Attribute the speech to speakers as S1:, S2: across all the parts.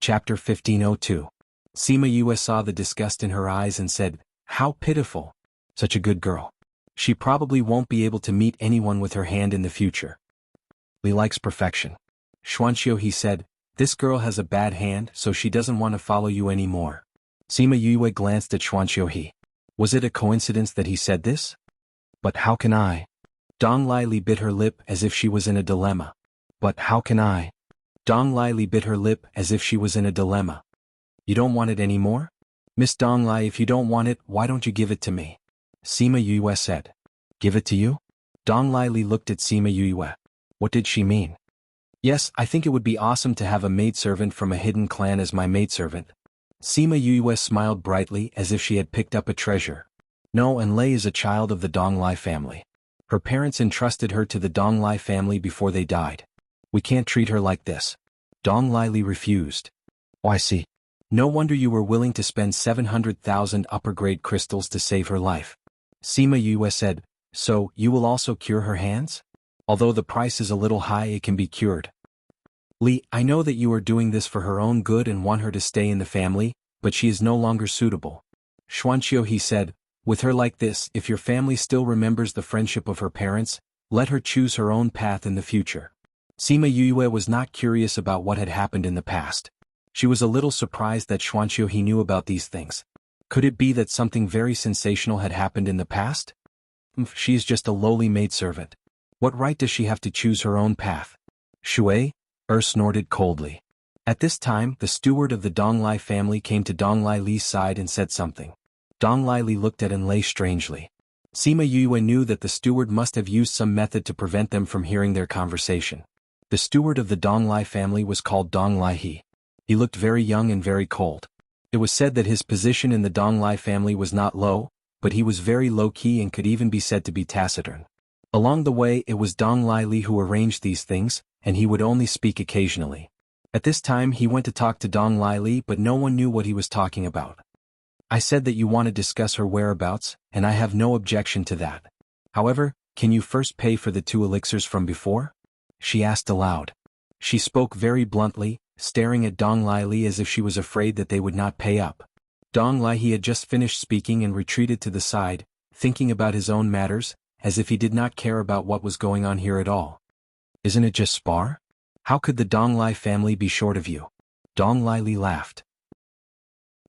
S1: Chapter 1502. Sima Yue saw the disgust in her eyes and said, "How pitiful. Such a good girl. She probably won't be able to meet anyone with her hand in the future. Li likes perfection. Xuanqiu," he said, "this girl has a bad hand, so she doesn't want to follow you anymore." Sima Yue glanced at Xuanqiu. Was it a coincidence that he said this? But how can I? Dong Li bit her lip as if she was in a dilemma. But how can I? Dong Li bit her lip as if she was in a dilemma. You don't want it anymore? Miss Dong Li, if you don't want it, why don't you give it to me? Sima Yue said. Give it to you? Dong Li looked at Sima Yue. What did she mean? Yes, I think it would be awesome to have a maidservant from a hidden clan as my maidservant. Sima Yue smiled brightly as if she had picked up a treasure. No, Lei is a child of the Dong Li family. Her parents entrusted her to the Dong Li family before they died. We can't treat her like this. Dong Li refused. Oh, I see. No wonder you were willing to spend 700,000 upper-grade crystals to save her life. Sima Yue said, so, you will also cure her hands? Although the price is a little high, it can be cured. Li, I know that you are doing this for her own good and want her to stay in the family, but she is no longer suitable. Xuanqiu, he said, with her like this, if your family still remembers the friendship of her parents, let her choose her own path in the future. Sima Yue was not curious about what had happened in the past. She was a little surprised that Xuanqiu he knew about these things. Could it be that something very sensational had happened in the past? She is just a lowly maidservant. What right does she have to choose her own path? Shui? Snorted coldly. At this time, the steward of the Dong Li family came to Dong Li's side and said something. Dong Li looked at Lei strangely. Sima Yue knew that the steward must have used some method to prevent them from hearing their conversation. The steward of the Dong Li family was called Dong Li. He looked very young and very cold. It was said that his position in the Dong Li family was not low, but he was very low-key and could even be said to be taciturn. Along the way, it was Dong Li who arranged these things, and he would only speak occasionally. At this time he went to talk to Dong Li, but no one knew what he was talking about. I said that you want to discuss her whereabouts, and I have no objection to that. However, can you first pay for the 2 elixirs from before? She asked aloud. She spoke very bluntly, staring at Dong Li as if she was afraid that they would not pay up. Dong Li had just finished speaking and retreated to the side, thinking about his own matters, as if he did not care about what was going on here at all. Isn't it just spar? How could the Dong Li family be short of you? Dong Li laughed.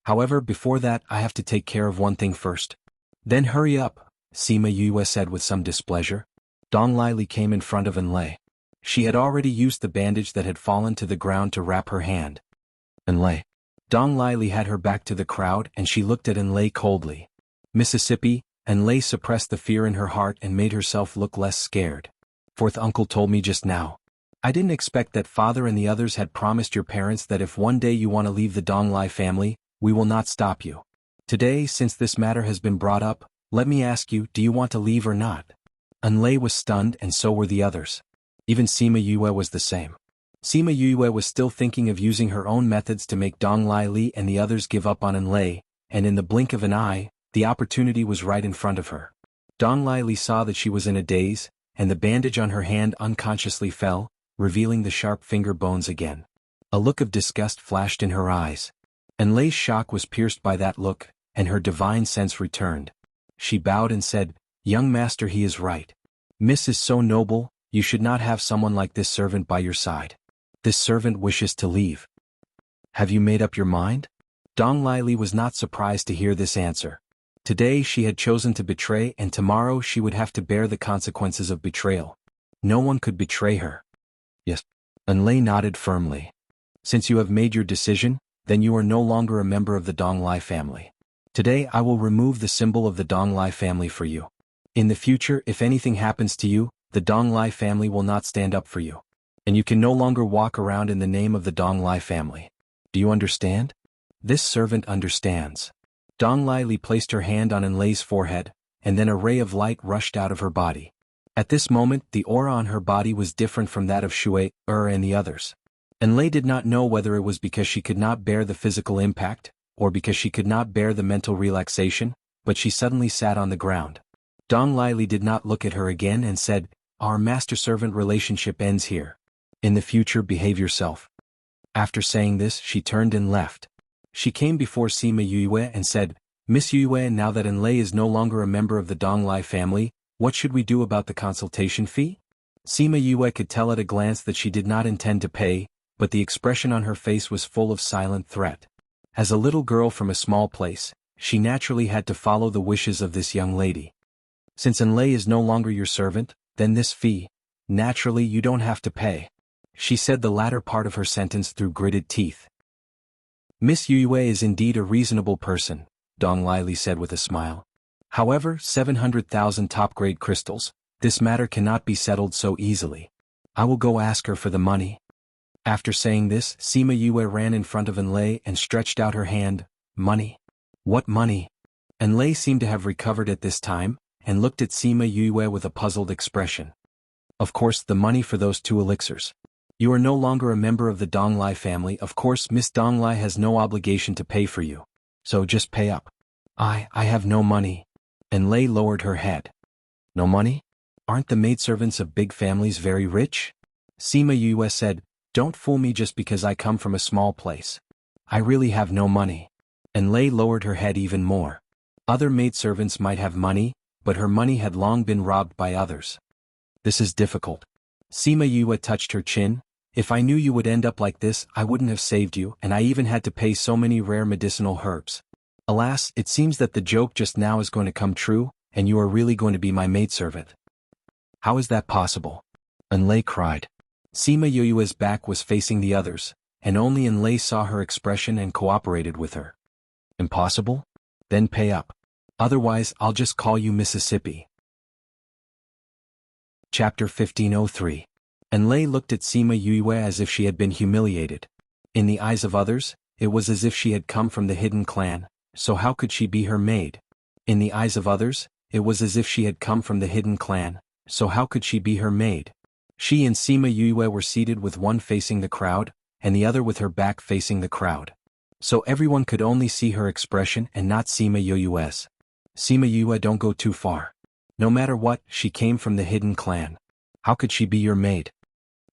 S1: However, before that, I have to take care of one thing first. Then hurry up, Sima Yue said with some displeasure. Dong Li came in front of Lei. She had already used the bandage that had fallen to the ground to wrap her hand. Lei. Dong Li had her back to the crowd and she looked at Lei coldly. Mississippi, Lei suppressed the fear in her heart and made herself look less scared. Fourth uncle told me just now. I didn't expect that father and the others had promised your parents that if one day you want to leave the Dong Li family, we will not stop you. Today, since this matter has been brought up, let me ask you, do you want to leave or not? Lei was stunned and so were the others. Even Sima Yue was the same. Sima Yue was still thinking of using her own methods to make Dong Li and the others give up on Lei, and in the blink of an eye, the opportunity was right in front of her. Dong Li saw that she was in a daze, and the bandage on her hand unconsciously fell, revealing the sharp finger bones again. A look of disgust flashed in her eyes. Lei's shock was pierced by that look, and her divine sense returned. She bowed and said, Young master, he is right. Miss is so noble, you should not have someone like this servant by your side. This servant wishes to leave. Have you made up your mind? Dong Li was not surprised to hear this answer. Today she had chosen to betray and tomorrow she would have to bear the consequences of betrayal. No one could betray her. Yes. Lei nodded firmly. Since you have made your decision, then you are no longer a member of the Dong Li family. Today I will remove the symbol of the Dong Li family for you. In the future, if anything happens to you, the Dong Li family will not stand up for you. And you can no longer walk around in the name of the Dong Li family. Do you understand? This servant understands. Dong Li placed her hand on Lei's forehead, and then a ray of light rushed out of her body. At this moment, the aura on her body was different from that of Shui, and the others. Lei did not know whether it was because she could not bear the physical impact, or because she could not bear the mental relaxation, but she suddenly sat on the ground. Dong Li did not look at her again and said, Our master-servant relationship ends here. In the future, behave yourself. After saying this, she turned and left. She came before Sima Yue and said, Miss Yue, now that Enlei is no longer a member of the Donglai family, what should we do about the consultation fee? Sima Yue could tell at a glance that she did not intend to pay, but the expression on her face was full of silent threat. As a little girl from a small place, she naturally had to follow the wishes of this young lady. Since Enlei is no longer your servant, then this fee, naturally you don't have to pay. She said the latter part of her sentence through gritted teeth. Miss Yue is indeed a reasonable person, Dong Lili said with a smile. However, 700,000 top-grade crystals, this matter cannot be settled so easily. I will go ask her for the money. After saying this, Sima Yue ran in front of Enlei and stretched out her hand. Money? What money? Enlei seemed to have recovered at this time, and looked at Sima Yue with a puzzled expression. Of course, the money for those 2 elixirs. You are no longer a member of the Donglai family. Of course, Miss Donglai has no obligation to pay for you. So just pay up. I have no money. Enlei lowered her head. No money? Aren't the maidservants of big families very rich? Sima Yue said, Don't fool me just because I come from a small place. I really have no money. Enlei lowered her head even more. Other maidservants might have money, but her money had long been robbed by others. This is difficult. Sima Yue touched her chin. If I knew you would end up like this, I wouldn't have saved you, and I even had to pay so many rare medicinal herbs. Alas, it seems that the joke just now is going to come true, and you are really going to be my maidservant. How is that possible? Enlei cried. Sima Yue's back was facing the others, and only Enlei saw her expression and cooperated with her. Impossible? Then pay up. Otherwise, I'll just call you Mississippi. Chapter 1503. Enlei looked at Sima Yue as if she had been humiliated. In the eyes of others, it was as if she had come from the hidden clan, so how could she be her maid? In the eyes of others, it was as if she had come from the hidden clan, so how could she be her maid? She and Sima Yue were seated with one facing the crowd, and the other with her back facing the crowd. So everyone could only see her expression and not Sima Yue's. Sima Yue, don't go too far. No matter what, she came from the hidden clan. How could she be your maid?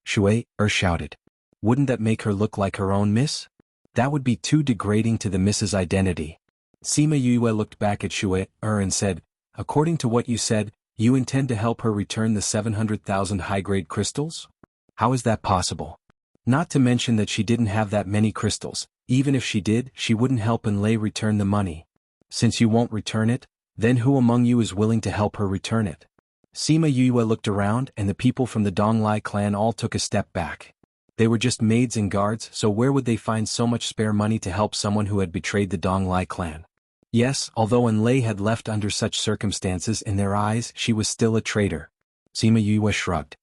S1: Shui shouted. Wouldn't that make her look like her own miss? That would be too degrading to the miss's identity. Sima Yue looked back at Shui and said, According to what you said, you intend to help her return the 700,000 high-grade crystals? How is that possible? Not to mention that she didn't have that many crystals. Even if she did, she wouldn't help Enlei return the money. Since you won't return it, then who among you is willing to help her return it? Sima Yue looked around and the people from the Donglai clan all took a step back. They were just maids and guards, so where would they find so much spare money to help someone who had betrayed the Donglai clan? Yes, although Enlei had left under such circumstances, in their eyes she was still a traitor. Sima Yue shrugged.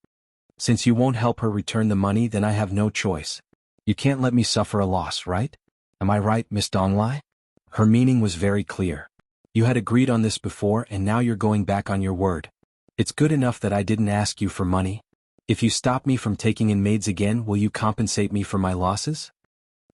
S1: Since you won't help her return the money, then I have no choice. You can't let me suffer a loss, right? Am I right, Miss Donglai? Her meaning was very clear. You had agreed on this before and now you're going back on your word. It's good enough that I didn't ask you for money. If you stop me from taking in maids again, will you compensate me for my losses?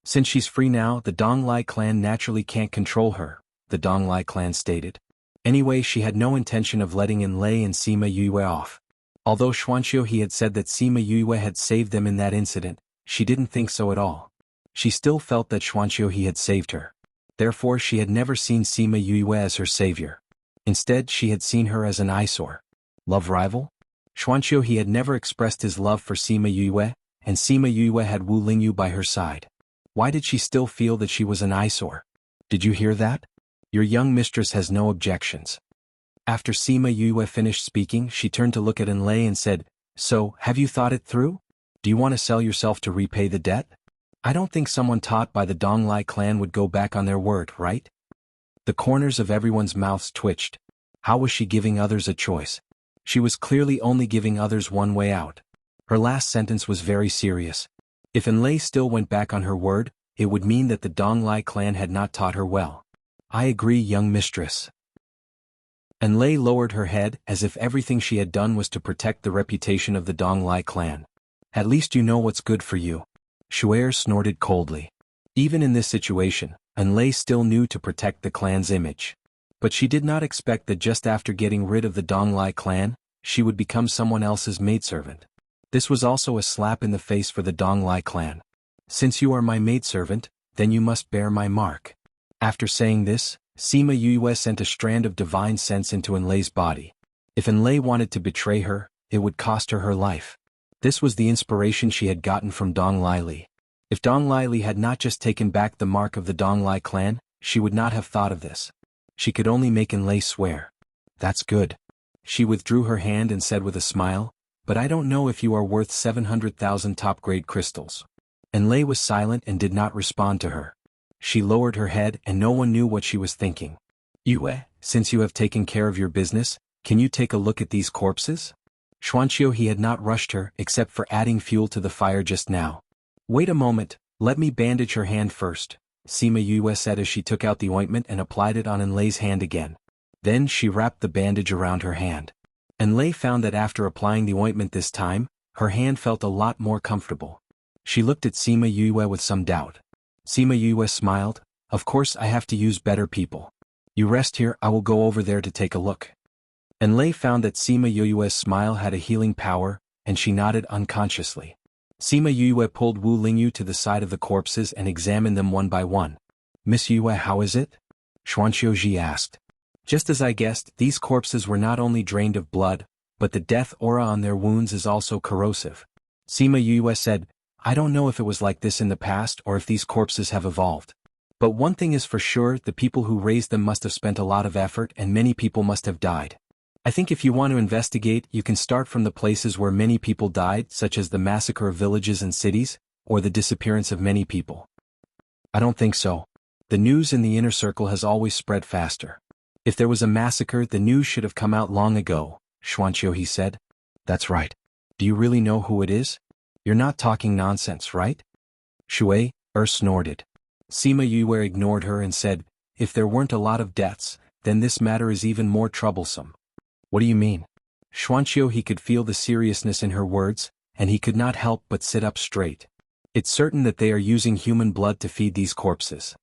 S1: Since she's free now, the Donglai clan naturally can't control her, the Donglai clan stated. Anyway, she had no intention of letting Enlei and Sima Yue off. Although Xuanqiu he had said that Sima Yue had saved them in that incident, she didn't think so at all. She still felt that Xuanqiu he had saved her. Therefore she had never seen Sima Yue as her savior. Instead she had seen her as an eyesore. Love rival? Xuanqiu he had never expressed his love for Sima Yue, and Sima Yue had Wu Lingyu by her side. Why did she still feel that she was an eyesore? Did you hear that? Your young mistress has no objections. After Sima Yue finished speaking, she turned to look at Enlei and said, So, have you thought it through? Do you want to sell yourself to repay the debt? I don't think someone taught by the Donglai clan would go back on their word, right? The corners of everyone's mouths twitched. How was she giving others a choice? She was clearly only giving others one way out. Her last sentence was very serious. If Enlei still went back on her word, it would mean that the Donglai clan had not taught her well. I agree, young mistress. Enlei lowered her head as if everything she had done was to protect the reputation of the Donglai clan. At least you know what's good for you. Shu'er snorted coldly. Even in this situation, Enlei still knew to protect the clan's image. But she did not expect that just after getting rid of the Donglai clan, she would become someone else's maidservant. This was also a slap in the face for the Donglai clan. Since you are my maidservant, then you must bear my mark. After saying this, Sima Yue sent a strand of divine sense into Enlei's body. If Enlei wanted to betray her, it would cost her her life. This was the inspiration she had gotten from Dong Li. If Dong Li had not just taken back the mark of the Dong Li clan, she would not have thought of this. She could only make Enlei swear. That's good. She withdrew her hand and said with a smile, but I don't know if you are worth 700,000 top-grade crystals. Enlei was silent and did not respond to her. She lowered her head and no one knew what she was thinking. Yue, since you have taken care of your business, can you take a look at these corpses? Xuanqiu he had not rushed her except for adding fuel to the fire just now. Wait a moment, let me bandage her hand first, Sima Yue said as she took out the ointment and applied it on Enlei's hand again. Then she wrapped the bandage around her hand. Enlei found that after applying the ointment this time, her hand felt a lot more comfortable. She looked at Sima Yue with some doubt. Sima Yue smiled, of course I have to use better people. You rest here, I will go over there to take a look. Enlei found that Sima Yue's smile had a healing power, and she nodded unconsciously. Sima Yue pulled Wu Lingyu to the side of the corpses and examined them one by one. Miss Yue, how is it? Xuanqiu asked. Just as I guessed, these corpses were not only drained of blood, but the death aura on their wounds is also corrosive. Sima Yue said, I don't know if it was like this in the past or if these corpses have evolved. But one thing is for sure, the people who raised them must have spent a lot of effort and many people must have died. I think if you want to investigate, you can start from the places where many people died, such as the massacre of villages and cities, or the disappearance of many people. I don't think so. The news in the inner circle has always spread faster. If there was a massacre, the news should have come out long ago, Xuanqiu said. That's right. Do you really know who it is? You're not talking nonsense, right? Shui snorted. Sima Yue ignored her and said, if there weren't a lot of deaths, then this matter is even more troublesome. What do you mean? Xuanqiu could feel the seriousness in her words, and he could not help but sit up straight. It's certain that they are using human blood to feed these corpses.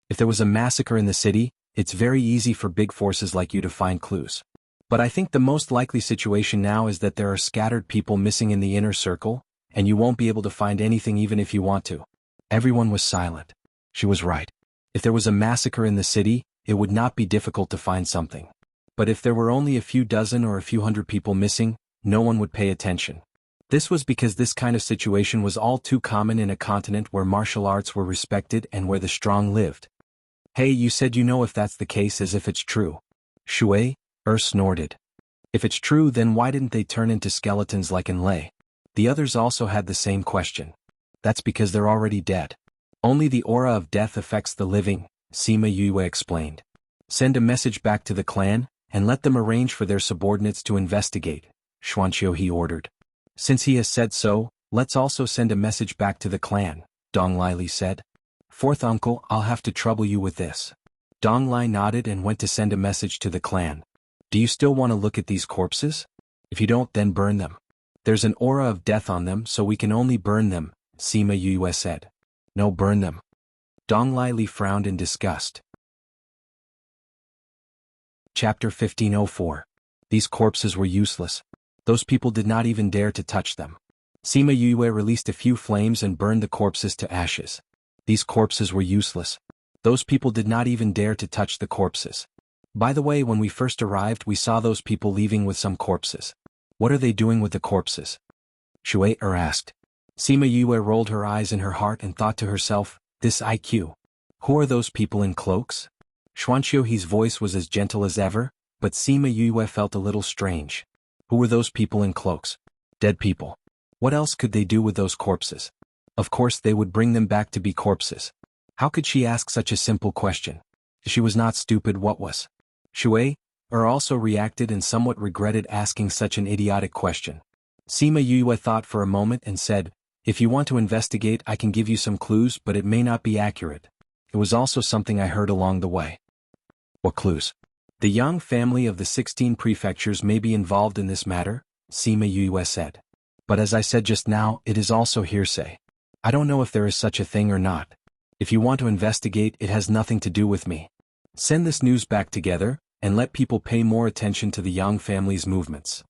S1: If there was a massacre in the city, it's very easy for big forces like you to find clues. But I think the most likely situation now is that there are scattered people missing in the inner circle, and you won't be able to find anything even if you want to. Everyone was silent. She was right. If there was a massacre in the city, it would not be difficult to find something. But if there were only a few dozen or a few hundred people missing, no one would pay attention. This was because this kind of situation was all too common in a continent where martial arts were respected and where the strong lived. Hey, you said you know if that's the case as if it's true. Shui snorted. If it's true, then why didn't they turn into skeletons like Enlei? The others also had the same question. That's because they're already dead. Only the aura of death affects the living, Sima Yue explained. Send a message back to the clan, and let them arrange for their subordinates to investigate, Xuanqiu ordered. Since he has said so, let's also send a message back to the clan, Dong Li said. Fourth uncle, I'll have to trouble you with this. Dong Li nodded and went to send a message to the clan. Do you still want to look at these corpses? If you don't, then burn them. There's an aura of death on them, so we can only burn them, Sima Yue said. No, burn them. Dong Li frowned in disgust. Chapter 1504. These corpses were useless. Those people did not even dare to touch them. Sima Yue released a few flames and burned the corpses to ashes. These corpses were useless. Those people did not even dare to touch the corpses. By the way, when we first arrived, we saw those people leaving with some corpses. What are they doing with the corpses? Shui asked. Sima Yue rolled her eyes in her heart and thought to herself, this IQ. Who are those people in cloaks? Xuanqiu's voice was as gentle as ever, but Sima Yue felt a little strange. Who were those people in cloaks? Dead people. What else could they do with those corpses? Of course they would bring them back to be corpses. How could she ask such a simple question? If she was not stupid, what was? Shui also reacted and somewhat regretted asking such an idiotic question. Sima Yue thought for a moment and said, if you want to investigate, I can give you some clues, but it may not be accurate. It was also something I heard along the way. What clues? The Yang family of the 16 prefectures may be involved in this matter, Sima Yue said. But as I said just now, it is also hearsay. I don't know if there is such a thing or not. If you want to investigate, it has nothing to do with me. Send this news back together, and let people pay more attention to the Yang family's movements.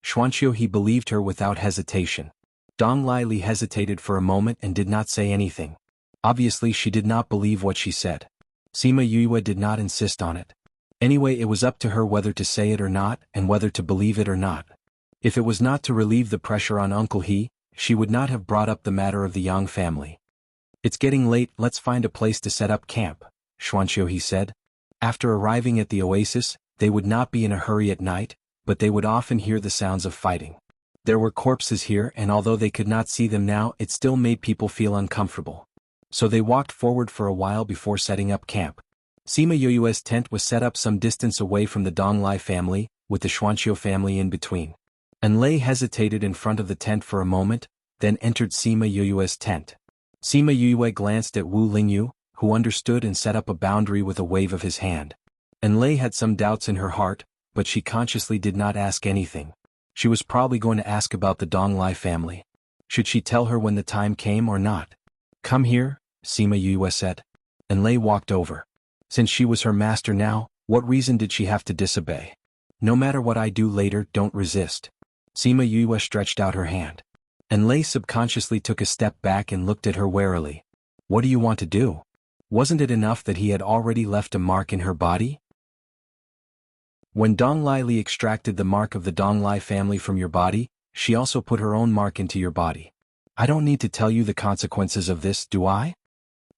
S1: Xuanqiu believed her without hesitation. Dong Li hesitated for a moment and did not say anything. Obviously she did not believe what she said. Sima Yue did not insist on it. Anyway, it was up to her whether to say it or not and whether to believe it or not. If it was not to relieve the pressure on Uncle He, she would not have brought up the matter of the Yang family. It's getting late, let's find a place to set up camp, Xuanqiu he said. After arriving at the oasis, they would not be in a hurry at night, but they would often hear the sounds of fighting. There were corpses here, and although they could not see them now, it still made people feel uncomfortable. So they walked forward for a while before setting up camp. Sima Yue's tent was set up some distance away from the Dong Li family, with the Xuanqiu family in between. Lei hesitated in front of the tent for a moment, then entered Sima Yue's tent. Sima Yue glanced at Wu Lingyu, who understood and set up a boundary with a wave of his hand. Lei had some doubts in her heart, but she consciously did not ask anything. She was probably going to ask about the Dong Li family. Should she tell her when the time came or not? Come here, Sima Yue said. Lei walked over. Since she was her master now, what reason did she have to disobey? No matter what I do later, don't resist. Sima Yue stretched out her hand. Lei subconsciously took a step back and looked at her warily. What do you want to do? Wasn't it enough that he had already left a mark in her body? When Dong Li extracted the mark of the Dong Li family from your body, she also put her own mark into your body. I don't need to tell you the consequences of this, do I?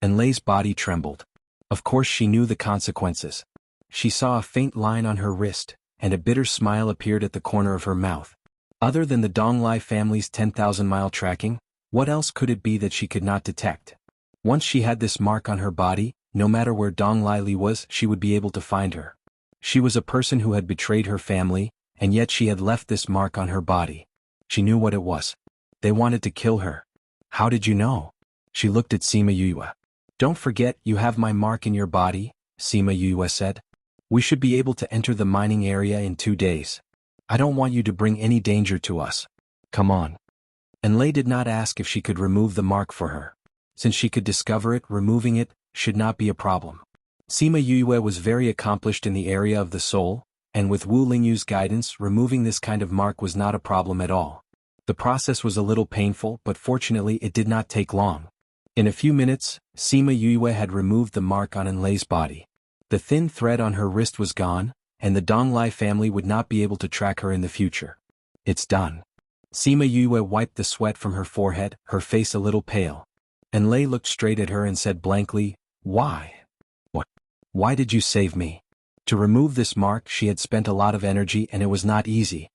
S1: Lei's body trembled. Of course she knew the consequences. She saw a faint line on her wrist, and a bitter smile appeared at the corner of her mouth. Other than the Dong Li family's 10,000-mile tracking, what else could it be that she could not detect? Once she had this mark on her body, no matter where Dong Li was, she would be able to find her. She was a person who had betrayed her family, and yet she had left this mark on her body. She knew what it was. They wanted to kill her. How did you know? She looked at Sima Yue. Don't forget, you have my mark in your body, Sima Yue said. We should be able to enter the mining area in 2 days. I don't want you to bring any danger to us. Come on. Lei did not ask if she could remove the mark for her. Since she could discover it, removing it should not be a problem. Sima Yue was very accomplished in the area of the soul, and with Wu Lingyu's guidance, removing this kind of mark was not a problem at all. The process was a little painful, but fortunately it did not take long. In a few minutes, Sima Yue had removed the mark on Lei's body. The thin thread on her wrist was gone, and the Dong Li family would not be able to track her in the future. It's done. Sima Yue wiped the sweat from her forehead, her face a little pale. Lei looked straight at her and said blankly, Why? What? Why did you save me? To remove this mark she had spent a lot of energy and it was not easy.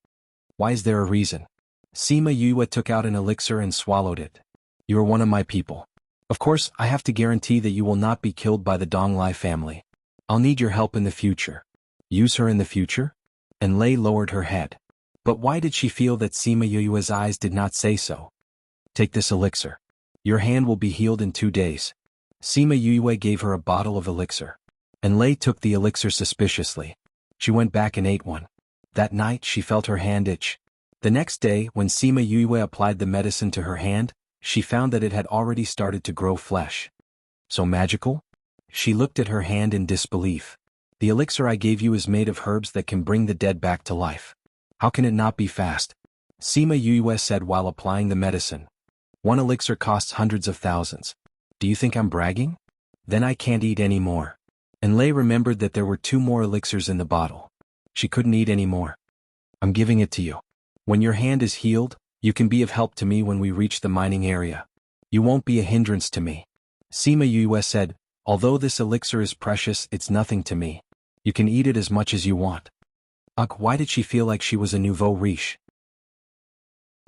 S1: Why is there a reason? Sima Yue took out an elixir and swallowed it. You are one of my people. Of course, I have to guarantee that you will not be killed by the Dong Li family. I'll need your help in the future. Use her in the future? Lei lowered her head. But why did she feel that Sima Yue's eyes did not say so? Take this elixir. Your hand will be healed in 2 days. Sima Yue gave her a bottle of elixir. Lei took the elixir suspiciously. She went back and ate one. That night she felt her hand itch. The next day, when Sima Yue applied the medicine to her hand, she found that it had already started to grow flesh. So magical? She looked at her hand in disbelief. The elixir I gave you is made of herbs that can bring the dead back to life. How can it not be fast? Sima Yue said while applying the medicine. One elixir costs hundreds of thousands. Do you think I'm bragging? Then I can't eat any more. Lei remembered that there were 2 more elixirs in the bottle. She couldn't eat any more. I'm giving it to you. When your hand is healed, you can be of help to me when we reach the mining area. You won't be a hindrance to me. Sima Yue said, although this elixir is precious, it's nothing to me. You can eat it as much as you want. Ugh, why did she feel like she was a nouveau riche?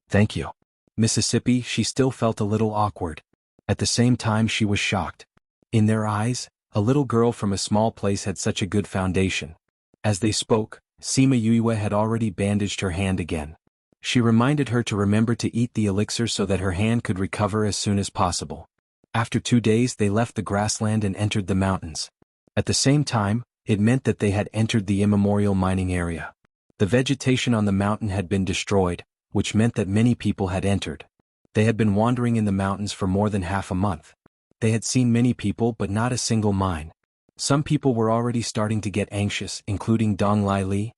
S1: Thank you. Mississippi, she still felt a little awkward. At the same time she was shocked. In their eyes, a little girl from a small place had such a good foundation. As they spoke, Sima Yue had already bandaged her hand again. She reminded her to remember to eat the elixir so that her hand could recover as soon as possible. After 2 days they left the grassland and entered the mountains. At the same time, it meant that they had entered the immemorial mining area. The vegetation on the mountain had been destroyed, which meant that many people had entered. They had been wandering in the mountains for more than half a month. They had seen many people but not a single mine. Some people were already starting to get anxious, including Dong Li.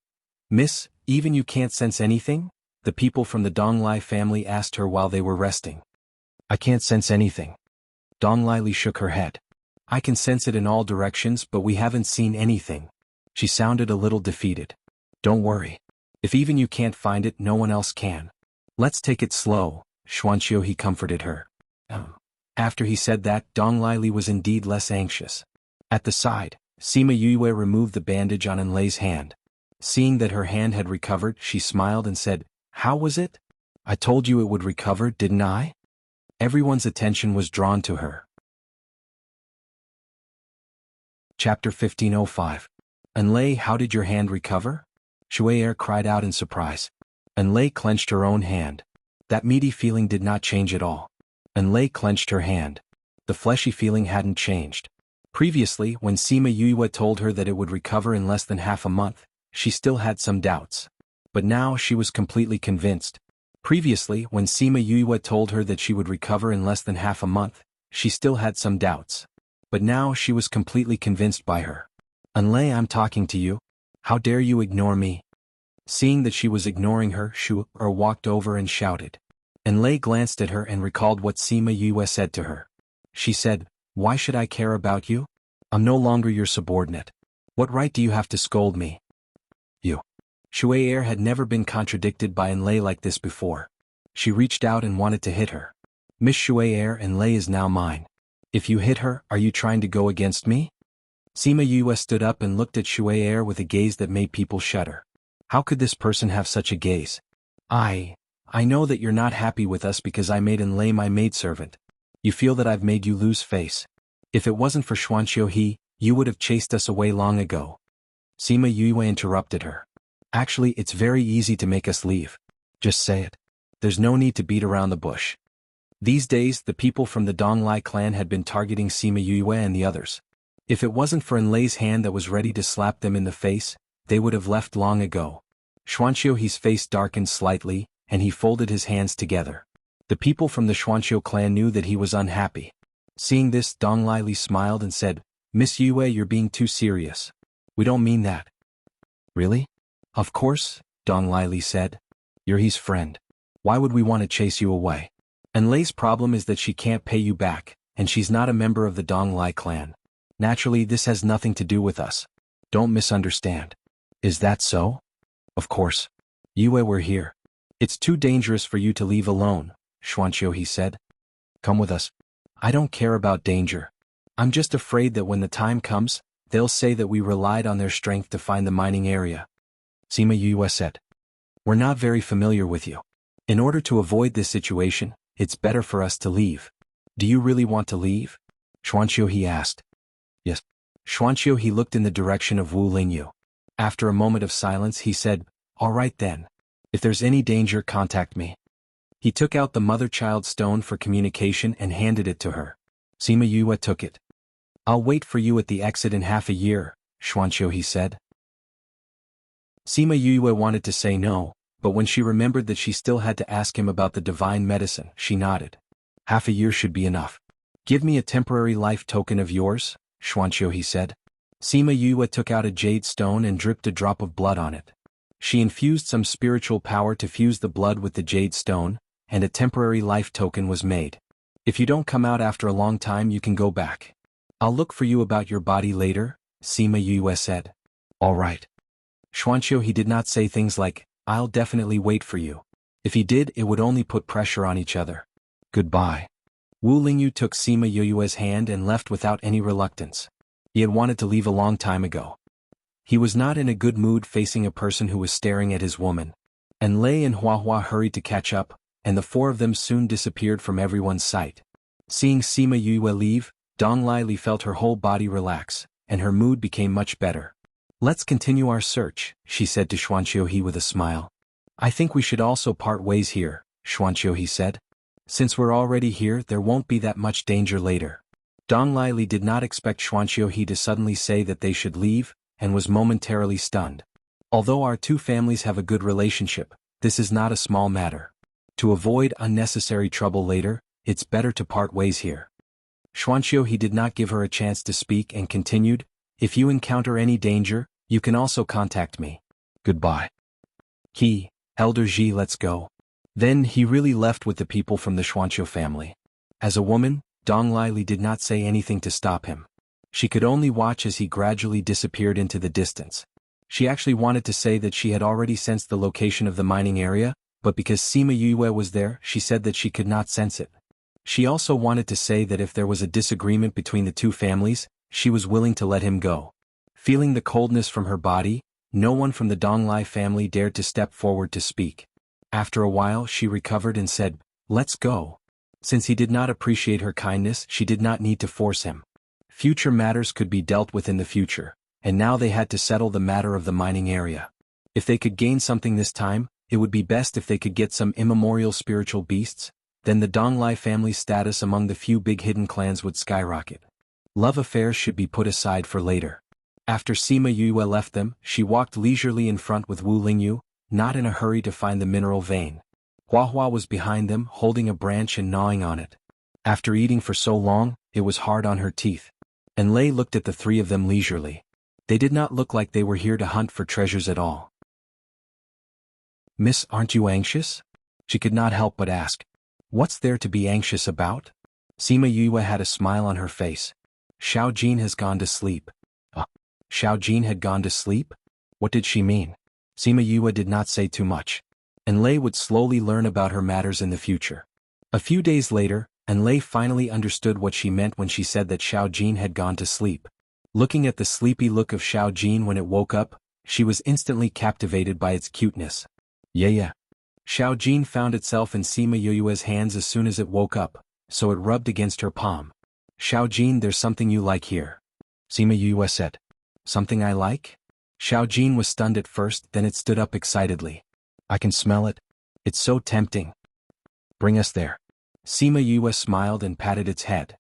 S1: Miss, even you can't sense anything? the people from the Donglai family asked her while they were resting. I can't sense anything. Donglai Li shook her head. I can sense it in all directions, but we haven't seen anything. She sounded a little defeated. Don't worry. If even you can't find it, no one else can. Let's take it slow, Xuanqiu he comforted her. After he said that, Donglai Li was indeed less anxious. At the side, Sima Yue removed the bandage on Enlei's hand. Seeing that her hand had recovered, she smiled and said, How was it? I told you it would recover, didn't I? Everyone's attention was drawn to her. Chapter 1505. Enlei, how did your hand recover? Shuai cried out in surprise. Enlei clenched her own hand. That meaty feeling did not change at all. Enlei clenched her hand. The fleshy feeling hadn't changed. Previously, when Sima Yue told her that it would recover in less than half a month, she still had some doubts. But now she was completely convinced. Previously, when Sima Yue told her that she would recover in less than half a month, she still had some doubts. But now she was completely convinced by her. Enlei, I'm talking to you. How dare you ignore me? Seeing that she was ignoring her, Shu walked over and shouted. Enlei glanced at her and recalled what Sima Yue said to her. She said, Why should I care about you? I'm no longer your subordinate. What right do you have to scold me? You. Shuai had never been contradicted by Enlei like this before. She reached out and wanted to hit her. Miss Shuai, Enlei is now mine. If you hit her, are you trying to go against me? Sima Yue stood up and looked at Shuai with a gaze that made people shudder. How could this person have such a gaze? I know that you're not happy with us because I made Enlei my maidservant. You feel that I've made you lose face. If it wasn't for Xuanqiu, you would have chased us away long ago. Sima Yue interrupted her. Actually, it's very easy to make us leave. Just say it. There's no need to beat around the bush. These days, the people from the Donglai clan had been targeting Sima Yue and the others. If it wasn't for Enlei's hand that was ready to slap them in the face, they would have left long ago. Xuanqiu's face darkened slightly, and he folded his hands together. The people from the Xuanqiu clan knew that he was unhappy. Seeing this, Donglai Li smiled and said, Miss Yue, you're being too serious. We don't mean that. Really? Of course, Donglai Li said. You're his friend. Why would we want to chase you away? Enlei's problem is that she can't pay you back, and she's not a member of the Donglai clan. Naturally, this has nothing to do with us. Don't misunderstand. Is that so? Of course. Yue, we're here. It's too dangerous for you to leave alone, Xuanqiu said. Come with us. I don't care about danger. I'm just afraid that when the time comes, they'll say that we relied on their strength to find the mining area. Sima Yue said. We're not very familiar with you. In order to avoid this situation, it's better for us to leave. Do you really want to leave? Xuanqiu asked. Yes. Xuanqiu looked in the direction of Wu Lingyu. After a moment of silence, he said, All right then. If there's any danger, contact me. He took out the mother-child stone for communication and handed it to her. Sima Yue took it. I'll wait for you at the exit in half a year, Xuanqiu said. Sima Yue wanted to say no, but when she remembered that she still had to ask him about the divine medicine, she nodded. Half a year should be enough. Give me a temporary life token of yours, Xuanqiu said. Sima Yue took out a jade stone and dripped a drop of blood on it. She infused some spiritual power to fuse the blood with the jade stone, and a temporary life token was made. If you don't come out after a long time, you can go back. I'll look for you about your body later, Sima Yue said. All right. Xuanqiu did not say things like, I'll definitely wait for you. If he did, it would only put pressure on each other. Goodbye. Wu Lingyu took Sima Yue's hand and left without any reluctance. He had wanted to leave a long time ago. He was not in a good mood facing a person who was staring at his woman. Enlei and Hua hurried to catch up, and the four of them soon disappeared from everyone's sight. Seeing Sima Yue leave, Donglai Li felt her whole body relax, and her mood became much better. Let's continue our search, she said to Xuanqiu with a smile. I think we should also part ways here, Xuanqiu said. Since we're already here, there won't be that much danger later. Donglai Li did not expect Xuanqiu to suddenly say that they should leave, and was momentarily stunned. Although our two families have a good relationship, this is not a small matter. To avoid unnecessary trouble later, it's better to part ways here. Xuanqiu did not give her a chance to speak and continued, If you encounter any danger, you can also contact me. Goodbye. Elder Ji, let's go. Then he really left with the people from the Xuanqiu family. As a woman, Dong Lili did not say anything to stop him. She could only watch as he gradually disappeared into the distance. She actually wanted to say that she had already sensed the location of the mining area, but because Sima Yue was there, she said that she could not sense it. She also wanted to say that if there was a disagreement between the two families, she was willing to let him go. Feeling the coldness from her body, no one from the Donglai family dared to step forward to speak. After a while she recovered and said, "Let's go." Since he did not appreciate her kindness, she did not need to force him. Future matters could be dealt with in the future, and now they had to settle the matter of the mining area. If they could gain something this time, it would be best if they could get some immemorial spiritual beasts, then the Donglai family's status among the few big hidden clans would skyrocket. Love affairs should be put aside for later. After Sima Yue left them, she walked leisurely in front with Wu Lingyu, not in a hurry to find the mineral vein. Huahua was behind them, holding a branch and gnawing on it. After eating for so long, it was hard on her teeth. And Lei looked at the three of them leisurely. They did not look like they were here to hunt for treasures at all. "Miss, aren't you anxious?" She could not help but ask. "What's there to be anxious about?" Sima Yue had a smile on her face. "Xiao Jin has gone to sleep." Xiao Jin had gone to sleep? What did she mean? Sima Yue did not say too much. And Lei would slowly learn about her matters in the future. A few days later, and Lei finally understood what she meant when she said that Xiao Jin had gone to sleep. Looking at the sleepy look of Xiao Jin when it woke up, she was instantly captivated by its cuteness. Yeah. Xiao Jin found itself in Sima Yue's hands as soon as it woke up, so it rubbed against her palm. "Xiao Jin, there's something you like here." Sima Yue said. "Something I like?" Xiao Jin was stunned at first, then it stood up excitedly. "I can smell it. It's so tempting. Bring us there." Sima Yue smiled and patted its head.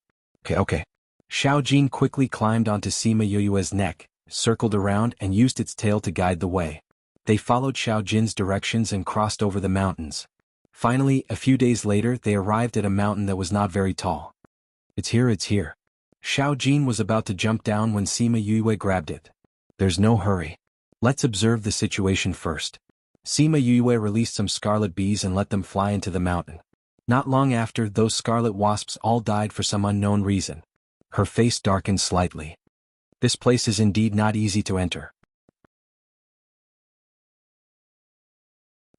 S1: Okay. Xiao Jin quickly climbed onto Sima Yue's neck, circled around and used its tail to guide the way. They followed Xiao Jin's directions and crossed over the mountains. Finally, a few days later, they arrived at a mountain that was not very tall. It's here. Xiao Jin was about to jump down when Sima Yue grabbed it. "There's no hurry. Let's observe the situation first." Sima Yue released some scarlet bees and let them fly into the mountain. Not long after, those scarlet wasps all died for some unknown reason. Her face darkened slightly. This place is indeed not easy to enter.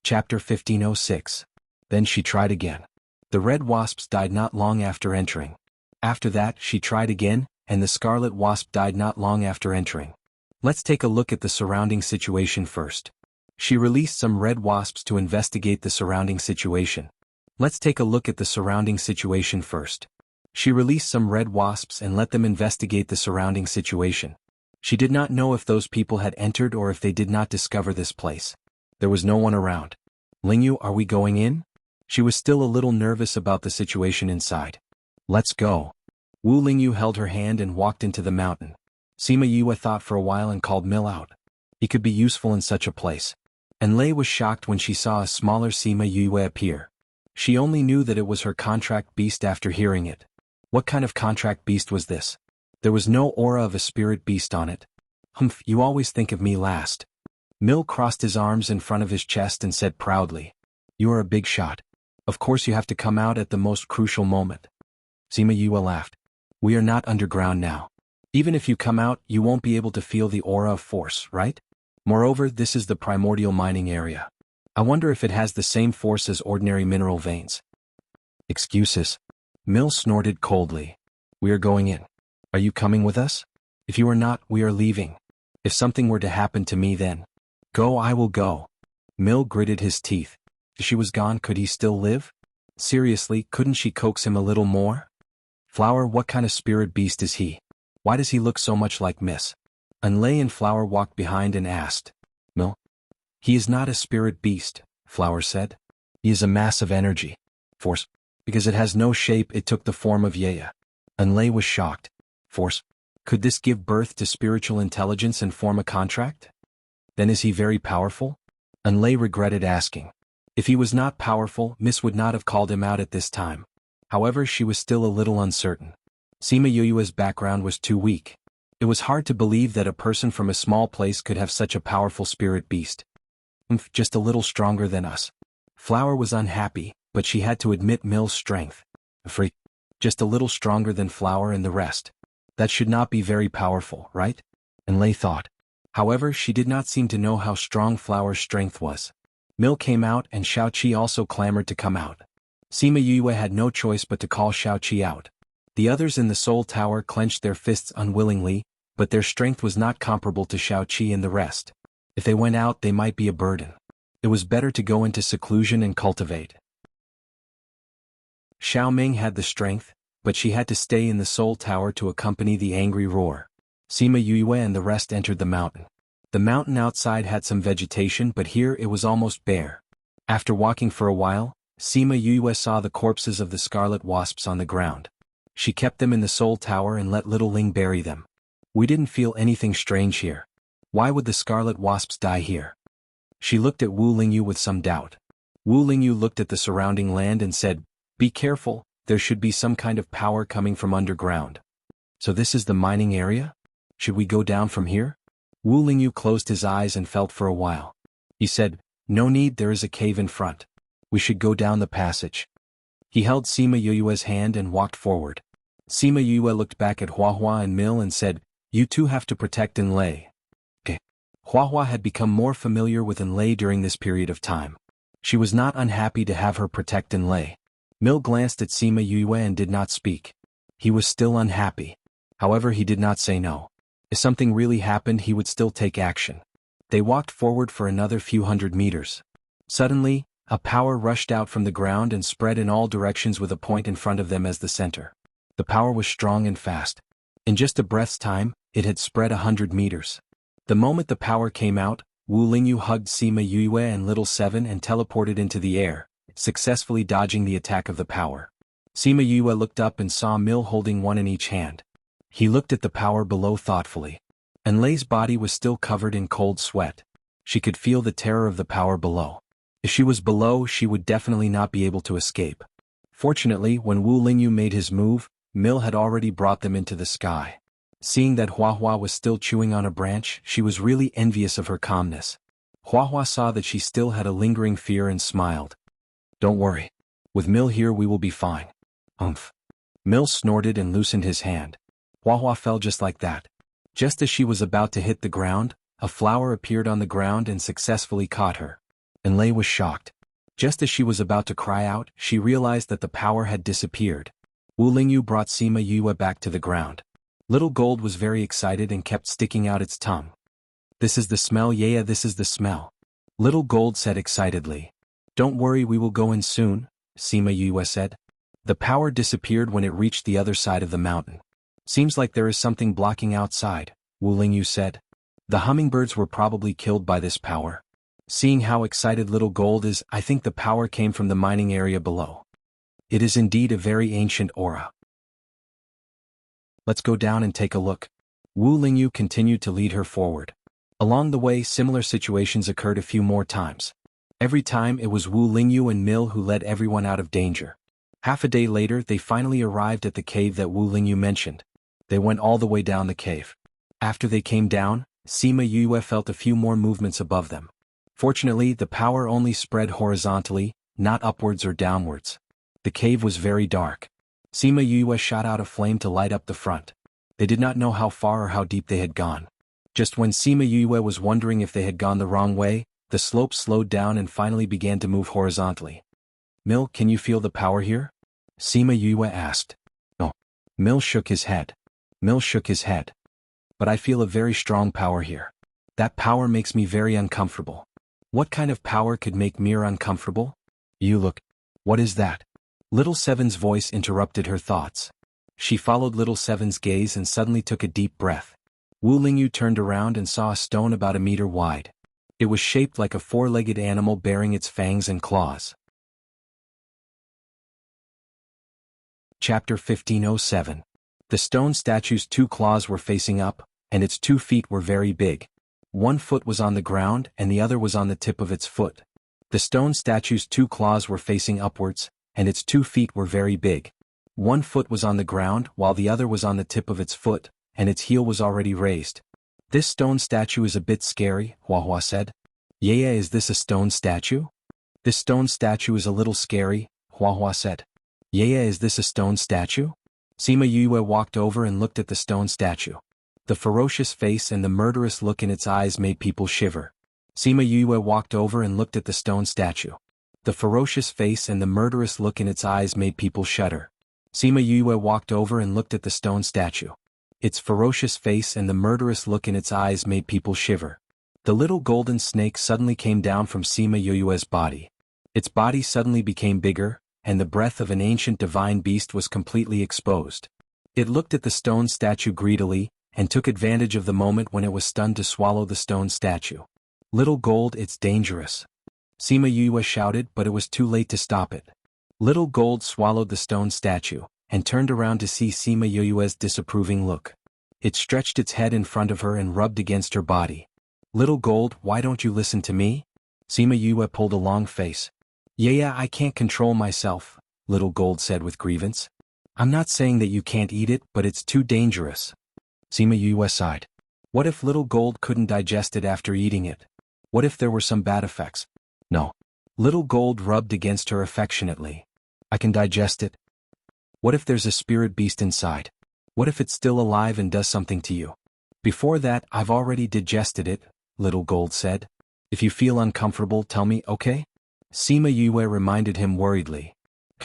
S1: Chapter 1506. Then she tried again. The red wasps died not long after entering. After that, she tried again, and the scarlet wasp died not long after entering. Let's take a look at the surrounding situation first. She released some red wasps to investigate the surrounding situation. Let's take a look at the surrounding situation first. She released some red wasps and let them investigate the surrounding situation. She did not know if those people had entered or if they did not discover this place. There was no one around. "Lingyu, are we going in?" She was still a little nervous about the situation inside. "Let's go." Wu Lingyu held her hand and walked into the mountain. Sima Yue thought for a while and called Mill out. He could be useful in such a place. And Lei was shocked when she saw a smaller Sima Yue appear. She only knew that it was her contract beast after hearing it. What kind of contract beast was this? There was no aura of a spirit beast on it. "Humph, you always think of me last." Mill crossed his arms in front of his chest and said proudly, "You are a big shot. Of course you have to come out at the most crucial moment." Sima Yue laughed. "We are not underground now. Even if you come out, you won't be able to feel the aura of force, right? Moreover, this is the primordial mining area. I wonder if it has the same force as ordinary mineral veins." "Excuses." Mill snorted coldly. "We are going in. Are you coming with us? If you are not, we are leaving. If something were to happen to me then." "Go, I will go." Mill gritted his teeth. If she was gone, could he still live? Seriously, couldn't she coax him a little more? "Flower, what kind of spirit beast is he? Why does he look so much like Miss?" Unlay and Flower walked behind and asked. "Mill?" "He is not a spirit beast," Flower said. "He is a mass of energy. Force. Because it has no shape, it took the form of Yaya." Unlay was shocked. "Force? Could this give birth to spiritual intelligence and form a contract? Then is he very powerful?" Unlay regretted asking. If he was not powerful, Miss would not have called him out at this time. However, she was still a little uncertain. Sima Yue's background was too weak. It was hard to believe that a person from a small place could have such a powerful spirit beast. Just a little stronger than us. Flower was unhappy, but she had to admit Mill's strength. Freak. Just a little stronger than Flower and the rest. That should not be very powerful, right? And Lei thought. However, she did not seem to know how strong Flower's strength was. Mill came out and Xiaoqi also clamored to come out. Sima Yue had no choice but to call Xiaoqi out. The others in the Soul Tower clenched their fists unwillingly, but their strength was not comparable to Xiaoqi and the rest. If they went out, they might be a burden. It was better to go into seclusion and cultivate. Xiao Ming had the strength, but she had to stay in the Soul Tower to accompany the angry roar. Sima Yue and the rest entered the mountain. The mountain outside had some vegetation, but here it was almost bare. After walking for a while, Sima Yue saw the corpses of the scarlet wasps on the ground. She kept them in the Soul Tower and let little Ling bury them. We didn't feel anything strange here. Why would the scarlet wasps die here? She looked at Wu Lingyu with some doubt. Wu Lingyu looked at the surrounding land and said, "Be careful, there should be some kind of power coming from underground." So this is the mining area? Should we go down from here? Wu Lingyu closed his eyes and felt for a while. He said, "No need, there is a cave in front. We should go down the passage." He held Sima Yue's hand and walked forward. Sima Yue looked back at Huahua and Mill and said, "You two have to protect Enlei." Okay. Huahua had become more familiar with Enlei during this period of time. She was not unhappy to have her protect Enlei. Mill glanced at Sima Yue and did not speak. He was still unhappy. However, he did not say no. If something really happened, he would still take action. They walked forward for another few hundred meters. Suddenly, a power rushed out from the ground and spread in all directions with a point in front of them as the center. The power was strong and fast. In just a breath's time, it had spread 100 meters. The moment the power came out, Wu Lingyu hugged Sima Yue and Little Seven and teleported into the air, successfully dodging the attack of the power. Sima Yue looked up and saw Mill holding one in each hand. He looked at the power below thoughtfully. Enlei's body was still covered in cold sweat. She could feel the terror of the power below. If she was below, she would definitely not be able to escape. Fortunately, when Wu Lingyu made his move, Mill had already brought them into the sky. Seeing that Huahua was still chewing on a branch, she was really envious of her calmness. Huahua saw that she still had a lingering fear and smiled. "Don't worry. With Mill here we will be fine." Umph. Mill snorted and loosened his hand. Huahua fell just like that. Just as she was about to hit the ground, a flower appeared on the ground and successfully caught her. Enlei was shocked. Just as she was about to cry out, she realized that the power had disappeared. Wu Lingyu brought Sima Yue back to the ground. Little Gold was very excited and kept sticking out its tongue. "This is the smell, yeah, this is the smell," Little Gold said excitedly. "Don't worry, we will go in soon," Sima Yue said. The power disappeared when it reached the other side of the mountain. "Seems like there is something blocking outside," Wu Lingyu said. "The hummingbirds were probably killed by this power." Seeing how excited Little Gold is, I think the power came from the mining area below. It is indeed a very ancient aura. Let's go down and take a look. Wu Lingyu continued to lead her forward. Along the way, similar situations occurred a few more times. Every time it was Wu Lingyu and Mill who led everyone out of danger. Half a day later, they finally arrived at the cave that Wu Lingyu mentioned. They went all the way down the cave. After they came down, Sima Yue felt a few more movements above them. Fortunately, the power only spread horizontally, not upwards or downwards. The cave was very dark. Sima Yue shot out a flame to light up the front. They did not know how far or how deep they had gone. Just when Sima Yue was wondering if they had gone the wrong way, the slope slowed down and finally began to move horizontally. "Mill, can you feel the power here?" Sima Yue asked. "No." Mill shook his head. "But I feel a very strong power here. That power makes me very uncomfortable." "What kind of power could make Mir uncomfortable?" "You look. What is that?" Little Seven's voice interrupted her thoughts. She followed Little Seven's gaze and suddenly took a deep breath. Wu Lingyu turned around and saw a stone about a meter wide. It was shaped like a four-legged animal bearing its fangs and claws. Chapter 1507. The stone statue's 2 claws were facing up, and its 2 feet were very big. 1 foot was on the ground and the other was on the tip of its foot. The stone statue's 2 claws were facing upwards, and its 2 feet were very big. 1 foot was on the ground while the other was on the tip of its foot, and its heel was already raised. "This stone statue is a bit scary," Huahua said. Yeah, is this a stone statue? This stone statue is a little scary, Hua said. Yeah, is this a stone statue? Sima Yue walked over and looked at the stone statue. The ferocious face and the murderous look in its eyes made people shiver. Sima Yue walked over and looked at the stone statue. The ferocious face and the murderous look in its eyes made people shudder. Sima Yue walked over and looked at the stone statue. Its ferocious face and the murderous look in its eyes made people shiver. The little golden snake suddenly came down from Sima Yue's body. Its body suddenly became bigger, and the breath of an ancient divine beast was completely exposed. It looked at the stone statue greedily, and took advantage of the moment when it was stunned to swallow the stone statue. Little Gold, it's dangerous. Sima Yue shouted, but it was too late to stop it. Little Gold swallowed the stone statue, and turned around to see Sima Yue's disapproving look. It stretched its head in front of her and rubbed against her body. Little Gold, why don't you listen to me? Sima Yue pulled a long face. Yeah, I can't control myself, Little Gold said with grievance. I'm not saying that you can't eat it, but it's too dangerous. Sima Yue sighed. What if Little Gold couldn't digest it after eating it? What if there were some bad effects? No. Little Gold rubbed against her affectionately. I can digest it. What if there's a spirit beast inside? What if it's still alive and does something to you? Before that, I've already digested it, Little Gold said. If you feel uncomfortable, tell me, okay? Sima Yue reminded him worriedly.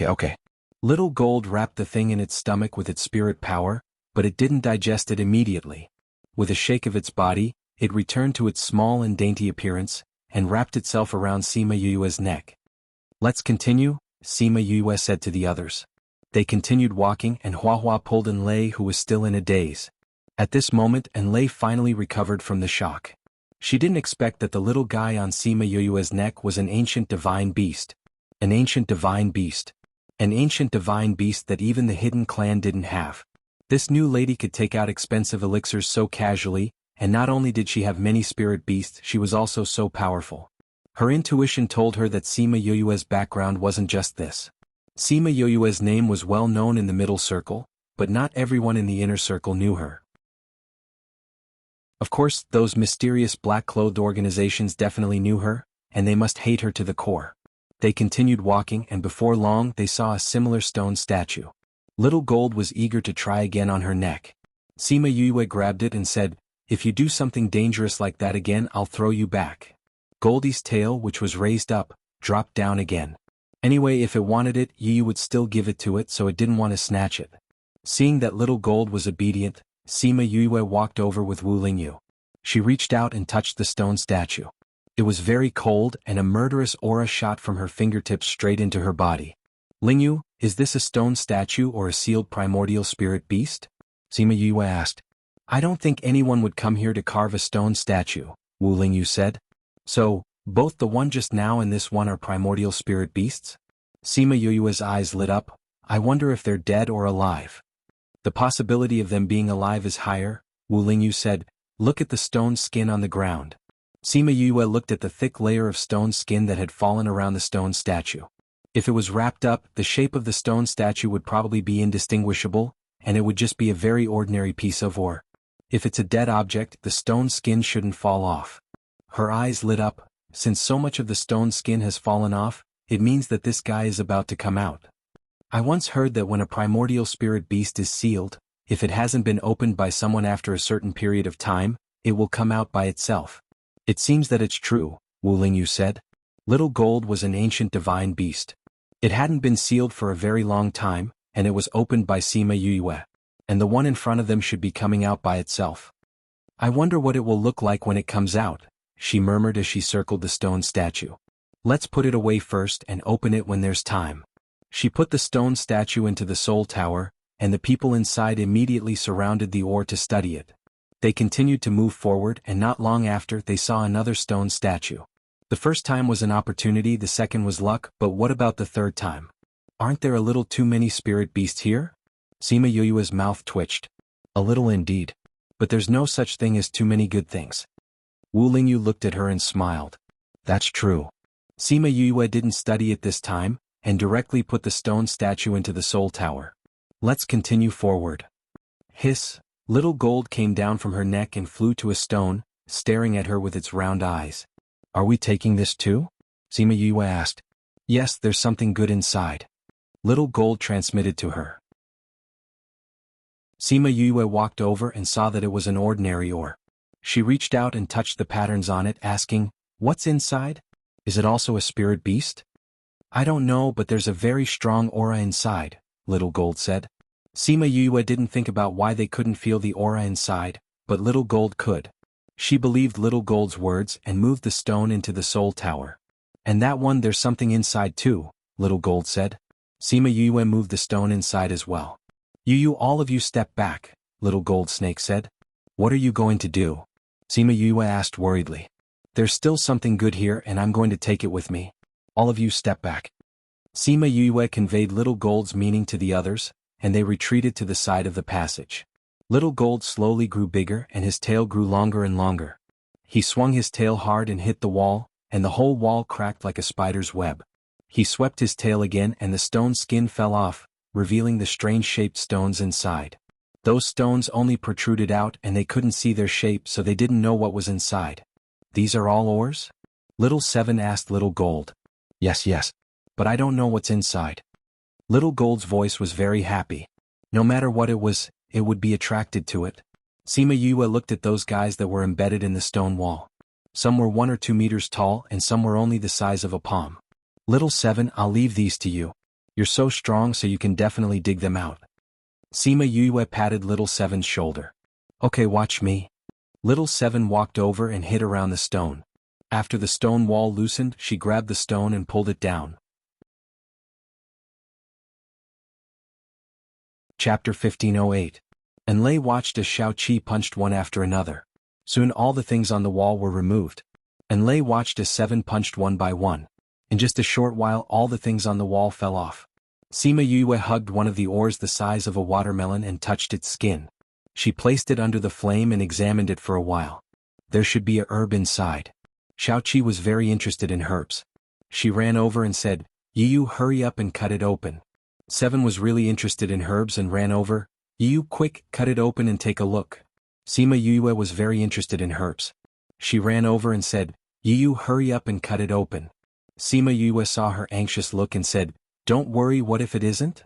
S1: Okay. Little Gold wrapped the thing in its stomach with its spirit power, but it didn't digest it immediately. With a shake of its body, it returned to its small and dainty appearance, and wrapped itself around Sima Yue's neck. Let's continue, Sima Yue said to the others. They continued walking and Hua pulled Enlei, who was still in a daze. At this moment Enlei finally recovered from the shock. She didn't expect that the little guy on Sima Yue's neck was an ancient divine beast. An ancient divine beast. An ancient divine beast that even the hidden clan didn't have. This new lady could take out expensive elixirs so casually, and not only did she have many spirit beasts, she was also so powerful. Her intuition told her that Sima Yue's background wasn't just this. Sima Yue's name was well known in the middle circle, but not everyone in the inner circle knew her. Of course, those mysterious black-clothed organizations definitely knew her, and they must hate her to the core. They continued walking, and before long they saw a similar stone statue. Little Gold was eager to try again on her neck. Sima Yue grabbed it and said, if you do something dangerous like that again, I'll throw you back. Goldie's tail, which was raised up, dropped down again. Anyway, if it wanted it, Yue would still give it to it, so it didn't want to snatch it. Seeing that Little Gold was obedient, Sima Yue walked over with Wu Lingyu. She reached out and touched the stone statue. It was very cold, and a murderous aura shot from her fingertips straight into her body. Lingyu, is this a stone statue or a sealed primordial spirit beast? Sima Yue asked. I don't think anyone would come here to carve a stone statue, Wu Lingyu said. So, both the one just now and this one are primordial spirit beasts? Sima Yue's eyes lit up. I wonder if they're dead or alive. The possibility of them being alive is higher, Wu Lingyu said. Look at the stone skin on the ground. Sima Yue looked at the thick layer of stone skin that had fallen around the stone statue. If it was wrapped up, the shape of the stone statue would probably be indistinguishable, and it would just be a very ordinary piece of ore. If it's a dead object, the stone skin shouldn't fall off. Her eyes lit up. Since so much of the stone skin has fallen off, it means that this guy is about to come out. I once heard that when a primordial spirit beast is sealed, if it hasn't been opened by someone after a certain period of time, it will come out by itself. It seems that it's true, Wu Lingyu said. Little Gold was an ancient divine beast. It hadn't been sealed for a very long time, and it was opened by Sima Yue. And the one in front of them should be coming out by itself. I wonder what it will look like when it comes out, she murmured as she circled the stone statue. Let's put it away first and open it when there's time. She put the stone statue into the soul tower, and the people inside immediately surrounded the ore to study it. They continued to move forward, and not long after they saw another stone statue. The first time was an opportunity, the second was luck, but what about the third time? Aren't there a little too many spirit beasts here? Sima Yue's mouth twitched. A little indeed. But there's no such thing as too many good things. Wu Lingyu looked at her and smiled. That's true. Sima Yue didn't study it this time, and directly put the stone statue into the soul tower. Let's continue forward. Hiss. Little Gold came down from her neck and flew to a stone, staring at her with its round eyes. Are we taking this too? Sima Yue asked. Yes, there's something good inside. Little Gold transmitted to her. Sima Yue walked over and saw that it was an ordinary ore. She reached out and touched the patterns on it, asking, "What's inside? Is it also a spirit beast?" "I don't know, but there's a very strong aura inside," Little Gold said. Sima Yue didn't think about why they couldn't feel the aura inside, but Little Gold could. She believed Little Gold's words and moved the stone into the soul tower. "And that one, there's something inside too," Little Gold said. Sima Yue moved the stone inside as well. All of you step back," Little Gold Snake said. "What are you going to do?" Sima Yue asked worriedly. "There's still something good here and I'm going to take it with me. All of you step back." Sima Yue conveyed Little Gold's meaning to the others, and they retreated to the side of the passage. Little Gold slowly grew bigger and his tail grew longer and longer. He swung his tail hard and hit the wall, and the whole wall cracked like a spider's web. He swept his tail again and the stone skin fell off, revealing the strange-shaped stones inside. Those stones only protruded out and they couldn't see their shape, so they didn't know what was inside. "These are all ores?" Little Seven asked Little Gold. Yes. But I don't know what's inside." Little Gold's voice was very happy. No matter what it was, it would be attracted to it. Sima Yue looked at those guys that were embedded in the stone wall. Some were 1 or 2 meters tall and some were only the size of a palm. "Little Seven, I'll leave these to you. You're so strong so you can definitely dig them out." Sima Yue patted Little Seven's shoulder. "Okay, watch me." Little Seven walked over and hid around the stone. After the stone wall loosened, she grabbed the stone and pulled it down. Chapter 1508. And Lei watched as Xiaoqi punched one after another. Soon all the things on the wall were removed. And Lei watched as Seven punched one by one. In just a short while all the things on the wall fell off. Sima Yue hugged one of the ores the size of a watermelon and touched its skin. She placed it under the flame and examined it for a while. There should be a herb inside. Xiaoqi was very interested in herbs. She ran over and said, "Yu, hurry up and cut it open." Seven was really interested in herbs and ran over. "Yu, quick, cut it open and take a look." Sima Yue was very interested in herbs. She ran over and said, "Yu, hurry up and cut it open." Sima Yue saw her anxious look and said, "Don't worry, what if it isn't?"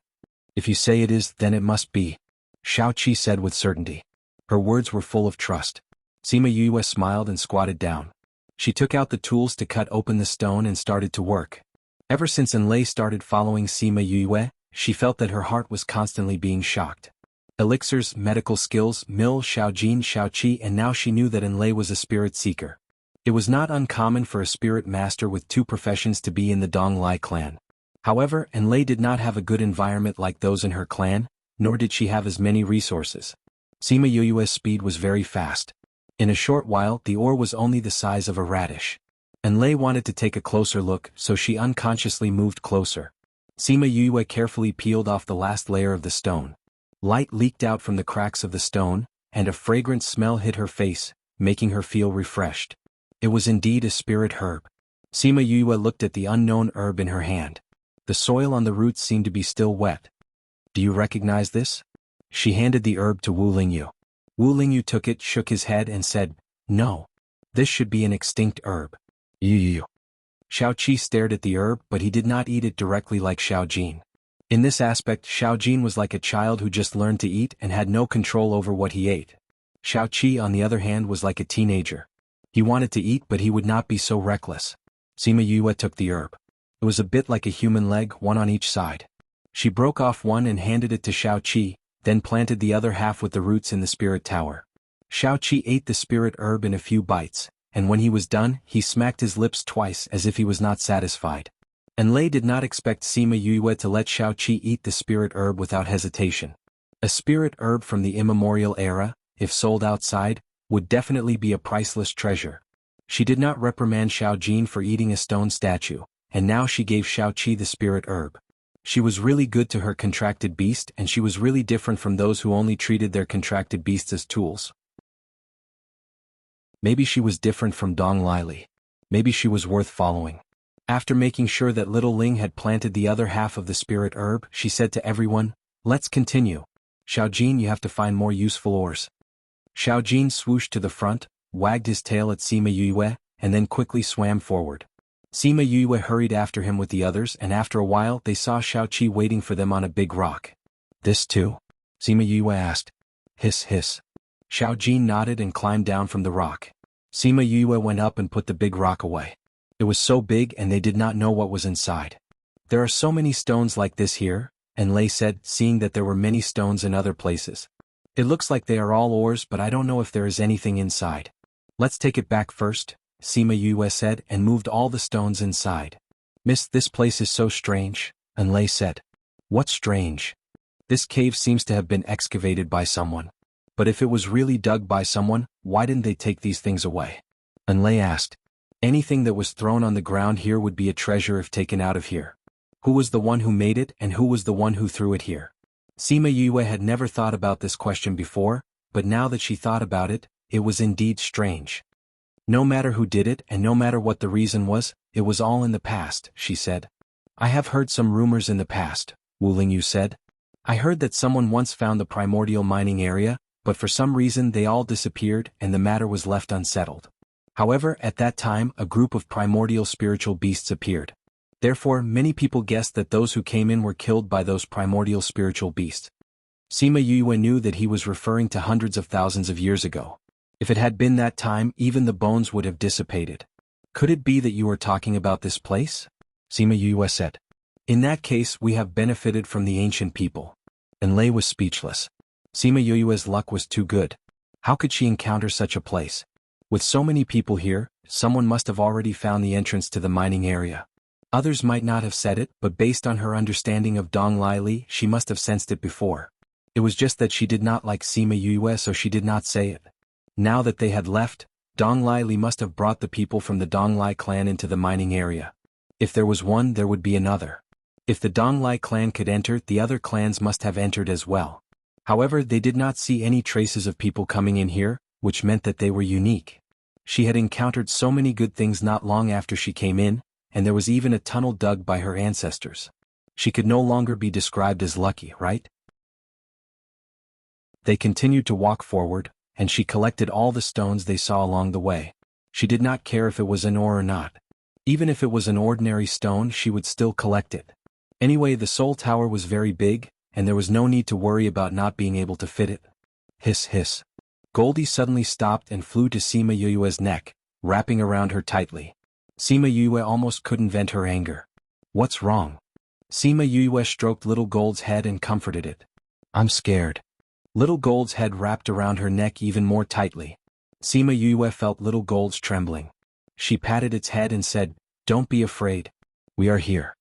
S1: "If you say it is, then it must be," Xiaoqi said with certainty. Her words were full of trust. Sima Yue smiled and squatted down. She took out the tools to cut open the stone and started to work. Ever since Enlei started following Sima Yue, she felt that her heart was constantly being shocked. Elixirs, medical skills, mill, Xiaojin, Xiaoqi, and now she knew that Enlei was a spirit seeker. It was not uncommon for a spirit master with 2 professions to be in the Donglai clan. However, Enlei did not have a good environment like those in her clan, nor did she have as many resources. Sima Yue's speed was very fast. In a short while the ore was only the size of a radish. Enlei wanted to take a closer look, so she unconsciously moved closer. Sima Yue carefully peeled off the last layer of the stone. Light leaked out from the cracks of the stone, and a fragrant smell hit her face, making her feel refreshed. It was indeed a spirit herb. Sima Yue looked at the unknown herb in her hand. The soil on the roots seemed to be still wet. "Do you recognize this?" She handed the herb to Wu Lingyu. Wu Lingyu took it, shook his head and said, "No. This should be an extinct herb." "You." Xiaoqi stared at the herb, but he did not eat it directly like Xiaojin. In this aspect, Xiaojin was like a child who just learned to eat and had no control over what he ate. Xiaoqi, on the other hand, was like a teenager. He wanted to eat, but he would not be so reckless. Sima Yue took the herb. It was a bit like a human leg, one on each side. She broke off one and handed it to Xiaoqi, then planted the other half with the roots in the spirit tower. Xiaoqi ate the spirit herb in a few bites, and when he was done, he smacked his lips twice as if he was not satisfied. Enlei did not expect Sima Yue to let Xiaoqi eat the spirit herb without hesitation. A spirit herb from the immemorial era, if sold outside, would definitely be a priceless treasure. She did not reprimand Xiaojin for eating a stone statue, and now she gave Xiaoqi the spirit herb. She was really good to her contracted beast, and she was really different from those who only treated their contracted beasts as tools. Maybe she was different from Dong Lili. Maybe she was worth following. After making sure that little Ling had planted the other half of the spirit herb, she said to everyone, "Let's continue. Xiaojin, you have to find more useful ores." Xiaojin swooshed to the front, wagged his tail at Sima Yue, and then quickly swam forward. Sima Yue hurried after him with the others, and after a while they saw Xiaoqi waiting for them on a big rock. "This too?" Sima Yue asked. "Hiss hiss." Xiaoqi nodded and climbed down from the rock. Sima Yue went up and put the big rock away. It was so big and they did not know what was inside. "There are so many stones like this here," Lei said, seeing that there were many stones in other places. "It looks like they are all ores, but I don't know if there is anything inside." "Let's take it back first," Sima Yue said, and moved all the stones inside. "Miss, this place is so strange," Lei said. "What's strange?" "This cave seems to have been excavated by someone. But if it was really dug by someone, why didn't they take these things away?" Lei asked. "Anything that was thrown on the ground here would be a treasure if taken out of here. Who was the one who made it and who was the one who threw it here?" Sima Yue had never thought about this question before, but now that she thought about it, it was indeed strange. "No matter who did it and no matter what the reason was, it was all in the past," she said. "I have heard some rumors in the past," Wu Lingyu said. "I heard that someone once found the primordial mining area, but for some reason they all disappeared and the matter was left unsettled. However, at that time a group of primordial spiritual beasts appeared. Therefore, many people guessed that those who came in were killed by those primordial spiritual beasts." Sima Yue knew that he was referring to hundreds of thousands of years ago. If it had been that time, even the bones would have dissipated. "Could it be that you are talking about this place?" Sima Yue said. "In that case, we have benefited from the ancient people." Lei was speechless. Sima Yue's luck was too good. How could she encounter such a place? With so many people here, someone must have already found the entrance to the mining area. Others might not have said it, but based on her understanding of Dong Lai Li, she must have sensed it before. It was just that she did not like Sima Yue, so she did not say it. Now that they had left, Dong Lai Li must have brought the people from the Dong Lai clan into the mining area. If there was one, there would be another. If the Dong Lai clan could enter, the other clans must have entered as well. However, they did not see any traces of people coming in here, which meant that they were unique. She had encountered so many good things not long after she came in, and there was even a tunnel dug by her ancestors. She could no longer be described as lucky, right? They continued to walk forward, and she collected all the stones they saw along the way. She did not care if it was an ore or not. Even if it was an ordinary stone, she would still collect it. Anyway, the Soul Tower was very big, and there was no need to worry about not being able to fit it. Hiss hiss. Goldie suddenly stopped and flew to Sima Yue's neck, wrapping around her tightly. Sima Yue almost couldn't vent her anger. "What's wrong?" Sima Yue stroked Little Gold's head and comforted it. "I'm scared." Little Gold's head wrapped around her neck even more tightly. Sima Yue felt Little Gold's trembling. She patted its head and said, "Don't be afraid. We are here."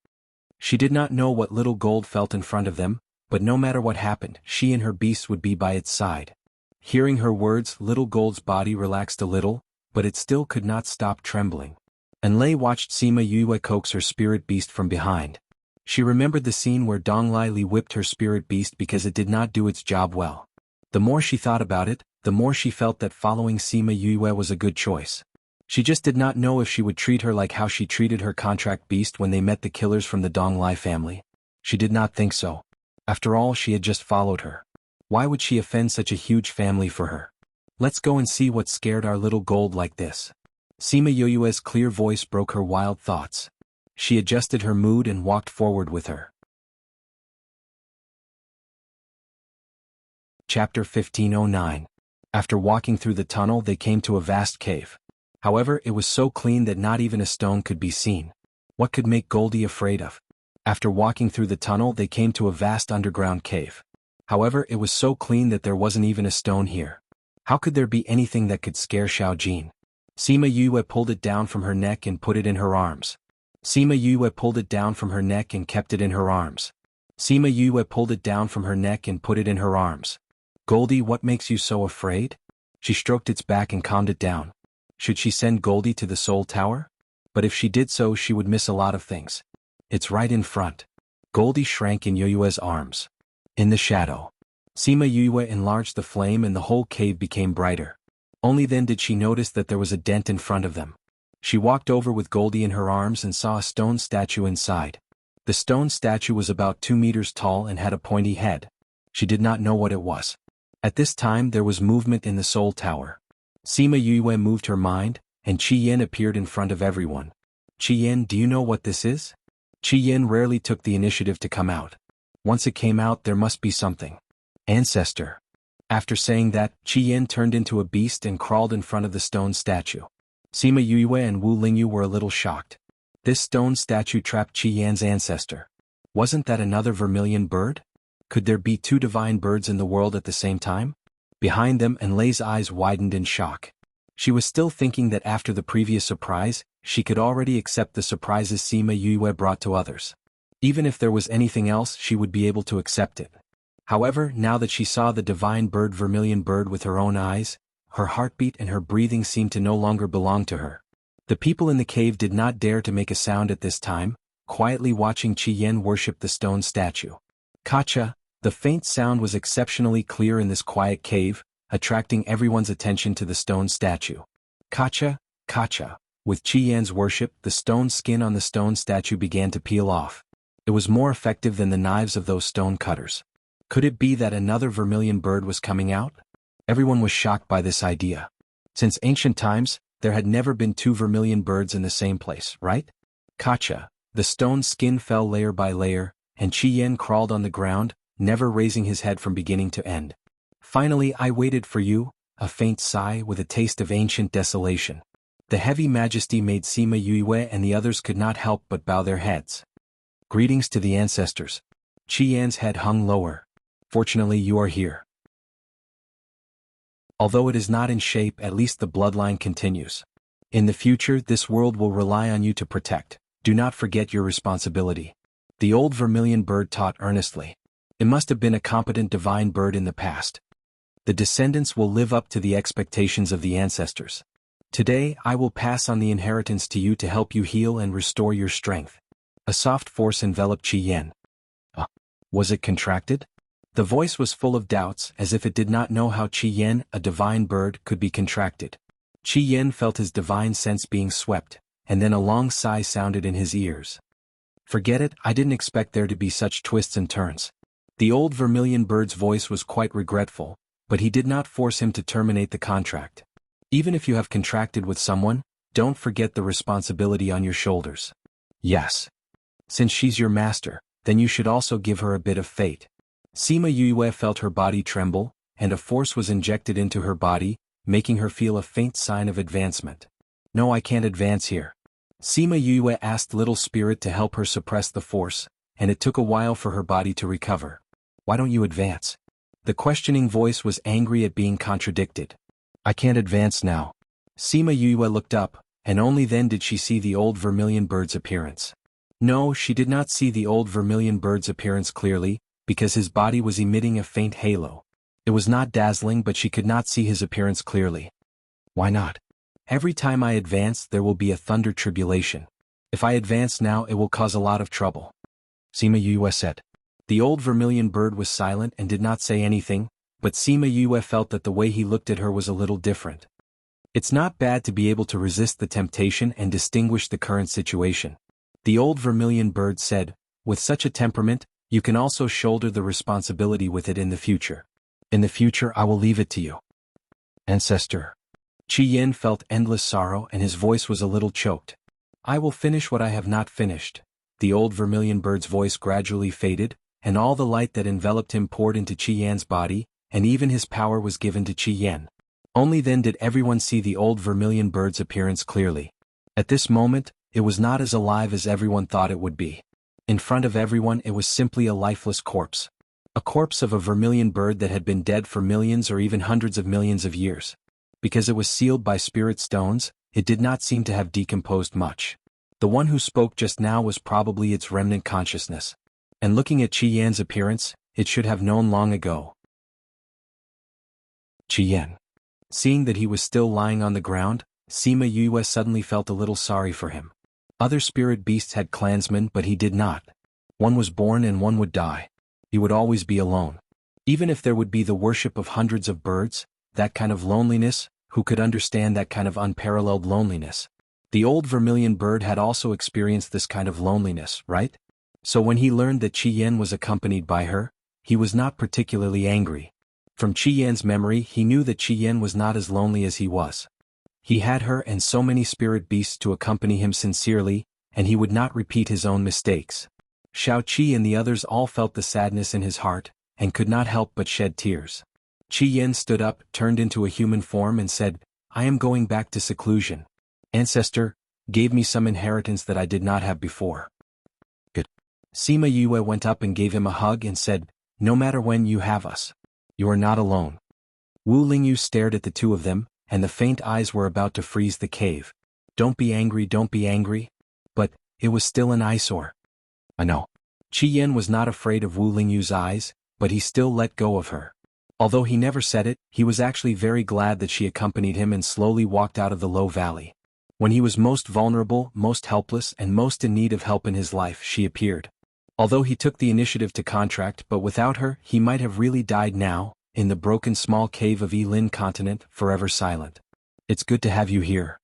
S1: She did not know what Little Gold felt in front of them, but no matter what happened, she and her beast would be by its side. Hearing her words, Little Gold's body relaxed a little, but it still could not stop trembling. Lei watched Sima Yue coax her spirit beast from behind. She remembered the scene where Dong Lai Li whipped her spirit beast because it did not do its job well. The more she thought about it, the more she felt that following Sima Yue was a good choice. She just did not know if she would treat her like how she treated her contract beast when they met the killers from the Dong Lai family. She did not think so. After all, she had just followed her. Why would she offend such a huge family for her? "Let's go and see what scared our Little Gold like this." Sima Yue's clear voice broke her wild thoughts. She adjusted her mood and walked forward with her. Chapter 1509. After walking through the tunnel, they came to a vast cave. However, it was so clean that not even a stone could be seen. What could make Goldie afraid of? After walking through the tunnel, they came to a vast underground cave. However, it was so clean that there wasn't even a stone here. How could there be anything that could scare Xiaojin? Sima Yue pulled it down from her neck and put it in her arms. Sima Yue pulled it down from her neck and kept it in her arms. Sima Yue pulled it down from her neck and put it in her arms. "Goldie, what makes you so afraid?" She stroked its back and calmed it down. Should she send Goldie to the Soul Tower? But if she did so, she would miss a lot of things. It's right in front. Goldie shrank in Yue's arms. In the shadow. Sima Yue enlarged the flame and the whole cave became brighter. Only then did she notice that there was a dent in front of them. She walked over with Goldie in her arms and saw a stone statue inside. The stone statue was about 2 meters tall and had a pointy head. She did not know what it was. At this time there was movement in the Soul Tower. Sima Yue moved her mind, and Qi Yan appeared in front of everyone. Qi Yan, do you know what this is? Qi Yan rarely took the initiative to come out. Once it came out, there must be something. Ancestor. After saying that, Qi Yan turned into a beast and crawled in front of the stone statue. Sima Yue and Wu Lingyu were a little shocked. This stone statue trapped Qi Yan's ancestor. Wasn't that another vermilion bird? Could there be two divine birds in the world at the same time? Behind them, Enlei's eyes widened in shock. She was still thinking that after the previous surprise, she could already accept the surprises Sima Yue brought to others. Even if there was anything else, she would be able to accept it. However, now that she saw the divine bird vermilion bird with her own eyes, her heartbeat and her breathing seemed to no longer belong to her. The people in the cave did not dare to make a sound at this time, quietly watching Qi Yan worship the stone statue. Kacha, the faint sound was exceptionally clear in this quiet cave, attracting everyone's attention to the stone statue. Kacha, Kacha. With Qi Yan's worship, the stone skin on the stone statue began to peel off. It was more effective than the knives of those stone cutters. Could it be that another vermilion bird was coming out? Everyone was shocked by this idea. Since ancient times, there had never been two vermilion birds in the same place, right? Kacha. The stone skin fell layer by layer, and Qi Yan crawled on the ground, never raising his head from beginning to end. Finally, I waited for you, a faint sigh with a taste of ancient desolation. The heavy majesty made Sima Yue and the others could not help but bow their heads. Greetings to the ancestors. Qi Yan's head hung lower. Fortunately, you are here. Although it is not in shape, at least the bloodline continues. In the future, this world will rely on you to protect. Do not forget your responsibility. The old vermilion bird taught earnestly. It must have been a competent divine bird in the past. The descendants will live up to the expectations of the ancestors. Today, I will pass on the inheritance to you to help you heal and restore your strength. A soft force enveloped Qi Yan. Was it contracted? The voice was full of doubts, as if it did not know how Qi Yan, a divine bird, could be contracted. Qi Yan felt his divine sense being swept, and then a long sigh sounded in his ears. Forget it, I didn't expect there to be such twists and turns. The old vermilion bird's voice was quite regretful, but he did not force him to terminate the contract. Even if you have contracted with someone, don't forget the responsibility on your shoulders. Yes. Since she's your master, then you should also give her a bit of fate. Sima Yue felt her body tremble, and a force was injected into her body, making her feel a faint sign of advancement. No, I can't advance here. Sima Yue asked Little Spirit to help her suppress the force, and it took a while for her body to recover. Why don't you advance? The questioning voice was angry at being contradicted. I can't advance now. Sima Yue looked up, and only then did she see the old vermilion bird's appearance. No, she did not see the old vermilion bird's appearance clearly, because his body was emitting a faint halo. It was not dazzling, but she could not see his appearance clearly. Why not? Every time I advance, there will be a thunder tribulation. If I advance now, it will cause a lot of trouble. Sima Yue said. The old vermilion bird was silent and did not say anything, but Sima Yue felt that the way he looked at her was a little different. It's not bad to be able to resist the temptation and distinguish the current situation. The old vermilion bird said, with such a temperament, you can also shoulder the responsibility with it in the future. In the future, I will leave it to you. Ancestor. Qi Yan felt endless sorrow and his voice was a little choked. I will finish what I have not finished. The old vermilion bird's voice gradually faded, and all the light that enveloped him poured into Qi Yan's body, and even his power was given to Qi Yan. Only then did everyone see the old vermilion bird's appearance clearly. At this moment, it was not as alive as everyone thought it would be. In front of everyone, it was simply a lifeless corpse. A corpse of a vermilion bird that had been dead for millions or even hundreds of millions of years. Because it was sealed by spirit stones, it did not seem to have decomposed much. The one who spoke just now was probably its remnant consciousness. And looking at Qi Yan's appearance, it should have known long ago. Qi Yan. Seeing that he was still lying on the ground, Sima Yue suddenly felt a little sorry for him. Other spirit beasts had clansmen, but he did not. One was born and one would die. He would always be alone. Even if there would be the worship of hundreds of birds, that kind of loneliness, who could understand that kind of unparalleled loneliness? The old vermilion bird had also experienced this kind of loneliness, right? So when he learned that Qi Yan was accompanied by her, he was not particularly angry. From Qi Yan's memory, he knew that Qi Yan was not as lonely as he was. He had her and so many spirit beasts to accompany him sincerely, and he would not repeat his own mistakes. Xiao Qi and the others all felt the sadness in his heart, and could not help but shed tears. Qi Yin stood up, turned into a human form and said, "I am going back to seclusion. Ancestor gave me some inheritance that I did not have before." Good. Sima Yue went up and gave him a hug and said, "No matter when you have us, you are not alone." Wu Lingyu stared at the two of them, and the faint eyes were about to freeze the cave. Don't be angry, don't be angry." But it was still an eyesore. I know. Qi Yin was not afraid of Wu Lingyu's eyes, but he still let go of her. Although he never said it, he was actually very glad that she accompanied him and slowly walked out of the low valley. When he was most vulnerable, most helpless, and most in need of help in his life, she appeared. Although he took the initiative to contract, but without her, he might have really died now, in the broken small cave of Yilin continent, forever silent. It's good to have you here.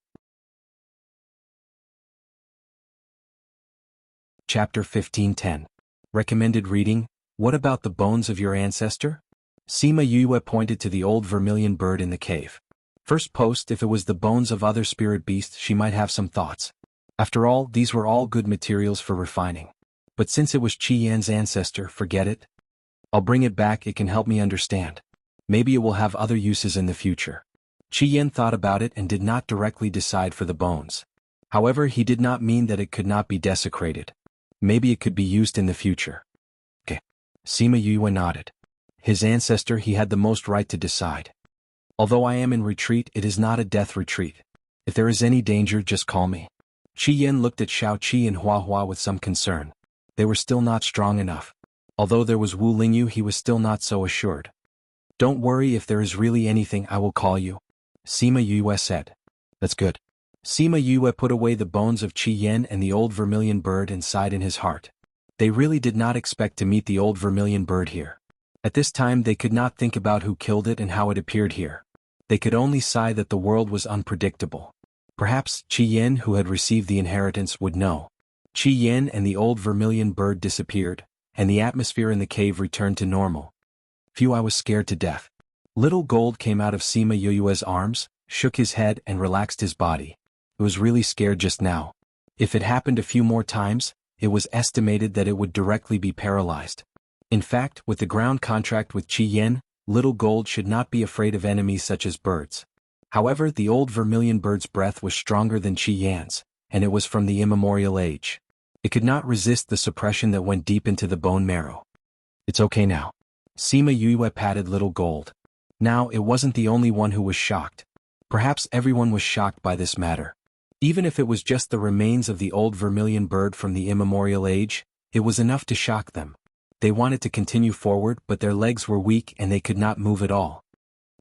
S1: Chapter 15:10. Recommended reading, What about the bones of your ancestor? Sima Yue pointed to the old vermilion bird in the cave. First post, if it was the bones of other spirit beasts, she might have some thoughts. After all, these were all good materials for refining. But since it was Qi Yan's ancestor, forget it. I'll bring it back, it can help me understand. Maybe it will have other uses in the future. Qi Yan thought about it and did not directly decide for the bones. However, he did not mean that it could not be desecrated. Maybe it could be used in the future. Okay. Sima Yue nodded. His ancestor, he had the most right to decide. Although I am in retreat, it is not a death retreat. If there is any danger, just call me. Qi Yan looked at Xiao Qi and Hua Hua with some concern. They were still not strong enough. Although there was Wu Lingyu, he was still not so assured. Don't worry, if there is really anything, I will call you. Sima Yue said. That's good. Sima Yue put away the bones of Qi Yan and the old vermilion bird and sighed in his heart. They really did not expect to meet the old vermilion bird here. At this time they could not think about who killed it and how it appeared here. They could only sigh that the world was unpredictable. Perhaps Qi Yan, who had received the inheritance, would know. Qi Yan and the old vermilion bird disappeared, and the atmosphere in the cave returned to normal. Phew, I was scared to death. Little Gold came out of Sima Yue's arms, shook his head and relaxed his body. It was really scared just now. If it happened a few more times, it was estimated that it would directly be paralyzed. In fact, with the ground contract with Qi Yan, Little Gold should not be afraid of enemies such as birds. However, the old vermilion bird's breath was stronger than Qi Yan's, and it was from the immemorial age. It could not resist the suppression that went deep into the bone marrow. It's okay now. Sima Yue patted Little Gold. Now, it wasn't the only one who was shocked. Perhaps everyone was shocked by this matter. Even if it was just the remains of the old vermilion bird from the immemorial age, it was enough to shock them. They wanted to continue forward, but their legs were weak and they could not move at all.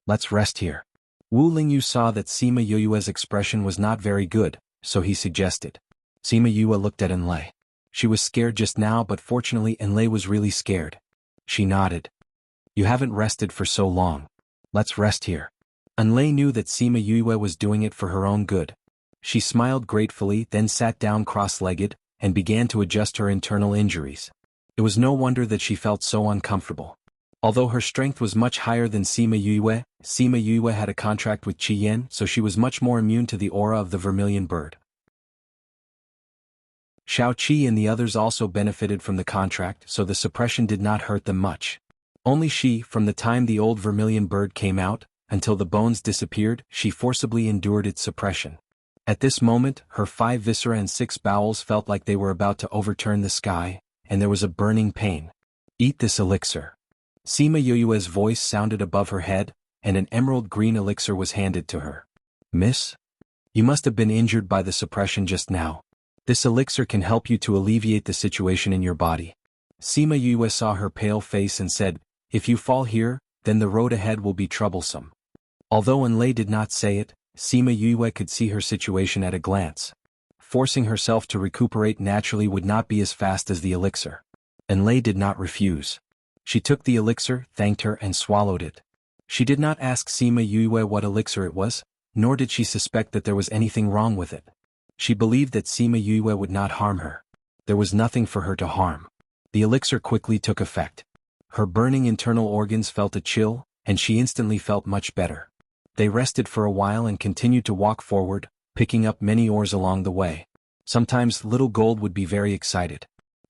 S1: Let's rest here. Wu Lingyu saw that Sima Yue's expression was not very good, so he suggested. Sima Yue looked at Enlei. She was scared just now, but fortunately Enlei was really scared. She nodded. You haven't rested for so long. Let's rest here. Enlei knew that Sima Yue was doing it for her own good. She smiled gratefully, then sat down cross-legged, and began to adjust her internal injuries. It was no wonder that she felt so uncomfortable. Although her strength was much higher than Sima Yue had a contract with Qi Yan, so she was much more immune to the aura of the vermilion bird. Xiao Qi and the others also benefited from the contract, so the suppression did not hurt them much. Only she, from the time the old vermilion bird came out, until the bones disappeared, she forcibly endured its suppression. At this moment, her 5 viscera and 6 bowels felt like they were about to overturn the sky, and there was a burning pain. Eat this elixir. Sima Yue's voice sounded above her head, and an emerald green elixir was handed to her. Miss? You must have been injured by the suppression just now. This elixir can help you to alleviate the situation in your body. Sima Yue saw her pale face and said, if you fall here, then the road ahead will be troublesome. Although Enlei did not say it, Sima Yue could see her situation at a glance. Forcing herself to recuperate naturally would not be as fast as the elixir. Enlei did not refuse. She took the elixir, thanked her and swallowed it. She did not ask Sima Yue what elixir it was, nor did she suspect that there was anything wrong with it. She believed that Sima Yue would not harm her. There was nothing for her to harm. The elixir quickly took effect. Her burning internal organs felt a chill, and she instantly felt much better. They rested for a while and continued to walk forward, picking up many oars along the way. Sometimes Little Gold would be very excited.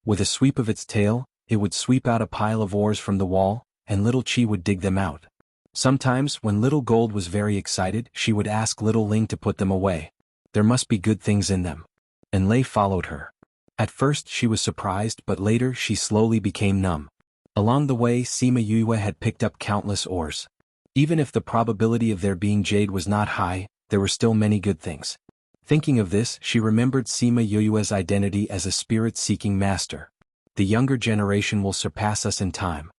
S1: With a sweep of its tail, it would sweep out a pile of oars from the wall, and Little Chi would dig them out. Sometimes, when Little Gold was very excited, she would ask Little Ling to put them away. There must be good things in them. And Lei followed her. At first she was surprised, but later she slowly became numb. Along the way, Sima Yue had picked up countless oars. Even if the probability of their being jade was not high, there were still many good things. Thinking of this, she remembered Sima Yue's identity as a spirit-seeking master. The younger generation will surpass us in time.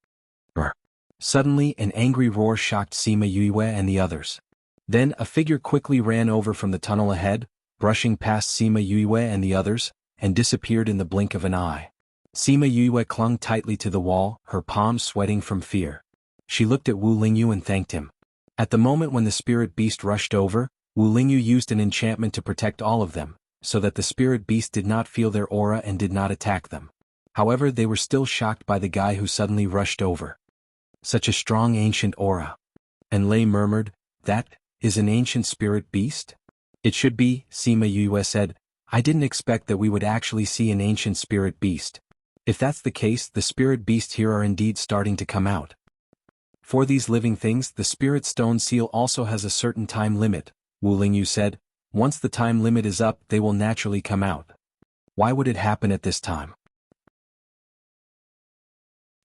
S1: Suddenly, an angry roar shocked Sima Yue and the others. Then, a figure quickly ran over from the tunnel ahead, brushing past Sima Yue and the others, and disappeared in the blink of an eye. Sima Yue clung tightly to the wall, her palms sweating from fear. She looked at Wu Lingyu and thanked him. At the moment when the spirit beast rushed over, Wu Lingyu used an enchantment to protect all of them, so that the spirit beast did not feel their aura and did not attack them. However, they were still shocked by the guy who suddenly rushed over. Such a strong ancient aura. And Lei murmured, "That is an ancient spirit beast?" "It should be," Sima Yue said. "I didn't expect that we would actually see an ancient spirit beast. If that's the case, the spirit beasts here are indeed starting to come out. For these living things, the spirit stone seal also has a certain time limit," Wu Lingyu said. "Once the time limit is up, they will naturally come out. Why would it happen at this time?"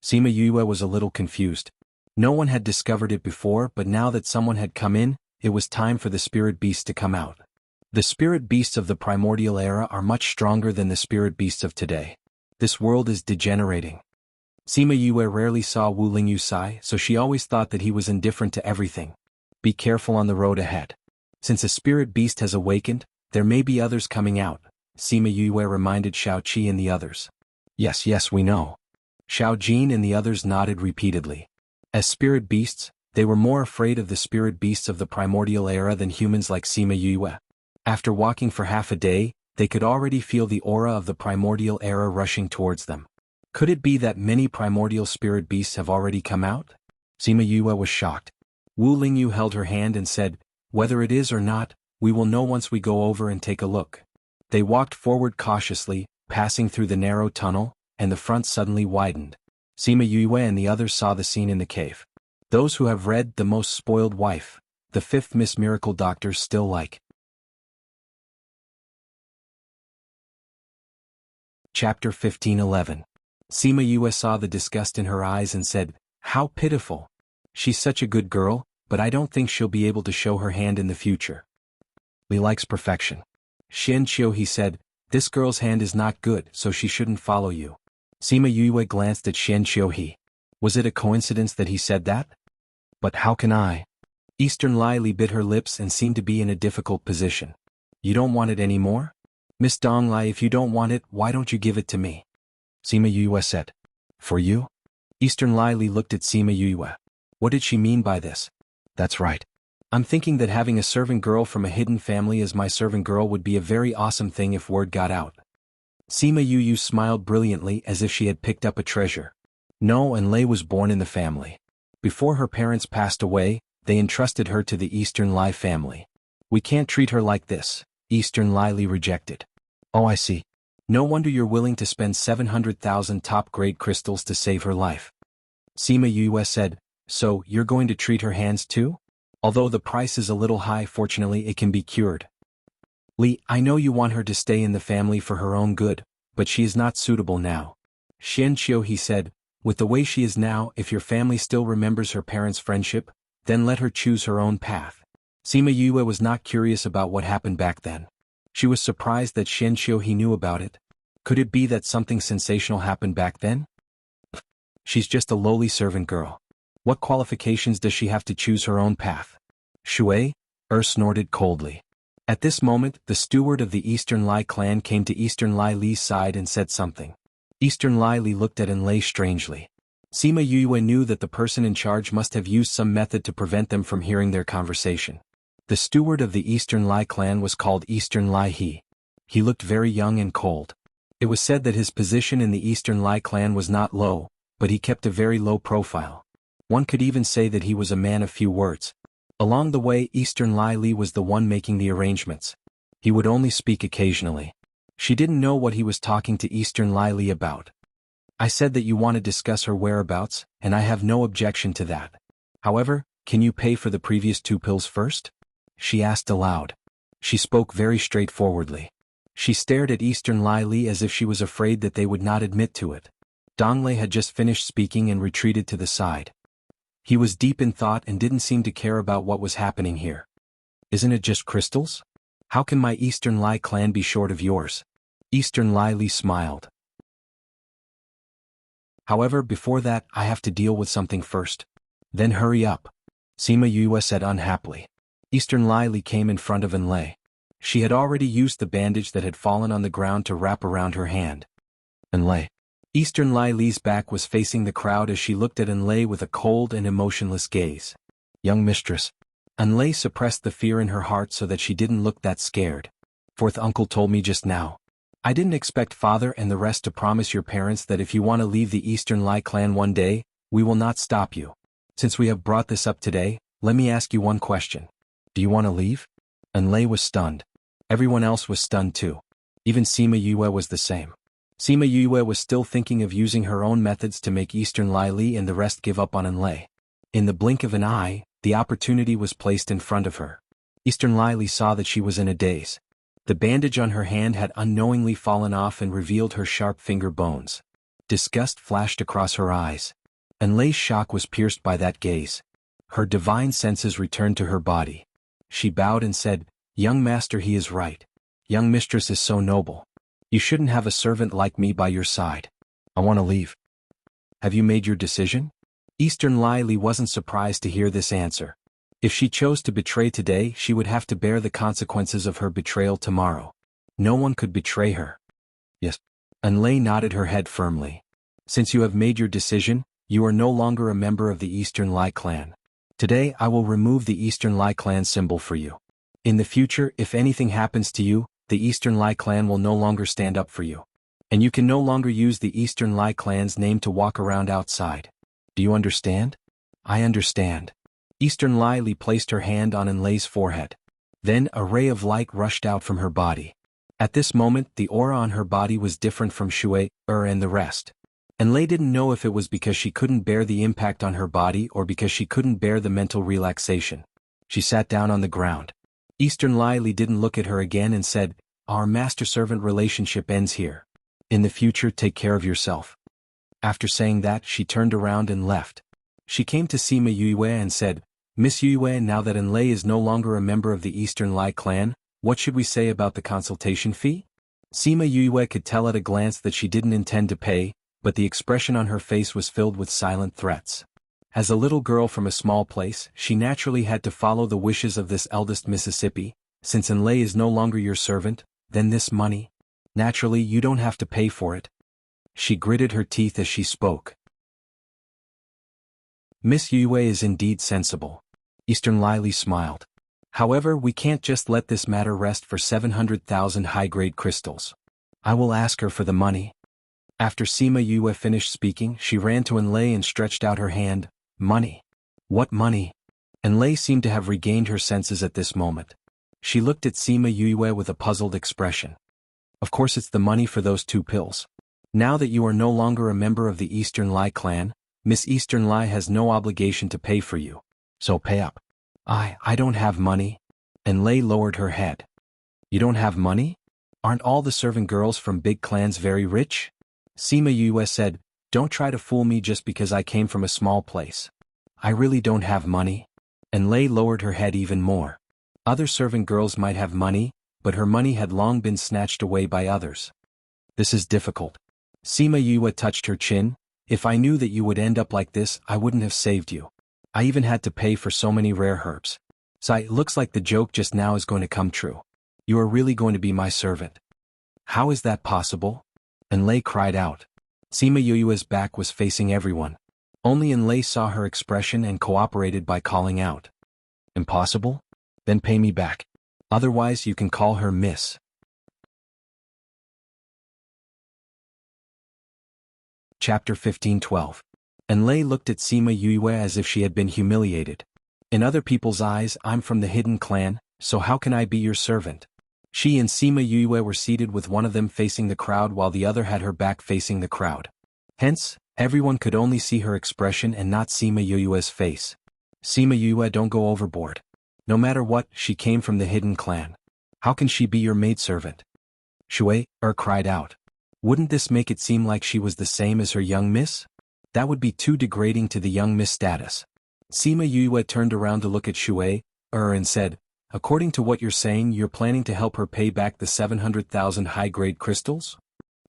S1: Sima Yue was a little confused. No one had discovered it before, but now that someone had come in, it was time for the spirit beasts to come out. The spirit beasts of the primordial era are much stronger than the spirit beasts of today. This world is degenerating. Sima Yue rarely saw Wu Lingyu sigh, so she always thought that he was indifferent to everything. Be careful on the road ahead. Since a spirit beast has awakened, there may be others coming out, Sima Yue reminded Xiao Qi and the others. Yes, we know. Xiao Jin and the others nodded repeatedly. As spirit beasts, they were more afraid of the spirit beasts of the primordial era than humans like Sima Yue. After walking for half a day, they could already feel the aura of the primordial era rushing towards them. Could it be that many primordial spirit beasts have already come out? Sima Yue was shocked. Wu Lingyu held her hand and said, "Whether it is or not, we will know once we go over and take a look." They walked forward cautiously, passing through the narrow tunnel, and the front suddenly widened. Sima Yue and the others saw the scene in the cave. Those who have read The Most Spoiled Wife, the fifth Miss Miracle Doctors still like. Chapter 15:11. Sima Yue saw the disgust in her eyes and said, "How pitiful. She's such a good girl, but I don't think she'll be able to show her hand in the future. Li likes perfection." "Xian Qiu," he said, "this girl's hand is not good, so she shouldn't follow you." Sima Yue glanced at Xian Qiu. Was it a coincidence that he said that? But how can I? Eastern Li bit her lips and seemed to be in a difficult position. "You don't want it anymore? Miss Dong Li, if you don't want it, why don't you give it to me?" Sima Yue said. "For you?" Eastern Li looked at Sima Yue. What did she mean by this? "That's right. I'm thinking that having a servant girl from a hidden family as my servant girl would be a very awesome thing if word got out." Sima Yue smiled brilliantly as if she had picked up a treasure. No, and Lei was born in the family. Before her parents passed away, they entrusted her to the Eastern Li family. "We can't treat her like this," Eastern Li rejected. "Oh, I see. No wonder you're willing to spend 700,000 top-grade crystals to save her life." Sima Yue said, "So, you're going to treat her hands too? Although the price is a little high, fortunately it can be cured." "Li, I know you want her to stay in the family for her own good, but she is not suitable now." Xian Qiu, he said, "With the way she is now, if your family still remembers her parents' friendship, then let her choose her own path." Sima Yue was not curious about what happened back then. She was surprised that Xian Qiu he knew about it. Could it be that something sensational happened back then? She's just a lowly servant girl. What qualifications does she have to choose her own path? Shui? Snorted coldly. At this moment, the steward of the Eastern Li clan came to Eastern Li's side and said something. Eastern Li looked at Lei strangely. Sima Yue knew that the person in charge must have used some method to prevent them from hearing their conversation. The steward of the Eastern Li clan was called Eastern Li. He looked very young and cold. It was said that his position in the Eastern Li clan was not low, but he kept a very low profile. One could even say that he was a man of few words. Along the way, Eastern Lai Li was the one making the arrangements. He would only speak occasionally. She didn't know what he was talking to Eastern Lai Li about. I said that you want to discuss her whereabouts, and I have no objection to that. However, can you pay for the previous 2 pills first? She asked aloud. She spoke very straightforwardly. She stared at Eastern Lai Li as if she was afraid that they would not admit to it. Dong Lei had just finished speaking and retreated to the side. He was deep in thought and didn't seem to care about what was happening here. Isn't it just crystals? How can my Eastern Lai clan be short of yours? Eastern Lai Li smiled. However, before that, I have to deal with something first. Then hurry up. Sima Yue said unhappily. Eastern Lai Li came in front of Enlei. She had already used the bandage that had fallen on the ground to wrap around her hand. Enlei. Eastern Lai Li's back was facing the crowd as she looked at Enlei with a cold and emotionless gaze. Young mistress. Enlei suppressed the fear in her heart so that she didn't look that scared. Fourth uncle told me just now. I didn't expect father and the rest to promise your parents that if you want to leave the Eastern Lai clan one day, we will not stop you. Since we have brought this up today, let me ask you one question. Do you want to leave? Enlei was stunned. Everyone else was stunned too. Even Sima Yue was the same. Sima Yue was still thinking of using her own methods to make Eastern Lai Li and the rest give up on Enlei. In the blink of an eye, the opportunity was placed in front of her. Eastern Lai Li saw that she was in a daze. The bandage on her hand had unknowingly fallen off and revealed her sharp finger bones. Disgust flashed across her eyes. Enlei's shock was pierced by that gaze. Her divine senses returned to her body. She bowed and said, Young master, he is right. Young mistress is so noble. You shouldn't have a servant like me by your side. I want to leave. Have you made your decision? Eastern Lai Li wasn't surprised to hear this answer. If she chose to betray today, she would have to bear the consequences of her betrayal tomorrow. No one could betray her. Yes. Enlei nodded her head firmly. Since you have made your decision, you are no longer a member of the Eastern Lai clan. Today I will remove the Eastern Lai clan symbol for you. In the future, if anything happens to you, the Eastern Lai clan will no longer stand up for you. And you can no longer use the Eastern Lai clan's name to walk around outside. Do you understand? I understand. Eastern Lai Li placed her hand on Enlei's forehead. Then a ray of light rushed out from her body. At this moment, the aura on her body was different from Shui, and the rest. Enlei didn't know if it was because she couldn't bear the impact on her body or because she couldn't bear the mental relaxation. She sat down on the ground. Eastern Lai Li didn't look at her again and said, Our master-servant relationship ends here. In the future, take care of yourself. After saying that, she turned around and left. She came to Sima Yue and said, Miss Yue, now that Enlei is no longer a member of the Eastern Lai clan, what should we say about the consultation fee? Sima Yue could tell at a glance that she didn't intend to pay, but the expression on her face was filled with silent threats. As a little girl from a small place, she naturally had to follow the wishes of this eldest Mississippi. Since Enlei is no longer your servant, then this money. Naturally, you don't have to pay for it. She gritted her teeth as she spoke. Miss Yue is indeed sensible. Eastern Lai Li smiled. However, we can't just let this matter rest for 700,000 high-grade crystals. I will ask her for the money. After Sima Yue finished speaking, she ran to Enlei and stretched out her hand. Money? What money? Enlei seemed to have regained her senses at this moment. She looked at Sima Yue with a puzzled expression. Of course it's the money for those 2 pills. Now that you are no longer a member of the Eastern Lai clan, Miss Eastern Lai has no obligation to pay for you. So pay up. I don't have money. Enlei lowered her head. You don't have money? Aren't all the servant girls from big clans very rich? Sima Yue said, Don't try to fool me just because I came from a small place. I really don't have money. Enlei lowered her head even more. Other servant girls might have money, but her money had long been snatched away by others. This is difficult. Sima Yue touched her chin. If I knew that you would end up like this, I wouldn't have saved you. I even had to pay for so many rare herbs. So it looks like the joke just now is going to come true. You are really going to be my servant. How is that possible? Enlei cried out. Sima Yue's back was facing everyone. Only Enlei saw her expression and cooperated by calling out. Impossible? Then pay me back. Otherwise you can call her Miss. Chapter 15:12. Enlei looked at Sima Yue as if she had been humiliated. In other people's eyes, I'm from the hidden clan, so how can I be your servant? She and Sima Yue were seated with one of them facing the crowd while the other had her back facing the crowd. Hence, everyone could only see her expression and not Sima Yue's face. Sima Yue, don't go overboard. No matter what, she came from the hidden clan. How can she be your maidservant? Shui cried out. Wouldn't this make it seem like she was the same as her young miss? That would be too degrading to the young miss status. Sima Yue turned around to look at Shui and said, according to what you're saying, you're planning to help her pay back the 700,000 high-grade crystals?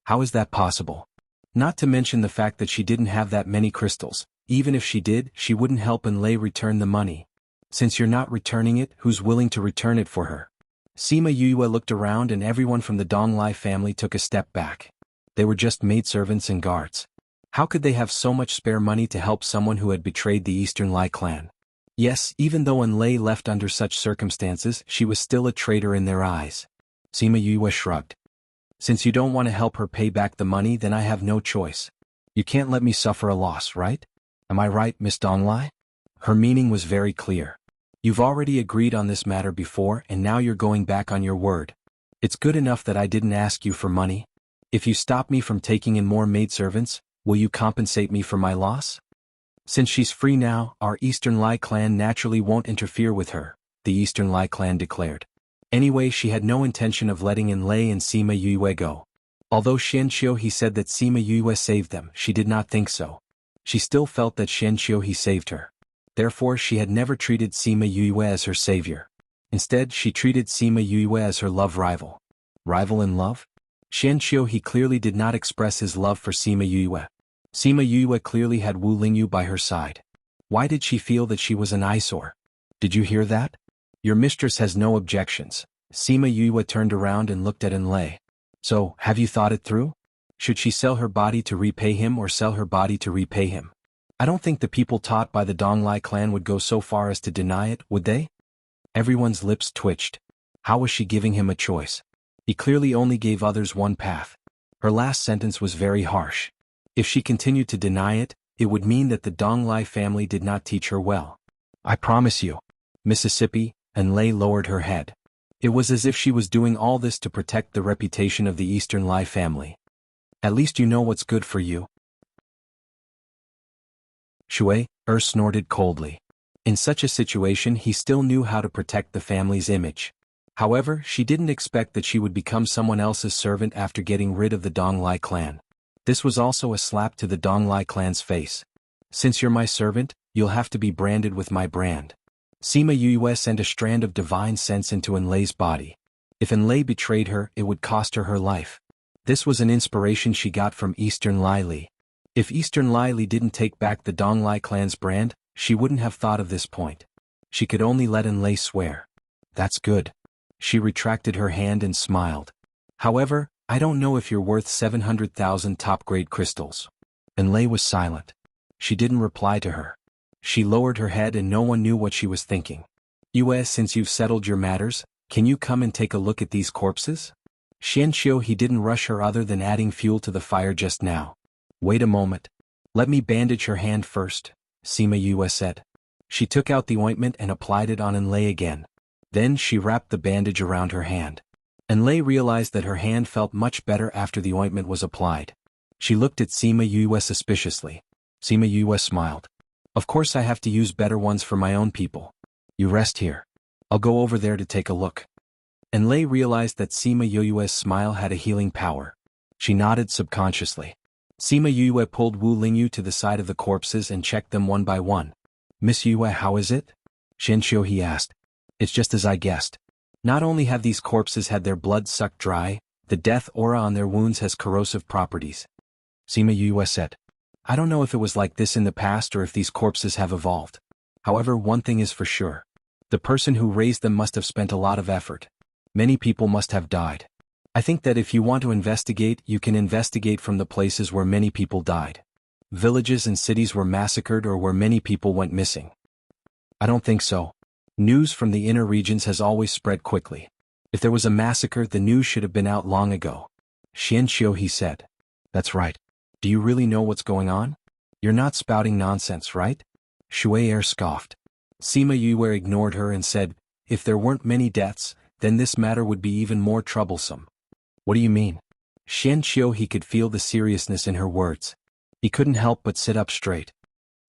S1: How is that possible? Not to mention the fact that she didn't have that many crystals. Even if she did, she wouldn't help Enlei return the money. Since you're not returning it, who's willing to return it for her? Sima Yue looked around and everyone from the Donglai family took a step back. They were just maidservants and guards. How could they have so much spare money to help someone who had betrayed the Eastern Lai clan? Yes, even though Enlei left under such circumstances, she was still a traitor in their eyes. Sima Yue shrugged. Since you don't want to help her pay back the money, then I have no choice. You can't let me suffer a loss, right? Am I right, Miss Donglai? Her meaning was very clear. You've already agreed on this matter before and now you're going back on your word. It's good enough that I didn't ask you for money. If you stop me from taking in more maidservants, will you compensate me for my loss? Since she's free now, our Eastern Lai clan naturally won't interfere with her, the Eastern Lai clan declared. Anyway, she had no intention of letting Enlei and Sima Yue go. Although Xianqiu he said that Sima Yue saved them, she did not think so. She still felt that Xianqiu he saved her. Therefore, she had never treated Sima Yue as her savior. Instead, she treated Sima Yue as her love rival. Rival in love? Xianqiu he clearly did not express his love for Sima Yue. Sima Yue clearly had Wu Lingyu by her side. Why did she feel that she was an eyesore? Did you hear that? Your mistress has no objections. Sima Yue turned around and looked at Enlei. So, have you thought it through? Should she sell her body to repay him or sell her body to repay him? I don't think the people taught by the Donglai clan would go so far as to deny it, would they? Everyone's lips twitched. How was she giving him a choice? He clearly only gave others one path. Her last sentence was very harsh. If she continued to deny it, it would mean that the Donglai family did not teach her well. I promise you. Mississippi, Enlei lowered her head. It was as if she was doing all this to protect the reputation of the Eastern Lai family. At least you know what's good for you. Shui snorted coldly. In such a situation he still knew how to protect the family's image. However, she didn't expect that she would become someone else's servant after getting rid of the Donglai clan. This was also a slap to the Donglai clan's face. Since you're my servant, you'll have to be branded with my brand. Sima Yue sent a strand of divine sense into Enlei's body. If Enlei betrayed her, it would cost her her life. This was an inspiration she got from Eastern Lai Li. If Eastern Lai Li didn't take back the Donglai clan's brand, she wouldn't have thought of this point. She could only let Enlei swear. That's good. She retracted her hand and smiled. However, I don't know if you're worth 700,000 top-grade crystals. Enlei was silent. She didn't reply to her. She lowered her head and no one knew what she was thinking. Yue, since you've settled your matters, can you come and take a look at these corpses? Xianqiu he didn't rush her other than adding fuel to the fire just now. Wait a moment. Let me bandage her hand first, Sima Yue said. She took out the ointment and applied it on Enlei again. Then she wrapped the bandage around her hand. Enlei realized that her hand felt much better after the ointment was applied. She looked at Sima Yue suspiciously. Sima Yue smiled. Of course I have to use better ones for my own people. You rest here. I'll go over there to take a look. Enlei realized that Sima Yue's smile had a healing power. She nodded subconsciously. Sima Yue pulled Wu Lingyu to the side of the corpses and checked them one by one. Miss Yue, how is it? Xianqiu he asked. It's just as I guessed. Not only have these corpses had their blood sucked dry, the death aura on their wounds has corrosive properties. Sima Yue said. I don't know if it was like this in the past or if these corpses have evolved. However, one thing is for sure. The person who raised them must have spent a lot of effort. Many people must have died. I think that if you want to investigate, you can investigate from the places where many people died. Villages and cities were massacred or where many people went missing. I don't think so. News from the inner regions has always spread quickly. If there was a massacre, the news should have been out long ago. Xianqiu he said. That's right. Do you really know what's going on? You're not spouting nonsense, right? Shui scoffed. Sima Yue ignored her and said, if there weren't many deaths, then this matter would be even more troublesome. What do you mean? Xian Qiu he could feel the seriousness in her words. He couldn't help but sit up straight.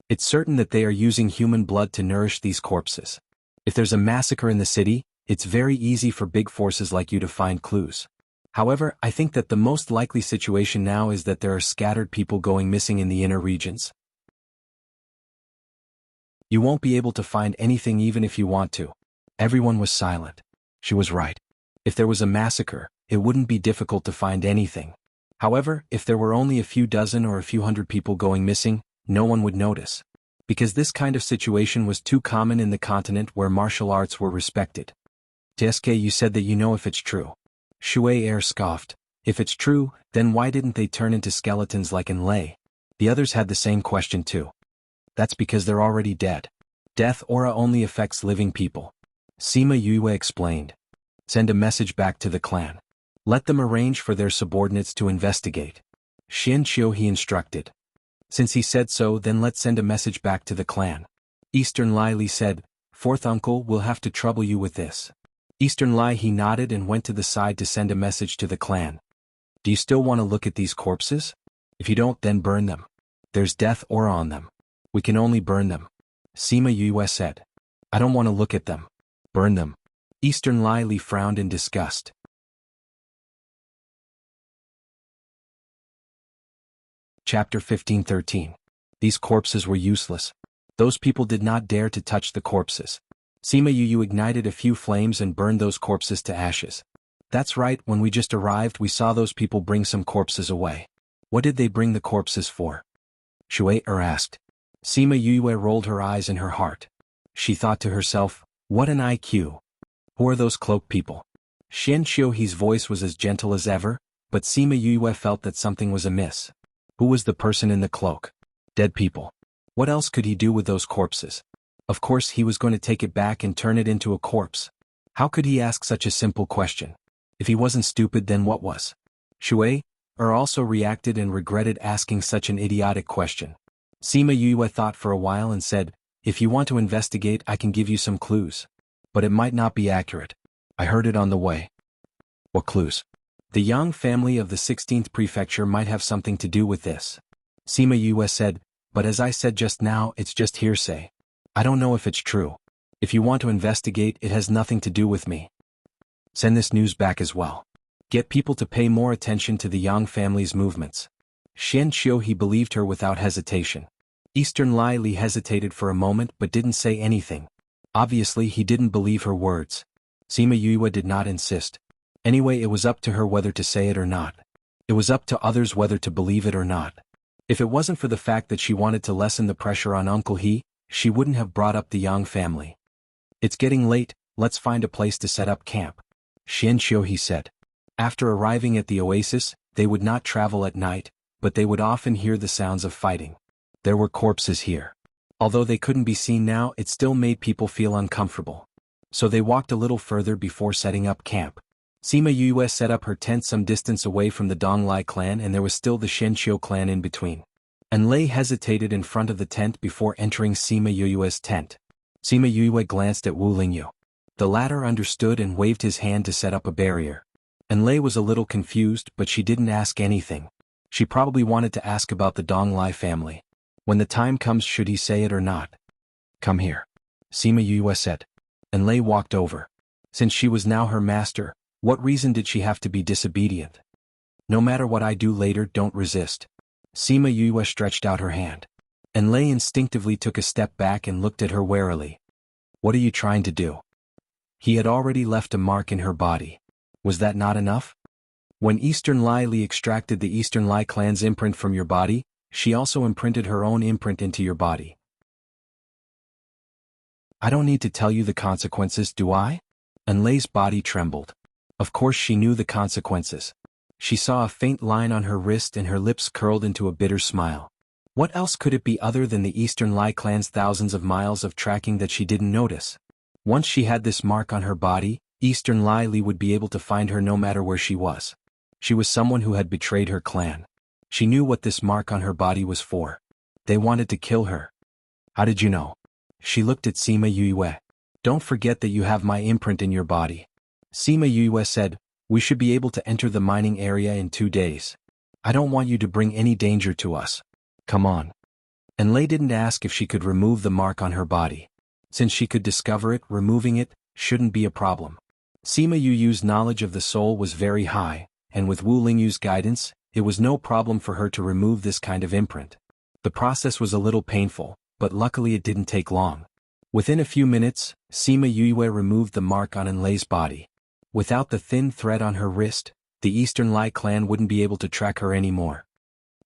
S1: It's certain that they are using human blood to nourish these corpses. If there's a massacre in the city, it's very easy for big forces like you to find clues. However, I think that the most likely situation now is that there are scattered people going missing in the inner regions. You won't be able to find anything even if you want to. Everyone was silent. She was right. If there was a massacre, it wouldn't be difficult to find anything. However, if there were only a few dozen or a few hundred people going missing, no one would notice. Because this kind of situation was too common in the continent where martial arts were respected. TSK, you said that you know if it's true. Shui Er scoffed. If it's true, then why didn't they turn into skeletons like in Lei? The others had the same question too. That's because they're already dead. Death aura only affects living people. Sima Yue explained. Send a message back to the clan. Let them arrange for their subordinates to investigate. Xian Qiu he instructed. Since he said so, then let's send a message back to the clan. Eastern Lai Li said, Fourth uncle will have to trouble you with this. Eastern Lai he nodded and went to the side to send a message to the clan. Do you still want to look at these corpses? If you don't, then burn them. There's death aura on them. We can only burn them. Sima Yue said. I don't want to look at them. Burn them. Eastern Lai Li frowned in disgust. Chapter 15:13. These corpses were useless. Those people did not dare to touch the corpses. Sima Yue ignited a few flames and burned those corpses to ashes. That's right, when we just arrived we saw those people bring some corpses away. What did they bring the corpses for? Shui Er asked. Sima Yue rolled her eyes in her heart. She thought to herself, what an IQ. Who are those cloaked people? Xian Qiuhe's voice was as gentle as ever, but Sima Yue felt that something was amiss. Who was the person in the cloak? Dead people. What else could he do with those corpses? Of course he was going to take it back and turn it into a corpse. How could he ask such a simple question? If he wasn't stupid, then what was? Shui Er also reacted and regretted asking such an idiotic question. Sima Yue thought for a while and said, if you want to investigate I can give you some clues. But it might not be accurate. I heard it on the way. What clues? The Yang family of the 16th prefecture might have something to do with this. Sima Yue said, but as I said just now, it's just hearsay. I don't know if it's true. If you want to investigate, it has nothing to do with me. Send this news back as well. Get people to pay more attention to the Yang family's movements. Xian Qiu he believed her without hesitation. Eastern Lai Li hesitated for a moment but didn't say anything. Obviously he didn't believe her words. Sima Yue did not insist. Anyway, it was up to her whether to say it or not. It was up to others whether to believe it or not. If it wasn't for the fact that she wanted to lessen the pressure on Uncle He, she wouldn't have brought up the Yang family. It's getting late, let's find a place to set up camp. Xian Qiu he said. After arriving at the oasis, they would not travel at night, but they would often hear the sounds of fighting. There were corpses here. Although they couldn't be seen now, it still made people feel uncomfortable. So they walked a little further before setting up camp. Sima Yue set up her tent some distance away from the Donglai clan and there was still the Shenqiu clan in between. And Lei hesitated in front of the tent before entering Sima Yue's tent. Sima Yue glanced at Wu Lingyu. The latter understood and waved his hand to set up a barrier. And Lei was a little confused, but she didn't ask anything. She probably wanted to ask about the Donglai family. When the time comes, should he say it or not? Come here. Sima Yue said. And Lei walked over. Since she was now her master, what reason did she have to be disobedient? No matter what I do later, don't resist. Sima Yue stretched out her hand. And Lei instinctively took a step back and looked at her warily. What are you trying to do? He had already left a mark in her body. Was that not enough? When Eastern Lai Li extracted the Eastern Lai clan's imprint from your body, she also imprinted her own imprint into your body. I don't need to tell you the consequences, do I? And Lei's body trembled. Of course she knew the consequences. She saw a faint line on her wrist and her lips curled into a bitter smile. What else could it be other than the Eastern Lai clan's thousands of miles of tracking that she didn't notice? Once she had this mark on her body, Eastern Lai Li would be able to find her no matter where she was. She was someone who had betrayed her clan. She knew what this mark on her body was for. They wanted to kill her. How did you know? She looked at Sima Yue. Don't forget that you have my imprint in your body. Sima Yue said, we should be able to enter the mining area in 2 days. I don't want you to bring any danger to us. Come on. And Lei didn't ask if she could remove the mark on her body. Since she could discover it, removing it shouldn't be a problem. Sima Yu's knowledge of the soul was very high, and with Wu Lingyu's guidance, it was no problem for her to remove this kind of imprint. The process was a little painful, but luckily it didn't take long. Within a few minutes, Sima Yue removed the mark on Enlei's body. Without the thin thread on her wrist, the Eastern Lai clan wouldn't be able to track her anymore.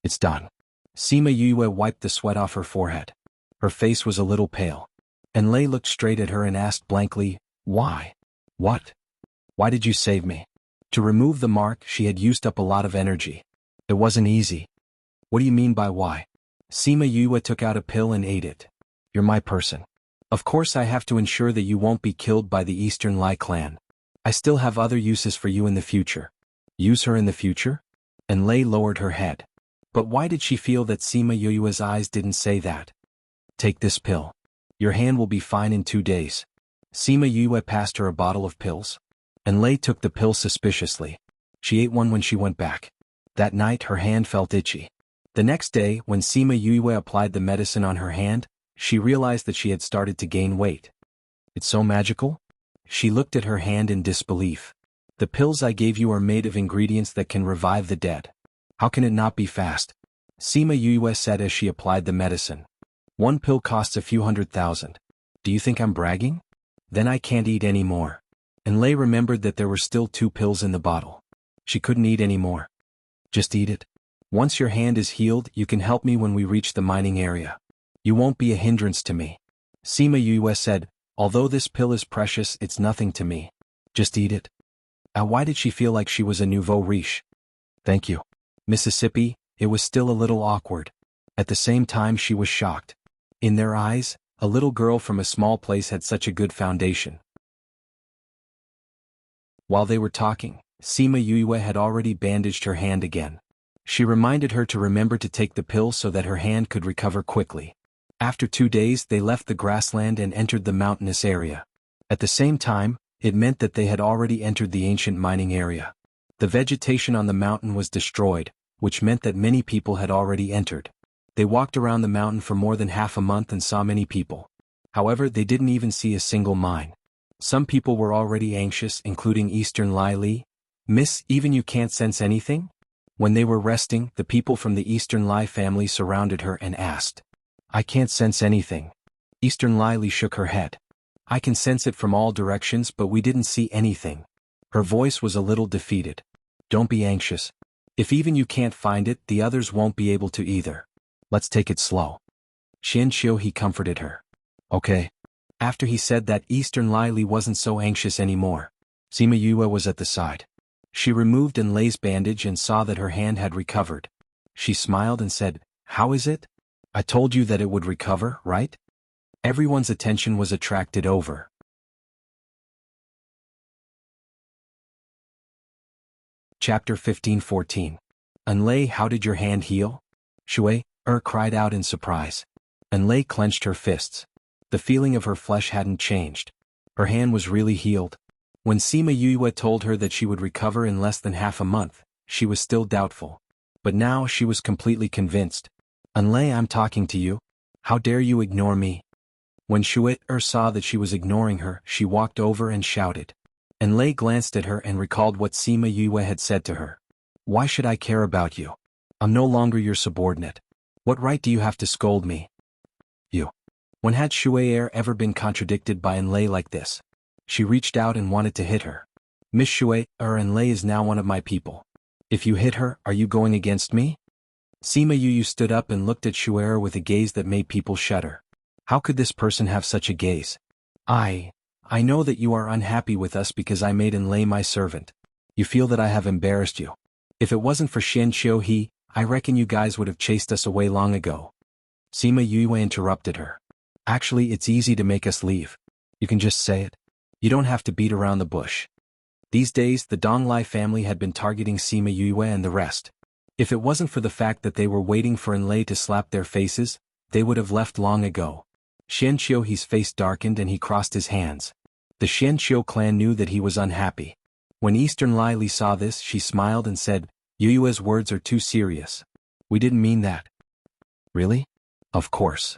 S1: It's done. Sima Yue wiped the sweat off her forehead. Her face was a little pale. Enlei looked straight at her and asked blankly, why? What? Why did you save me? To remove the mark, she had used up a lot of energy. It wasn't easy. What do you mean by why? Sima Yue took out a pill and ate it. You're my person. Of course I have to ensure that you won't be killed by the Eastern Lai clan. I still have other uses for you in the future. Use her in the future? Enlei lowered her head. But why did she feel that Sima Yue's eyes didn't say that? Take this pill. Your hand will be fine in 2 days. Sima Yue passed her a bottle of pills. Enlei took the pill suspiciously. She ate one when she went back. That night her hand felt itchy. The next day, when Sima Yue applied the medicine on her hand, she realized that she had started to gain weight. It's so magical? She looked at her hand in disbelief. The pills I gave you are made of ingredients that can revive the dead. How can it not be fast? Sima Yue said as she applied the medicine. One pill costs a few $100,000. Do you think I'm bragging? Then I can't eat any more. Enlei remembered that there were still 2 pills in the bottle. She couldn't eat any more. Just eat it. Once your hand is healed, you can help me when we reach the mining area. You won't be a hindrance to me. Sima Yue said, although this pill is precious, it's nothing to me. Just eat it. Why did she feel like she was a nouveau riche? Thank you. Mississippi, it was still a little awkward. At the same time she was shocked. In their eyes, a little girl from a small place had such a good foundation. While they were talking, Sima Yue had already bandaged her hand again. She reminded her to remember to take the pill so that her hand could recover quickly. After 2 days they left the grassland and entered the mountainous area. At the same time, it meant that they had already entered the ancient mining area. The vegetation on the mountain was destroyed, which meant that many people had already entered. They walked around the mountain for more than half a month and saw many people. However, they didn't even see a single mine. Some people were already anxious, including Eastern Lai Li. Miss, even you can't sense anything? When they were resting, the people from the Eastern Lai family surrounded her and asked. I can't sense anything. Eastern Lai Li shook her head. I can sense it from all directions, but we didn't see anything. Her voice was a little defeated. Don't be anxious. If even you can't find it, the others won't be able to either. Let's take it slow. Xian Qiu he comforted her. Okay. After he said that, Eastern Lai Li wasn't so anxious anymore. Sima Yue was at the side. She removed Enlei's bandage and saw that her hand had recovered. She smiled and said, how is it? I told you that it would recover, right? Everyone's attention was attracted over. Chapter 15-14. Enlei, how did your hand heal? Shui cried out in surprise. Enlei clenched her fists. The feeling of her flesh hadn't changed. Her hand was really healed. When Sima Yue told her that she would recover in less than half a month, she was still doubtful. But now she was completely convinced. Enlei, I'm talking to you. How dare you ignore me? When Shui saw that she was ignoring her, she walked over and shouted. Enlei glanced at her and recalled what Sima Yue had said to her. Why should I care about you? I'm no longer your subordinate. What right do you have to scold me? You. When had Shui ever been contradicted by Enlei like this? She reached out and wanted to hit her. Miss Shui, Enlei is now one of my people. If you hit her, are you going against me? Sima Yue stood up and looked at Shui with a gaze that made people shudder. How could this person have such a gaze? I know that you are unhappy with us because I made Enlei my servant. You feel that I have embarrassed you. If it wasn't for Xian Qiu, I reckon you guys would have chased us away long ago. Sima Yue interrupted her. Actually, it's easy to make us leave. You can just say it. You don't have to beat around the bush. These days, the Donglai family had been targeting Sima Yue and the rest. If it wasn't for the fact that they were waiting for Enlei to slap their faces, they would have left long ago. Xianqiu's face darkened and he crossed his hands. The Xianqiu clan knew that he was unhappy. When Eastern Li saw this, she smiled and said, Yue's words are too serious. We didn't mean that. Really? Of course.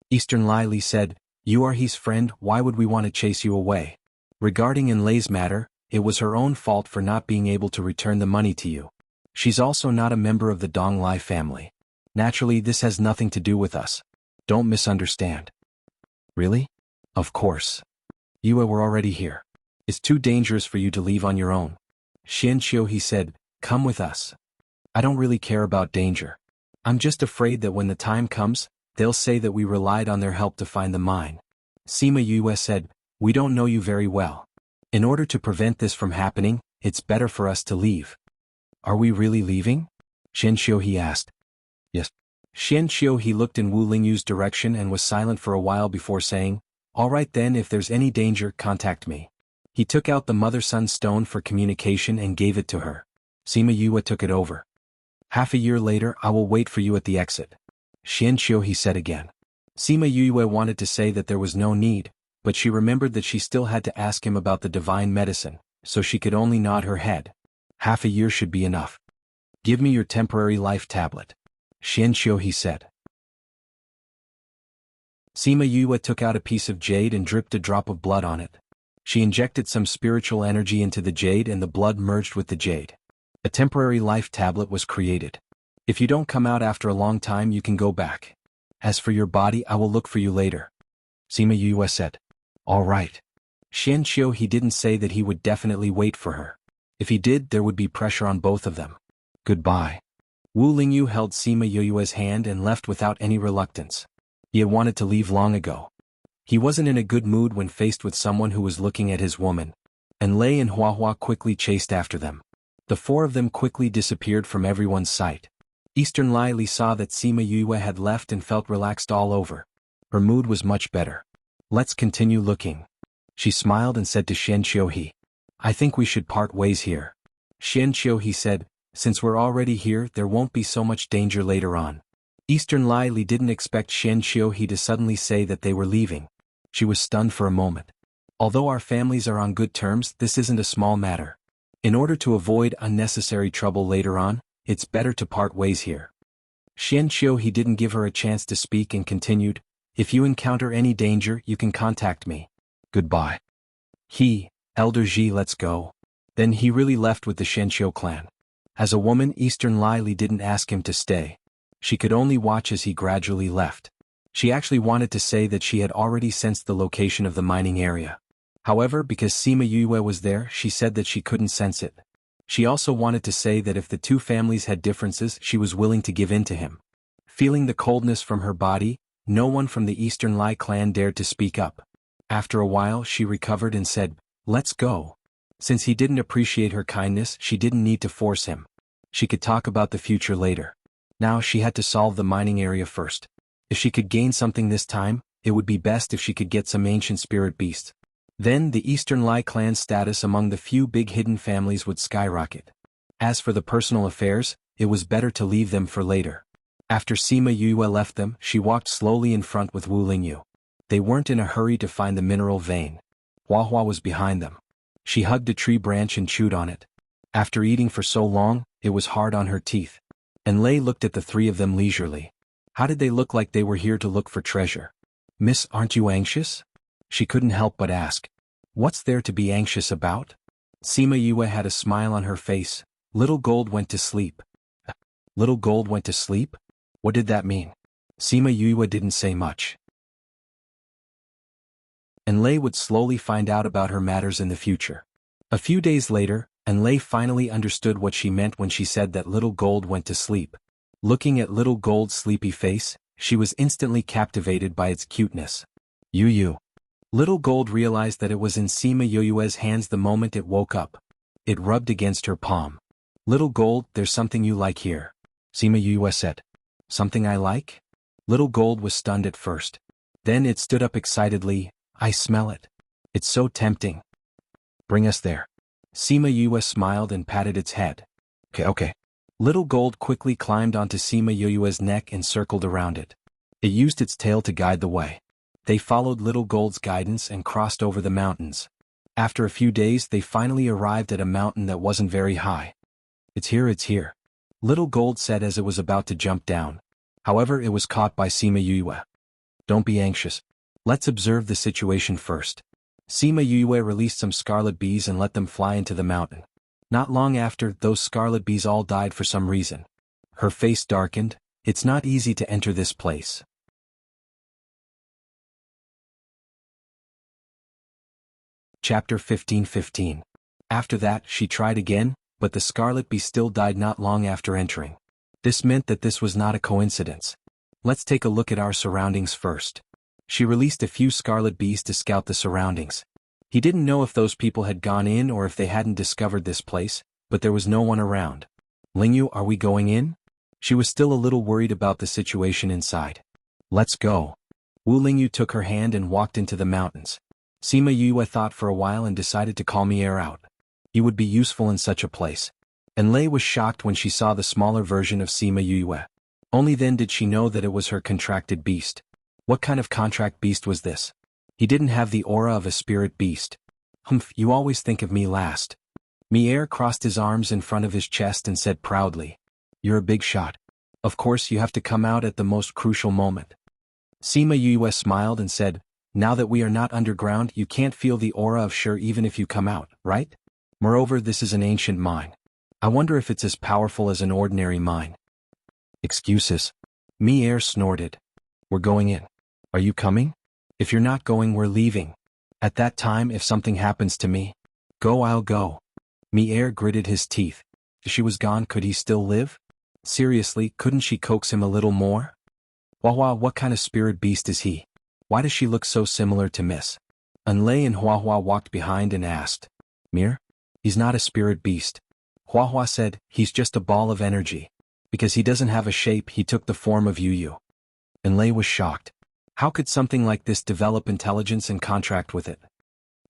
S1: Eastern Li said, you are his friend, why would we want to chase you away? Regarding Enlei's matter, it was her own fault for not being able to return the money to you. She's also not a member of the Dong Lai family. Naturally, this has nothing to do with us. Don't misunderstand. Really? Of course. You were already here. It's too dangerous for you to leave on your own. Xianqiu said, come with us. I don't really care about danger. I'm just afraid that when the time comes, they'll say that we relied on their help to find the mine. Sima Yue said, we don't know you very well. In order to prevent this from happening, it's better for us to leave. Are we really leaving? Xianqiu asked. Yes. Xianqiu looked in Wu Lingyu's direction and was silent for a while before saying, all right then, if there's any danger, contact me. He took out the mother-son stone for communication and gave it to her. Sima Yue took it over. Half a year later, I will wait for you at the exit. Xianqiu said again. Sima Yue wanted to say that there was no need, but she remembered that she still had to ask him about the divine medicine, so she could only nod her head. Half a year should be enough. Give me your temporary life tablet. Xianqiu said. Sima Yue took out a piece of jade and dripped a drop of blood on it. She injected some spiritual energy into the jade and the blood merged with the jade. A temporary life tablet was created. If you don't come out after a long time, you can go back. As for your body, I will look for you later. Sima Yue said. All right. Xianqiu didn't say that he would definitely wait for her. If he did, there would be pressure on both of them. Goodbye. Wu Lingyu held Sima Yue's hand and left without any reluctance. He had wanted to leave long ago. He wasn't in a good mood when faced with someone who was looking at his woman. Enlei and Huahua quickly chased after them. The four of them quickly disappeared from everyone's sight. Eastern Li saw that Sima Yue had left and felt relaxed all over. Her mood was much better. Let's continue looking. She smiled and said to Xianqiu, I think we should part ways here. Xianqiu said, since we're already here, there won't be so much danger later on. Eastern Li didn't expect Xianqiu to suddenly say that they were leaving. She was stunned for a moment. Although our families are on good terms, this isn't a small matter. In order to avoid unnecessary trouble later on, it's better to part ways here. Xianqiu didn't give her a chance to speak and continued, if you encounter any danger, you can contact me. Goodbye. Elder Ji, let's go. Then he really left with the Xianqiu clan. As a woman, Eastern Li didn't ask him to stay. She could only watch as he gradually left. She actually wanted to say that she had already sensed the location of the mining area. However, because Sima Yue was there, she said that she couldn't sense it. She also wanted to say that if the two families had differences, she was willing to give in to him. Feeling the coldness from her body, no one from the Eastern Li clan dared to speak up. After a while, she recovered and said, let's go. Since he didn't appreciate her kindness, she didn't need to force him. She could talk about the future later. Now she had to solve the mining area first. If she could gain something this time, it would be best if she could get some ancient spirit beasts. Then the Eastern Li clan's status among the few big hidden families would skyrocket. As for the personal affairs, it was better to leave them for later. After Sima Yue left them, she walked slowly in front with Wu Lingyu. They weren't in a hurry to find the mineral vein. Huahua was behind them. She hugged a tree branch and chewed on it. After eating for so long, it was hard on her teeth. Enlei looked at the three of them leisurely. How did they look like they were here to look for treasure? Miss, aren't you anxious? She couldn't help but ask. What's there to be anxious about? Sima Yue had a smile on her face. Little Gold went to sleep. Little Gold went to sleep? What did that mean? Sima Yue didn't say much. Enlei would slowly find out about her matters in the future. A few days later, Enlei finally understood what she meant when she said that Little Gold went to sleep. Looking at Little Gold's sleepy face, she was instantly captivated by its cuteness. Yu. Little Gold realized that it was in Sima Yue's hands the moment it woke up. It rubbed against her palm. Little Gold, there's something you like here. Sima Yue said. Something I like? Little Gold was stunned at first. Then it stood up excitedly. I smell it. It's so tempting. Bring us there. Sima Yue smiled and patted its head. Okay. Little Gold quickly climbed onto Sima Yue's neck and circled around it. It used its tail to guide the way. They followed Little Gold's guidance and crossed over the mountains. After a few days they finally arrived at a mountain that wasn't very high. It's here. Little Gold said as it was about to jump down. However, it was caught by Sima Yue. Don't be anxious. Let's observe the situation first. Sima Yue released some scarlet bees and let them fly into the mountain. Not long after, those scarlet bees all died for some reason. Her face darkened. It's not easy to enter this place. Chapter 15:15. After that, she tried again, but the scarlet bee still died not long after entering. This meant that this was not a coincidence. Let's take a look at our surroundings first. She released a few scarlet bees to scout the surroundings. He didn't know if those people had gone in or if they hadn't discovered this place, but there was no one around. Lingyu, are we going in? She was still a little worried about the situation inside. Let's go. Wu Lingyu took her hand and walked into the mountains. Sima Yue thought for a while and decided to call Mier out. He would be useful in such a place. And Lei was shocked when she saw the smaller version of Sima Yue. Only then did she know that it was her contracted beast. What kind of contract beast was this? He didn't have the aura of a spirit beast. Humph, you always think of me last. Mier crossed his arms in front of his chest and said proudly. You're a big shot. Of course you have to come out at the most crucial moment. Sima Yue smiled and said, now that we are not underground, you can't feel the aura of Sure even if you come out, right? Moreover, this is an ancient mine. I wonder if it's as powerful as an ordinary mine. Excuses. Mier snorted. We're going in. Are you coming? If you're not going, we're leaving. At that time, if something happens to me, I'll go. Mier gritted his teeth. If she was gone, could he still live? Seriously, couldn't she coax him a little more? Hua, what kind of spirit beast is he? Why does she look so similar to Miss? Unlei and Hua walked behind and asked. Mir? He's not a spirit beast. Hua said, he's just a ball of energy. Because he doesn't have a shape, he took the form of Yu. Unlei was shocked. How could something like this develop intelligence and contract with it?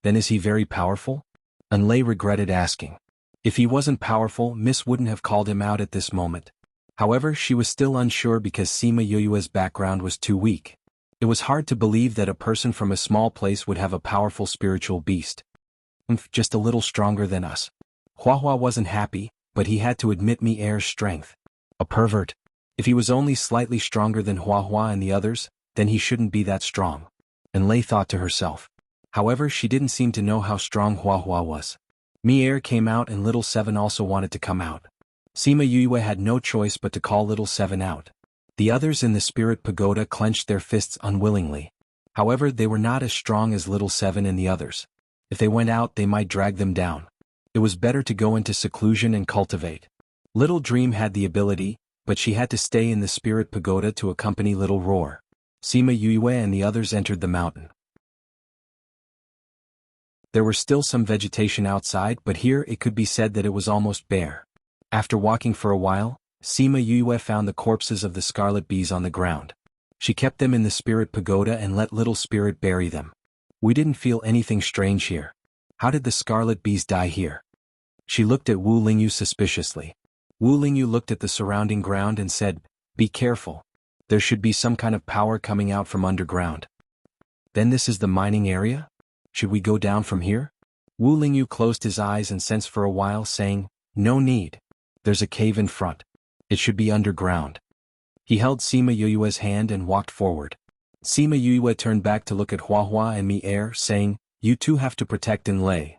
S1: Then is he very powerful? Unlei regretted asking. If he wasn't powerful, Miss wouldn't have called him out at this moment. However, she was still unsure because Sima Yue's background was too weak. It was hard to believe that a person from a small place would have a powerful spiritual beast. Just a little stronger than us. Hua wasn't happy, but he had to admit Mier's strength. A pervert. If he was only slightly stronger than Hua and the others, then he shouldn't be that strong. And Lei thought to herself. However, she didn't seem to know how strong Hua was. Mier came out and Little Seven also wanted to come out. Sima Yue had no choice but to call Little Seven out. The others in the spirit pagoda clenched their fists unwillingly. However, they were not as strong as Little Seven and the others. If they went out, they might drag them down. It was better to go into seclusion and cultivate. Little Dream had the ability, but she had to stay in the spirit pagoda to accompany Little Roar. Sima Yue and the others entered the mountain. There were still some vegetation outside, but here it could be said that it was almost bare. After walking for a while, Sima Yue found the corpses of the scarlet bees on the ground. She kept them in the spirit pagoda and let Little Spirit bury them. We didn't feel anything strange here. How did the scarlet bees die here? She looked at Wu Lingyu suspiciously. Wu Lingyu looked at the surrounding ground and said, be careful. There should be some kind of power coming out from underground. Then this is the mining area? Should we go down from here? Wu Lingyu closed his eyes and sensed for a while, saying, no need. There's a cave in front. It should be underground. He held Sima Yue's hand and walked forward. Sima Yue turned back to look at Hua and Mier, saying, you two have to protect Enlei.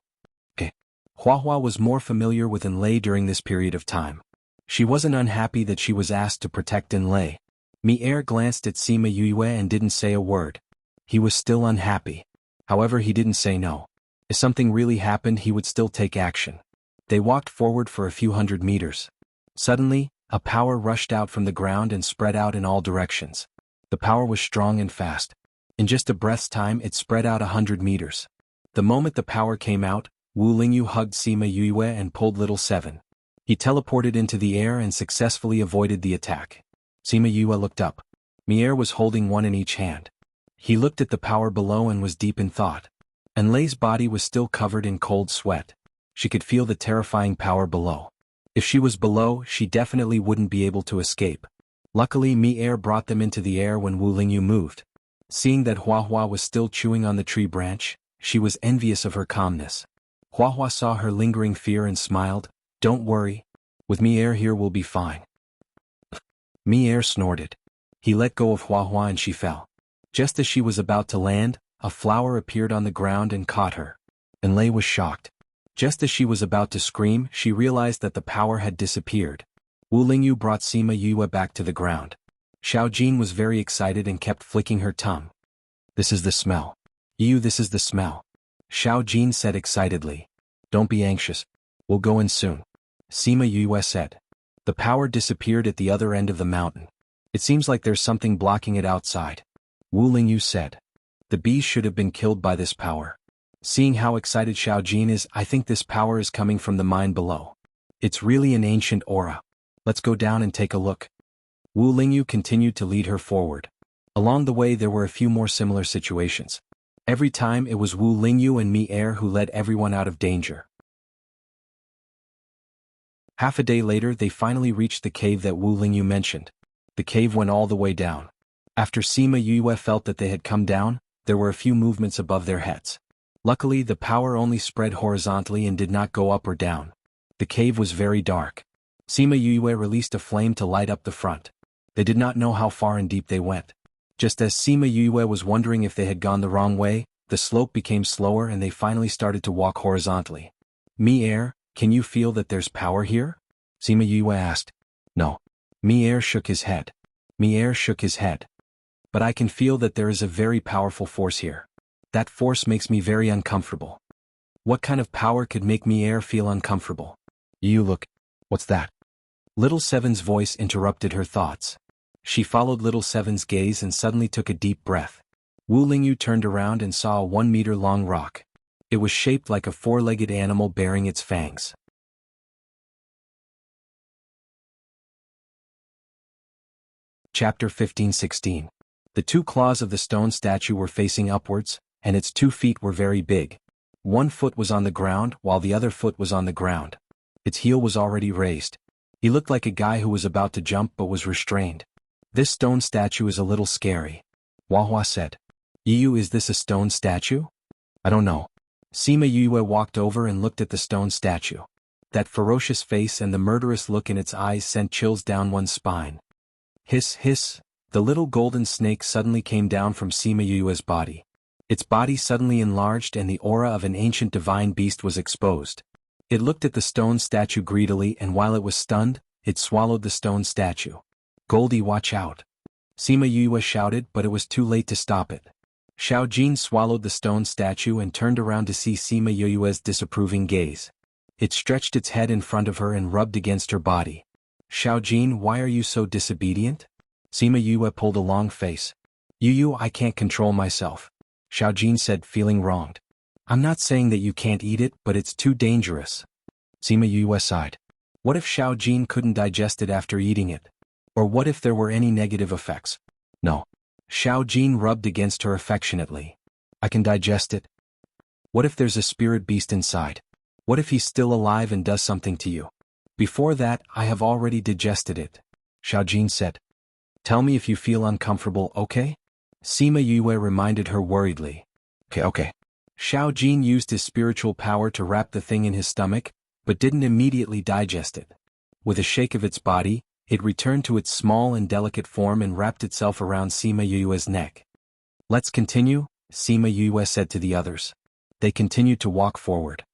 S1: Hua was more familiar with Enlei during this period of time. She wasn't unhappy that she was asked to protect Enlei. Mier glanced at Sima Yue and didn't say a word. He was still unhappy. However, he didn't say no. If something really happened, he would still take action. They walked forward for a few hundred meters. Suddenly, a power rushed out from the ground and spread out in all directions. The power was strong and fast. In just a breath's time, it spread out 100 meters. The moment the power came out, Wu Lingyu hugged Sima Yue and pulled Little Seven. He teleported into the air and successfully avoided the attack. Sima Yue looked up. Mier was holding one in each hand. He looked at the power below and was deep in thought. Enlei's body was still covered in cold sweat. She could feel the terrifying power below. If she was below, she definitely wouldn't be able to escape. Luckily, Mier brought them into the air when Wu Lingyu moved. Seeing that Huahua was still chewing on the tree branch, she was envious of her calmness. Huahua saw her lingering fear and smiled. Don't worry. With me air here will be fine. Me air snorted. He let go of Huahua and she fell. Just as she was about to land, a flower appeared on the ground and caught her. Enlei was shocked. Just as she was about to scream, she realized that the power had disappeared. Wu Lingyu brought Sima Yue back to the ground. Xiao Jin was very excited and kept flicking her tongue. This is the smell. This is the smell. Xiao Jin said excitedly. Don't be anxious. We'll go in soon. Sima Yue said. The power disappeared at the other end of the mountain. It seems like there's something blocking it outside. Wu Lingyu said. The bees should have been killed by this power. Seeing how excited Xiao Jin is, I think this power is coming from the mine below. It's really an ancient aura. Let's go down and take a look. Wu Lingyu continued to lead her forward. Along the way there were a few more similar situations. Every time it was Wu Lingyu and Mi Air who led everyone out of danger. Half a day later they finally reached the cave that Wu Lingyu mentioned. The cave went all the way down. After Sima Yue felt that they had come down, there were a few movements above their heads. Luckily the power only spread horizontally and did not go up or down. The cave was very dark. Sima Yue released a flame to light up the front. They did not know how far and deep they went. Just as Sima Yue was wondering if they had gone the wrong way, the slope became slower and they finally started to walk horizontally. Mi Air, can you feel that there's power here? Sima Yue asked. No. Mi Air shook his head. Mi Air shook his head. But I can feel that there is a very powerful force here. That force makes me very uncomfortable. What kind of power could make Mi Air feel uncomfortable? You look. What's that? Little Seven's voice interrupted her thoughts. She followed Little Seven's gaze and suddenly took a deep breath. Wu Lingyu turned around and saw a 1-meter-long rock. It was shaped like a 4-legged animal bearing its fangs. Chapter 15-16. The 2 claws of the stone statue were facing upwards, and its 2 feet were very big. 1 foot was on the ground while the other foot was on the ground. Its heel was already raised. He looked like a guy who was about to jump but was restrained. This stone statue is a little scary. Huahua said. Is this a stone statue? I don't know. Sima Yue walked over and looked at the stone statue. That ferocious face and the murderous look in its eyes sent chills down one's spine. Hiss, hiss, the little golden snake suddenly came down from Sima Yue's body. Its body suddenly enlarged and the aura of an ancient divine beast was exposed. It looked at the stone statue greedily and while it was stunned, it swallowed the stone statue. Goldie, watch out. Sima Yue shouted, but it was too late to stop it. Xiao Jin swallowed the stone statue and turned around to see Sima Yue's disapproving gaze. It stretched its head in front of her and rubbed against her body. Xiao Jin, why are you so disobedient? Sima Yue pulled a long face. I can't control myself. Xiao Jin said, feeling wronged. I'm not saying that you can't eat it, but it's too dangerous. Sima Yue sighed. What if Xiao Jin couldn't digest it after eating it? Or what if there were any negative effects? No. Xiao Jin rubbed against her affectionately. I can digest it. What if there's a spirit beast inside? What if he's still alive and does something to you? Before that, I have already digested it. Xiao Jin said. Tell me if you feel uncomfortable, okay? Sima Yue reminded her worriedly. Okay. Xiao Jin used his spiritual power to wrap the thing in his stomach, but didn't immediately digest it. With a shake of its body, it returned to its small and delicate form and wrapped itself around Sima Yue's neck. Let's continue, Sima Yue said to the others. They continued to walk forward.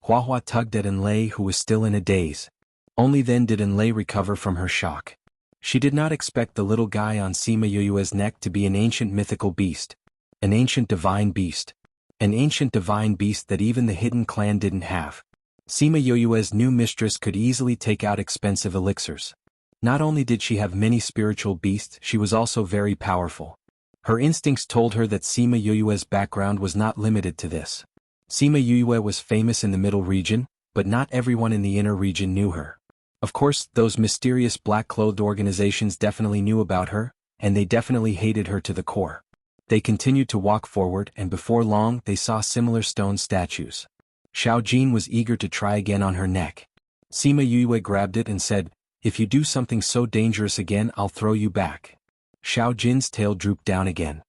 S1: Huahua tugged at Enlei, who was still in a daze. Only then did Enlei recover from her shock. She did not expect the little guy on Sima Yue's neck to be an ancient mythical beast. An ancient divine beast. An ancient divine beast that even the hidden clan didn't have. Sima Yue's new mistress could easily take out expensive elixirs. Not only did she have many spiritual beasts, she was also very powerful. Her instincts told her that Sima Yue's background was not limited to this. Sima Yue was famous in the middle region, but not everyone in the inner region knew her. Of course, those mysterious black-clothed organizations definitely knew about her, and they definitely hated her to the core. They continued to walk forward and before long they saw similar stone statues. Xiao Jin was eager to try again on her neck. Sima Yue grabbed it and said, if you do something so dangerous again, I'll throw you back. Xiao Jin's tail drooped down again.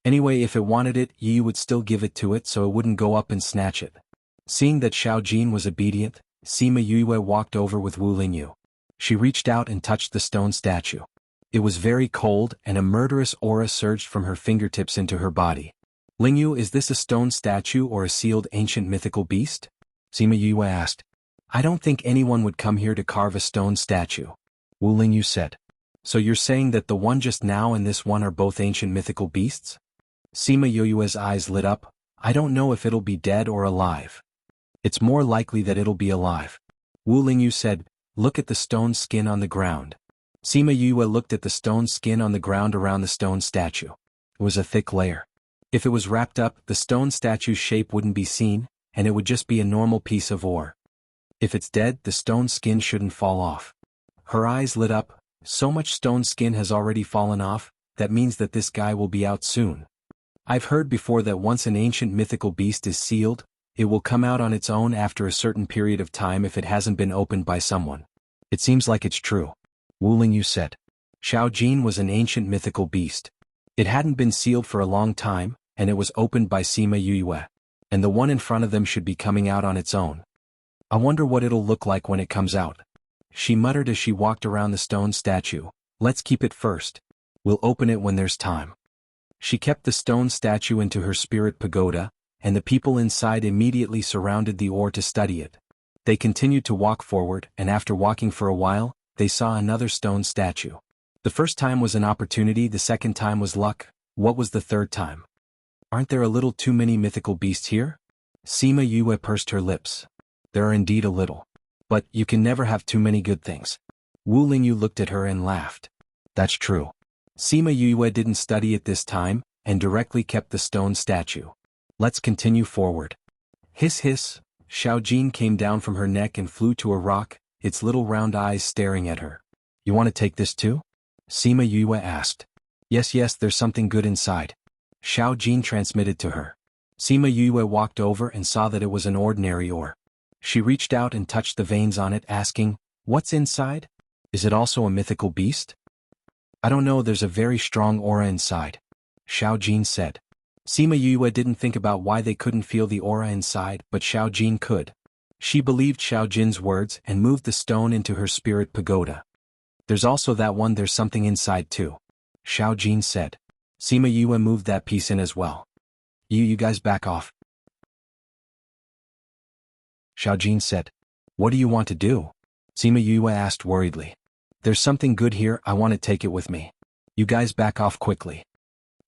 S1: Anyway, if it wanted it, you would still give it to it so it wouldn't go up and snatch it. Seeing that Xiao Jin was obedient, Sima Yue walked over with Wu Lingyu. She reached out and touched the stone statue. It was very cold and a murderous aura surged from her fingertips into her body. Lingyu, is this a stone statue or a sealed ancient mythical beast? Sima Yue asked. I don't think anyone would come here to carve a stone statue. Wu Lingyu said. So you're saying that the one just now and this one are both ancient mythical beasts? Sima Yue's eyes lit up. I don't know if it'll be dead or alive. It's more likely that it'll be alive. Wu Lingyu said, look at the stone skin on the ground. Sima Yue looked at the stone skin on the ground around the stone statue. It was a thick layer. If it was wrapped up, the stone statue's shape wouldn't be seen, and it would just be a normal piece of ore. If it's dead, the stone skin shouldn't fall off. Her eyes lit up. So much stone skin has already fallen off, that means that this guy will be out soon. I've heard before that once an ancient mythical beast is sealed, it will come out on its own after a certain period of time if it hasn't been opened by someone. It seems like it's true. Wu Lingyu said. Xiao Jin was an ancient mythical beast. It hadn't been sealed for a long time, and it was opened by Sima Yue. And the one in front of them should be coming out on its own. I wonder what it'll look like when it comes out. She muttered as she walked around the stone statue. Let's keep it first. We'll open it when there's time. She kept the stone statue into her spirit pagoda, and the people inside immediately surrounded the ore to study it. They continued to walk forward, and after walking for a while, they saw another stone statue. The first time was an opportunity, the second time was luck. What was the third time? Aren't there a little too many mythical beasts here? Sima Yue pursed her lips. There are indeed a little. But you can never have too many good things. Wu Lingyu looked at her and laughed. That's true. Sima Yue didn't study it this time, and directly kept the stone statue. Let's continue forward. Hiss hiss, Xiao Jin came down from her neck and flew to a rock, its little round eyes staring at her. You want to take this too? Sima Yue asked. Yes, there's something good inside. Xiao Jin transmitted to her. Sima Yue walked over and saw that it was an ordinary ore. She reached out and touched the veins on it, asking, what's inside? Is it also a mythical beast? I don't know, there's a very strong aura inside. Xiao Jin said. Sima Yue didn't think about why they couldn't feel the aura inside, but Xiao Jin could. She believed Xiao Jin's words and moved the stone into her spirit pagoda. There's also that one, there's something inside too. Xiao Jin said. Sima Yue moved that piece in as well. You guys back off. Xiao Jin said. What do you want to do? Sima Yue asked worriedly. There's something good here, I want to take it with me. You guys back off quickly.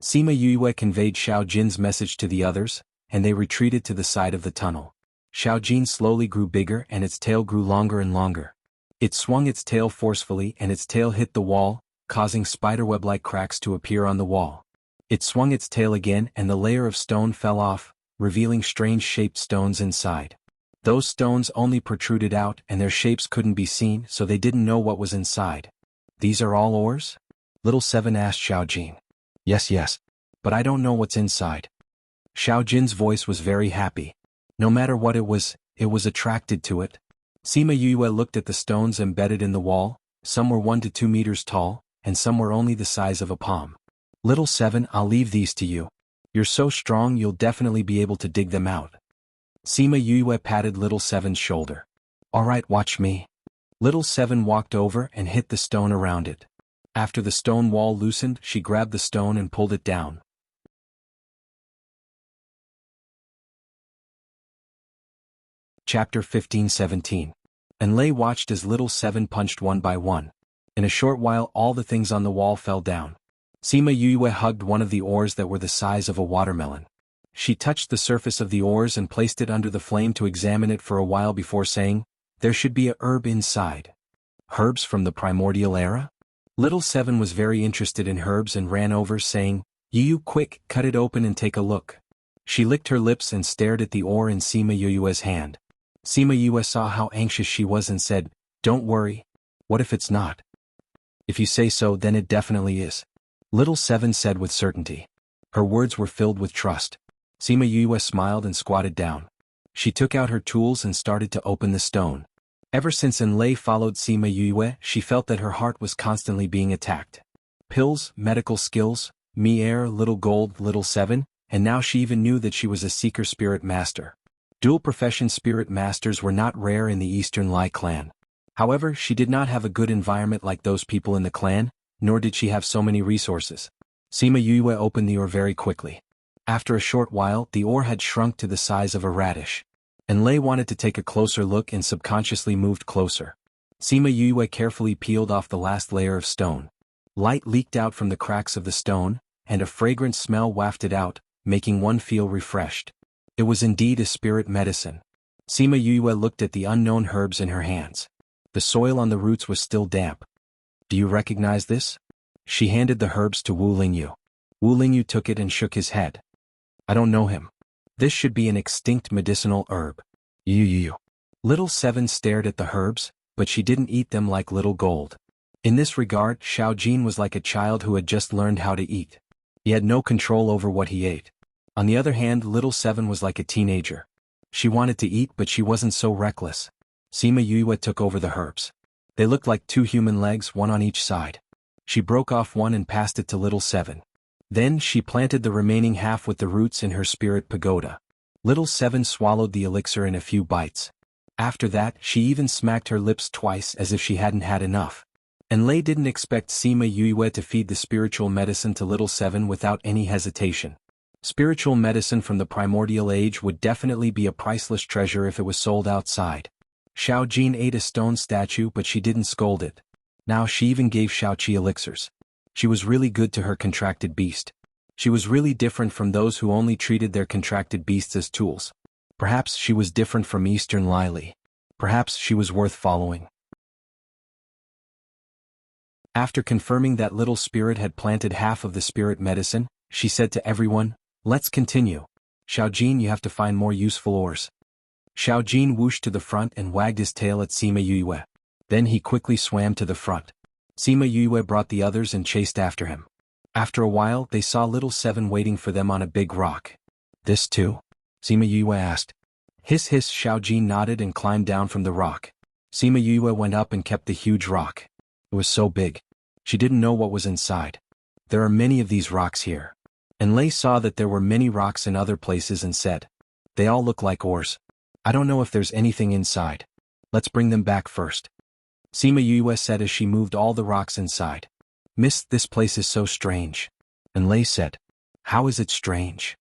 S1: Sima Yue conveyed Xiao Jin's message to the others, and they retreated to the side of the tunnel. Xiao Jin slowly grew bigger and its tail grew longer and longer. It swung its tail forcefully and its tail hit the wall, causing spiderweb-like cracks to appear on the wall. It swung its tail again and the layer of stone fell off, revealing strange-shaped stones inside. Those stones only protruded out and their shapes couldn't be seen, so they didn't know what was inside. These are all ores? Little Seven asked Xiao Jin. Yes, but I don't know what's inside. Xiao Jin's voice was very happy. No matter what it was attracted to it. Sima Yue looked at the stones embedded in the wall, some were 1 to 2 meters tall, and some were only the size of a palm. Little Seven, I'll leave these to you. You're so strong you'll definitely be able to dig them out. Sima Yue patted Little Seven's shoulder. Alright, watch me. Little Seven walked over and hit the stone around it. After the stone wall loosened, she grabbed the stone and pulled it down. Chapter 15-17. And Lei watched as Little Seven punched one by one. In a short while all the things on the wall fell down. Sima Yue hugged one of the ores that were the size of a watermelon. She touched the surface of the ores and placed it under the flame to examine it for a while before saying, there should be a herb inside. Herbs from the primordial era? Little Seven was very interested in herbs and ran over saying, You quick, cut it open and take a look. She licked her lips and stared at the ore in Sima Yue's hand. Sima Yue saw how anxious she was and said, Don't worry. What if it's not? If you say so, then it definitely is. Little Seven said with certainty. Her words were filled with trust. Sima Yue smiled and squatted down. She took out her tools and started to open the stone. Ever since Enlei followed Sima Yue, she felt that her heart was constantly being attacked. Pills, medical skills, Me heir, little gold, little 7, and now she even knew that she was a seeker spirit master. Dual profession spirit masters were not rare in the Eastern Lai clan. However, she did not have a good environment like those people in the clan, nor did she have so many resources. Sima Yue opened the ore very quickly. After a short while, the ore had shrunk to the size of a radish. And Lei wanted to take a closer look and subconsciously moved closer. Sima Yue carefully peeled off the last layer of stone. Light leaked out from the cracks of the stone, and a fragrant smell wafted out, making one feel refreshed. It was indeed a spirit medicine. Sima Yue looked at the unknown herbs in her hands. The soil on the roots was still damp. Do you recognize this? She handed the herbs to Wu Lingyu. Wu Lingyu took it and shook his head. I don't know him. This should be an extinct medicinal herb. You. Little 7 stared at the herbs, but she didn't eat them like little gold. In this regard, Xiao Jin was like a child who had just learned how to eat. He had no control over what he ate. On the other hand, little 7 was like a teenager. She wanted to eat, but she wasn't so reckless. Sima Yue took over the herbs. They looked like 2 human legs, one on each side. She broke off one and passed it to little 7. Then she planted the remaining half with the roots in her spirit pagoda. Little 7 swallowed the elixir in a few bites. After that, she even smacked her lips twice as if she hadn't had enough. And Lei didn't expect Sima Yue to feed the spiritual medicine to little 7 without any hesitation. Spiritual medicine from the primordial age would definitely be a priceless treasure if it was sold outside. Xiao Jin ate a stone statue, but she didn't scold it. Now she even gave Xiaoqi elixirs. She was really good to her contracted beast. She was really different from those who only treated their contracted beasts as tools. Perhaps she was different from Eastern Lily. Perhaps she was worth following. After confirming that little spirit had planted half of the spirit medicine, she said to everyone, "Let's continue. Xiao Jin, you have to find more useful ores." Xiao Jin whooshed to the front and wagged his tail at Sima Yue. Then he quickly swam to the front. Sima Yue brought the others and chased after him. After a while, they saw little 7 waiting for them on a big rock. This too? Sima Yue asked. Hiss hiss. Xiao Jin nodded and climbed down from the rock. Sima Yue went up and kept the huge rock. It was so big. She didn't know what was inside. There are many of these rocks here. And Lei saw that there were many rocks in other places and said, they all look like ores. I don't know if there's anything inside. Let's bring them back first. Sima Yue said as she moved all the rocks inside. Miss, this place is so strange. And Lei said, how is it strange?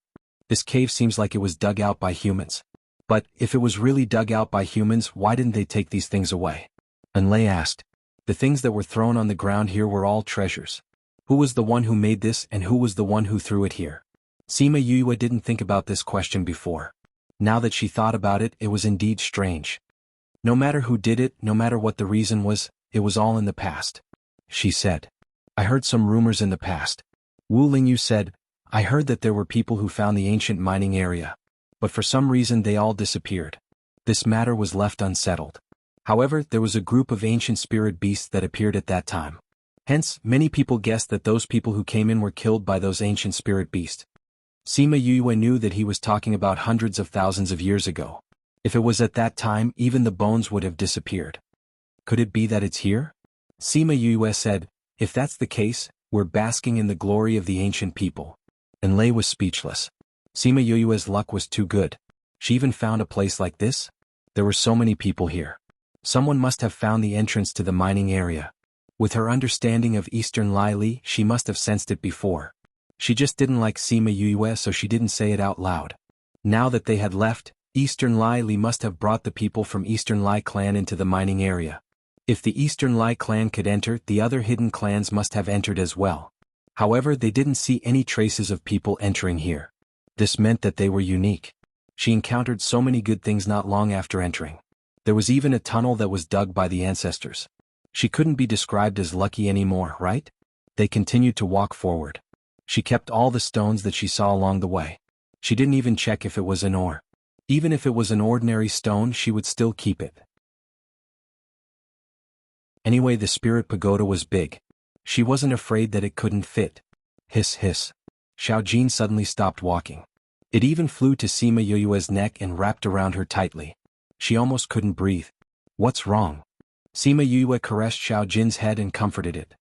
S1: This cave seems like it was dug out by humans. But, if it was really dug out by humans, why didn't they take these things away? And Lei asked. The things that were thrown on the ground here were all treasures. Who was the one who made this and who was the one who threw it here? Sima Yue didn't think about this question before. Now that she thought about it, it was indeed strange. No matter who did it, no matter what the reason was, it was all in the past. She said. I heard some rumors in the past. Wu Lingyu said, I heard that there were people who found the ancient mining area. But for some reason they all disappeared. This matter was left unsettled. However, there was a group of ancient spirit beasts that appeared at that time. Hence, many people guessed that those people who came in were killed by those ancient spirit beasts. Sima Yue knew that he was talking about hundreds of thousands of years ago. If it was at that time, even the bones would have disappeared. Could it be that it's here? Sima Yue said, if that's the case, we're basking in the glory of the ancient people. And Lei was speechless. Sima Yue's luck was too good. She even found a place like this? There were so many people here. Someone must have found the entrance to the mining area. With her understanding of Eastern Lily, she must have sensed it before. She just didn't like Sima Yue, so she didn't say it out loud. Now that they had left, Eastern Lily must have brought the people from Eastern Lai clan into the mining area. If the Eastern Lai clan could enter, the other hidden clans must have entered as well. However, they didn't see any traces of people entering here. This meant that they were unique. She encountered so many good things not long after entering. There was even a tunnel that was dug by the ancestors. She couldn't be described as lucky anymore, right? They continued to walk forward. She kept all the stones that she saw along the way. She didn't even check if it was an ore. Even if it was an ordinary stone, she would still keep it. Anyway, the spirit pagoda was big. She wasn't afraid that it couldn't fit. Hiss hiss. Xiao Jin suddenly stopped walking. It even flew to Sima Yue's neck and wrapped around her tightly. She almost couldn't breathe. What's wrong? Sima Yue caressed Xiao Jin's head and comforted it.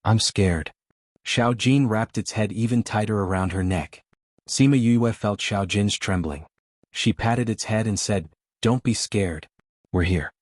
S1: I'm scared. Xiao Jin wrapped its head even tighter around her neck. Sima Yue felt Xiao Jin's trembling. She patted its head and said, "Don't be scared. We're here."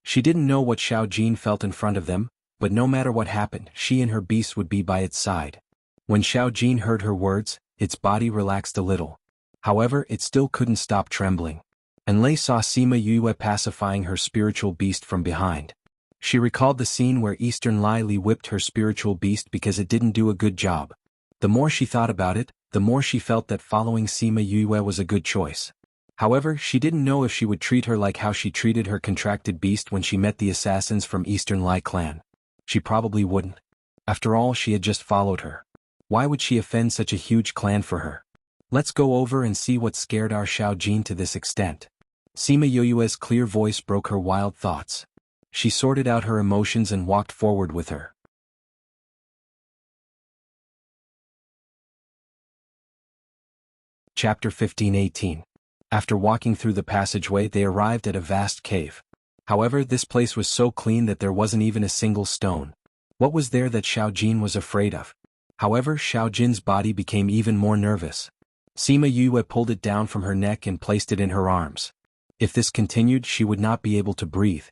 S1: She didn't know what Xiao Jin felt in front of them, but no matter what happened, she and her beast would be by its side. When Xiao Jin heard her words, its body relaxed a little. However, it still couldn't stop trembling. And Lei saw Sima Yue pacifying her spiritual beast from behind. She recalled the scene where Eastern Lai Li whipped her spiritual beast because it didn't do a good job. The more she thought about it, the more she felt that following Sima Yue was a good choice. However, she didn't know if she would treat her like how she treated her contracted beast when she met the assassins from Eastern Lai clan. She probably wouldn't. After all, she had just followed her. Why would she offend such a huge clan for her? Let's go over and see what scared our Xiao Jin to this extent. Sima Yue's clear voice broke her wild thoughts. She sorted out her emotions and walked forward with her. Chapter 15-18. After walking through the passageway, they arrived at a vast cave. However, this place was so clean that there wasn't even a single stone. What was there that Xiao Jin was afraid of? However, Xiao Jin's body became even more nervous. Sima Yue pulled it down from her neck and placed it in her arms. If this continued, she would not be able to breathe.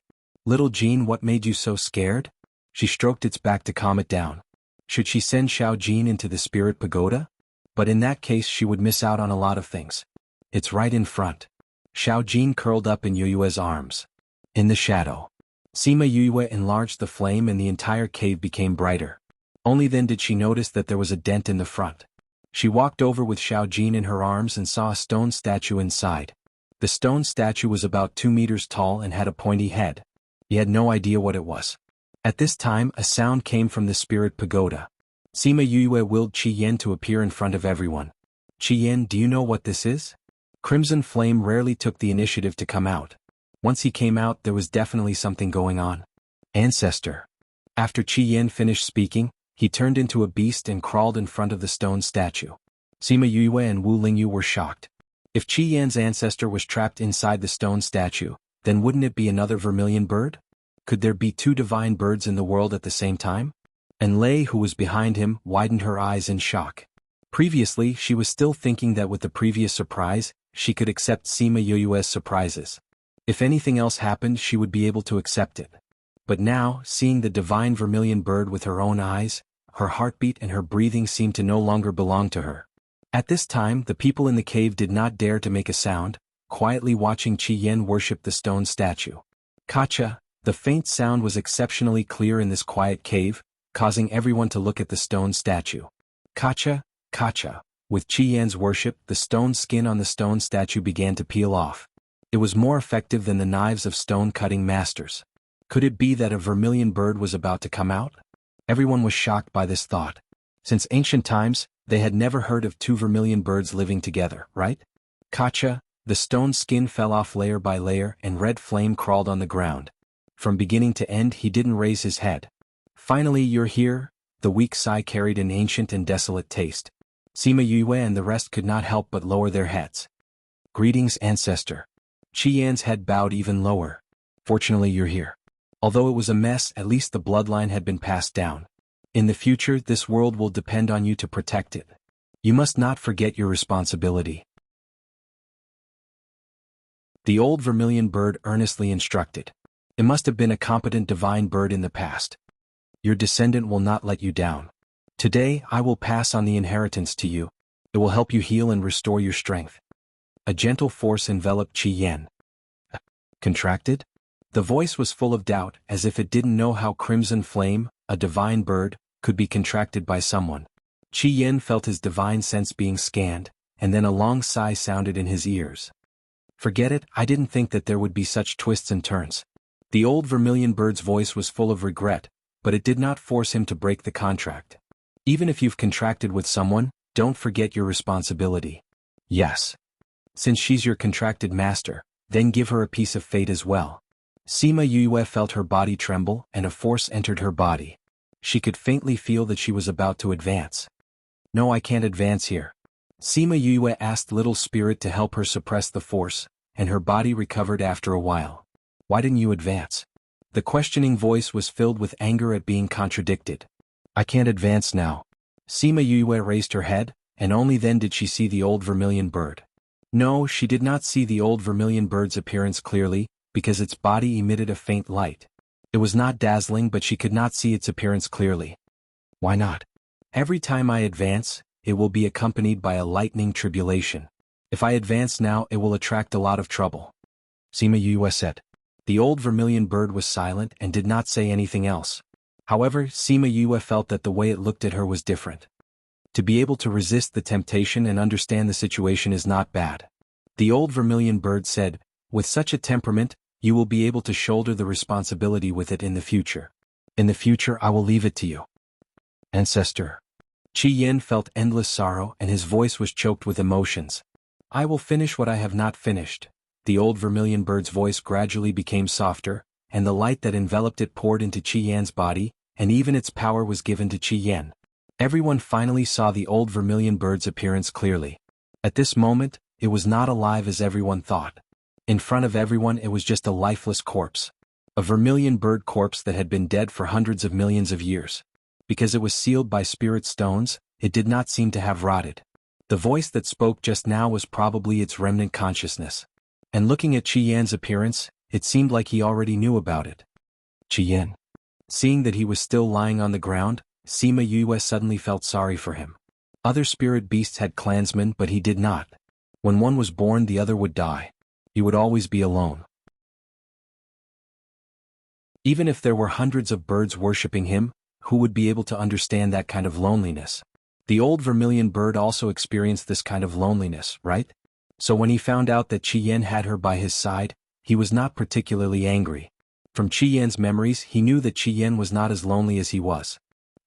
S1: "Little Jin, what made you so scared?" She stroked its back to calm it down. Should she send Xiao Jin into the spirit pagoda? But in that case she would miss out on a lot of things. It's right in front. Xiao Jin curled up in Yue's arms. In the shadow. Sima Yue enlarged the flame and the entire cave became brighter. Only then did she notice that there was a dent in the front. She walked over with Xiao Jin in her arms and saw a stone statue inside. The stone statue was about 2 meters tall and had a pointy head. He had no idea what it was. At this time, a sound came from the spirit pagoda. Sima Yue willed Qi Yan to appear in front of everyone. "Qi Yan, do you know what this is?" Crimson Flame rarely took the initiative to come out. Once he came out, there was definitely something going on. "Ancestor." After Qi Yan finished speaking, he turned into a beast and crawled in front of the stone statue. Sima Yue and Wu Lingyu were shocked. If Qi Yan's ancestor was trapped inside the stone statue, then wouldn't it be another vermilion bird? Could there be 2 divine birds in the world at the same time? And Lei, who was behind him, widened her eyes in shock. Previously, she was still thinking that with the previous surprise, she could accept Sima Yue's surprises. If anything else happened, she would be able to accept it. But now, seeing the divine vermilion bird with her own eyes, her heartbeat and her breathing seemed to no longer belong to her. At this time, the people in the cave did not dare to make a sound, quietly watching Qi Yan worship the stone statue. Kacha, the faint sound was exceptionally clear in this quiet cave, causing everyone to look at the stone statue. Kacha, Kacha. With Qi Yan's worship, the stone skin on the stone statue began to peel off. It was more effective than the knives of stone-cutting masters. Could it be that a vermilion bird was about to come out? Everyone was shocked by this thought. Since ancient times, they had never heard of 2 vermilion birds living together, right? Kacha, the stone skin fell off layer by layer and red flame crawled on the ground. From beginning to end he didn't raise his head. "Finally you're here," the weak sigh carried an ancient and desolate taste. Sima Yue and the rest could not help but lower their heads. "Greetings, ancestor." Qi Yan's head bowed even lower. "Fortunately you're here. Although it was a mess, at least the bloodline had been passed down. In the future, this world will depend on you to protect it. You must not forget your responsibility." The old vermilion bird earnestly instructed. It must have been a competent divine bird in the past. "Your descendant will not let you down. Today, I will pass on the inheritance to you. It will help you heal and restore your strength." A gentle force enveloped Qi Yan. Contracted? The voice was full of doubt, as if it didn't know how Crimson Flame, a divine bird, could be contracted by someone. Qi Yan felt his divine sense being scanned, and then a long sigh sounded in his ears. "Forget it, I didn't think that there would be such twists and turns." The old vermilion bird's voice was full of regret, but it did not force him to break the contract. "Even if you've contracted with someone, don't forget your responsibility." "Yes. Since she's your contracted master, then give her a piece of fate as well." Sima Yue felt her body tremble and a force entered her body. She could faintly feel that she was about to advance. "No, I can't advance here." Sima Yue asked Little Spirit to help her suppress the force, and her body recovered after a while. "Why didn't you advance?" The questioning voice was filled with anger at being contradicted. "I can't advance now. Sima Yue raised her head, and only then did she see the old vermilion bird. No, she did not see the old vermilion bird's appearance clearly, because its body emitted a faint light. It was not dazzling, but she could not see its appearance clearly. Why not? Every time I advance, it will be accompanied by a lightning tribulation. If I advance now, it will attract a lot of trouble. Sima Yue said. The old vermilion bird was silent and did not say anything else. However, Sima Yue felt that the way it looked at her was different. To be able to resist the temptation and understand the situation is not bad. The old vermilion bird said, with such a temperament, you will be able to shoulder the responsibility with it in the future. In the future I will leave it to you. Ancestor. Qi Yin felt endless sorrow and his voice was choked with emotions. I will finish what I have not finished. The old vermilion bird's voice gradually became softer, and the light that enveloped it poured into Qi Yan's body, and even its power was given to Qi Yan. Everyone finally saw the old vermilion bird's appearance clearly. At this moment, it was not alive as everyone thought. In front of everyone it was just a lifeless corpse. A vermilion bird corpse that had been dead for hundreds of millions of years. Because it was sealed by spirit stones, it did not seem to have rotted. The voice that spoke just now was probably its remnant consciousness. And looking at Qi Yan's appearance, it seemed like he already knew about it. Qi Yan. Seeing that he was still lying on the ground, Sima Yue suddenly felt sorry for him. Other spirit beasts had clansmen, but he did not. When one was born, the other would die. He would always be alone. Even if there were hundreds of birds worshipping him, who would be able to understand that kind of loneliness? The old vermilion bird also experienced this kind of loneliness, right? So when he found out that Qi Yan had her by his side, he was not particularly angry. From Qi Yan's memories, he knew that Qi Yan was not as lonely as he was.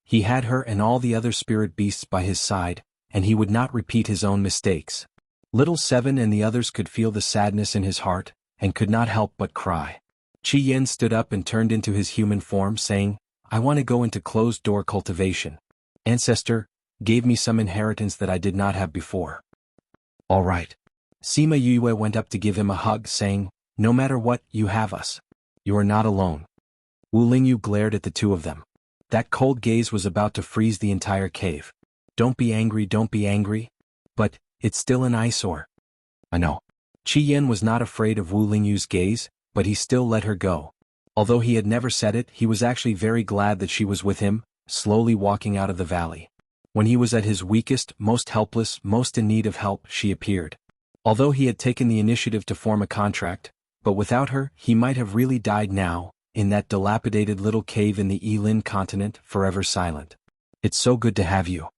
S1: He had her and all the other spirit beasts by his side, and he would not repeat his own mistakes. Little Seven and the others could feel the sadness in his heart, and could not help but cry. Qi Yan stood up and turned into his human form, saying, I want to go into closed-door cultivation. Ancestor gave me some inheritance that I did not have before. All right. Sima Yue went up to give him a hug, saying, no matter what, you have us. You are not alone. Wu Lingyu glared at the two of them. That cold gaze was about to freeze the entire cave. Don't be angry. But, it's still an eyesore. I know. Qi Yan was not afraid of Wu Lingyu's gaze, but he still let her go. Although he had never said it, he was actually very glad that she was with him, slowly walking out of the valley. When he was at his weakest, most helpless, most in need of help, she appeared. Although he had taken the initiative to form a contract, but without her, he might have really died now, in that dilapidated little cave in the Yilin continent, forever silent. It's so good to have you.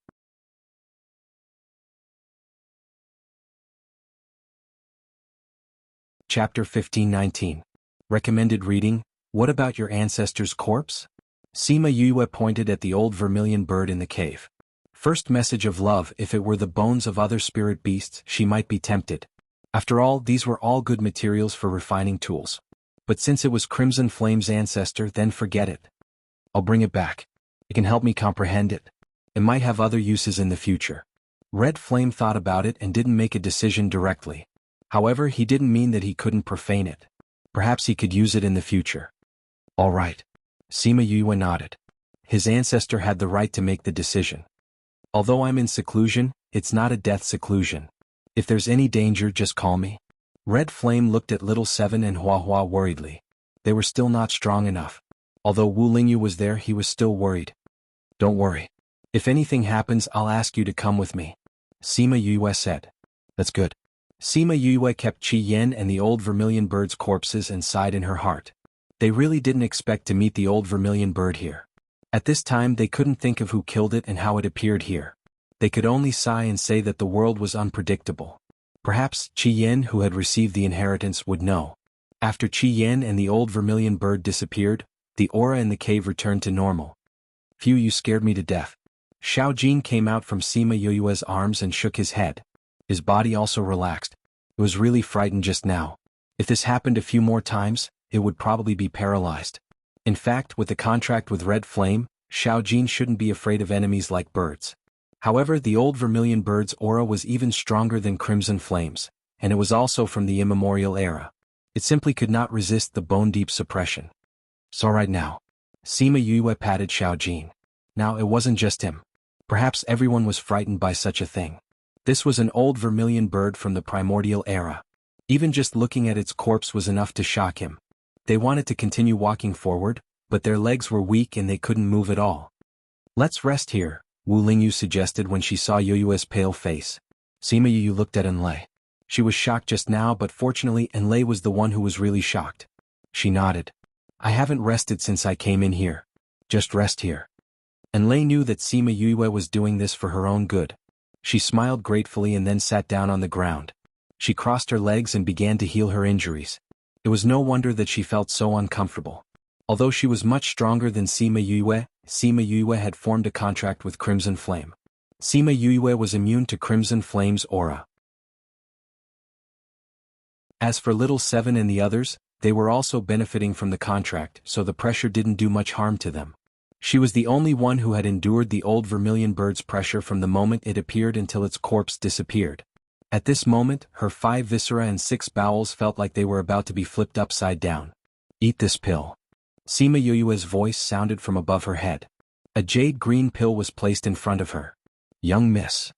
S1: Chapter 15-19. Recommended reading, What About Your Ancestor's Corpse? Sima Yue pointed at the old vermilion bird in the cave. First message of love. If it were the bones of other spirit beasts, she might be tempted. After all, these were all good materials for refining tools. But since it was Crimson Flame's ancestor, then forget it. I'll bring it back. It can help me comprehend it. It might have other uses in the future. Red Flame thought about it and didn't make a decision directly. However, he didn't mean that he couldn't profane it. Perhaps he could use it in the future. All right. Sima Yue nodded. His ancestor had the right to make the decision. Although I'm in seclusion, it's not a death seclusion. If there's any danger, just call me. Red Flame looked at Little Seven and Hua Hua worriedly. They were still not strong enough. Although Wu Lingyu was there, he was still worried. Don't worry. If anything happens, I'll ask you to come with me. Sima Yue said. That's good. Sima Yue kept Qi Yan and the old vermilion bird's corpses and sighed in her heart. They really didn't expect to meet the old vermilion bird here. At this time they couldn't think of who killed it and how it appeared here. They could only sigh and say that the world was unpredictable. Perhaps Qi Yan, who had received the inheritance, would know. After Qi Yan and the old vermilion bird disappeared, the aura in the cave returned to normal. Phew, you scared me to death. Xiao Jin came out from Sima Yue's arms and shook his head. His body also relaxed. It was really frightened just now. If this happened a few more times, it would probably be paralyzed. In fact, with the contract with Red Flame, Xiao Jin shouldn't be afraid of enemies like birds. However, the old vermilion bird's aura was even stronger than Crimson Flame's, and it was also from the immemorial era. It simply could not resist the bone-deep suppression. It's all right now. Sima Yue patted Xiao Jin. Now, it wasn't just him. Perhaps everyone was frightened by such a thing. This was an old vermilion bird from the primordial era. Even just looking at its corpse was enough to shock him. They wanted to continue walking forward, but their legs were weak and they couldn't move at all. "Let's rest here," Wu Lingyu suggested when she saw Yoyue's pale face. Sima Yu looked at Enlei. She was shocked just now, but fortunately Enlei was the one who was really shocked. She nodded. "I haven't rested since I came in here. Just rest here." Enlei knew that Sima Yue was doing this for her own good. She smiled gratefully and then sat down on the ground. She crossed her legs and began to heal her injuries. It was no wonder that she felt so uncomfortable. Although she was much stronger than Sima Yue had formed a contract with Crimson Flame. Sima Yue was immune to Crimson Flame's aura. As for Little Seven and the others, they were also benefiting from the contract, so the pressure didn't do much harm to them. She was the only one who had endured the old vermilion bird's pressure from the moment it appeared until its corpse disappeared. At this moment, her 5 viscera and 6 bowels felt like they were about to be flipped upside down. "Eat this pill." Sima Yue's voice sounded from above her head. A jade green pill was placed in front of her. "Young miss,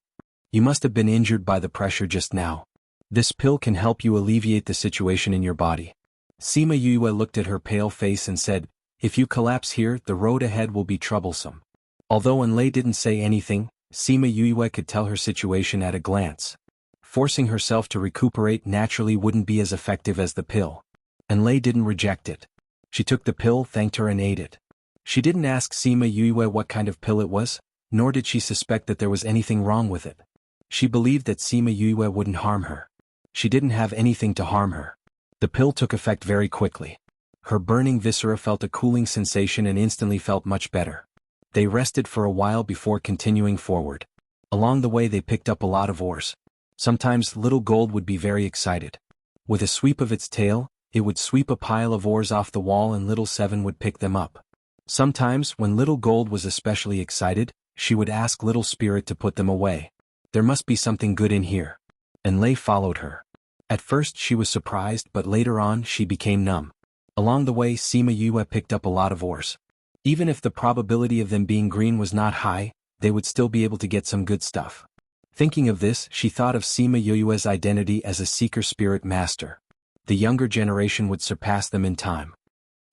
S1: you must have been injured by the pressure just now. This pill can help you alleviate the situation in your body." Sima Yue looked at her pale face and said, "If you collapse here, the road ahead will be troublesome." Although Enlei didn't say anything, Sima Yue could tell her situation at a glance. Forcing herself to recuperate naturally wouldn't be as effective as the pill. Enlei didn't reject it. She took the pill, thanked her and ate it. She didn't ask Sima Yue what kind of pill it was, nor did she suspect that there was anything wrong with it. She believed that Sima Yue wouldn't harm her. She didn't have anything to harm her. The pill took effect very quickly. Her burning viscera felt a cooling sensation and instantly felt much better. They rested for a while before continuing forward. Along the way they picked up a lot of ores. Sometimes Little Gold would be very excited. With a sweep of its tail, it would sweep a pile of ores off the wall and Little Seven would pick them up. Sometimes, when Little Gold was especially excited, she would ask Little Spirit to put them away. There must be something good in here. Enlei followed her. At first she was surprised, but later on she became numb. Along the way Sima Yue picked up a lot of ores. Even if the probability of them being green was not high, they would still be able to get some good stuff. Thinking of this, she thought of Sima Yue's identity as a seeker spirit master. The younger generation would surpass them in time.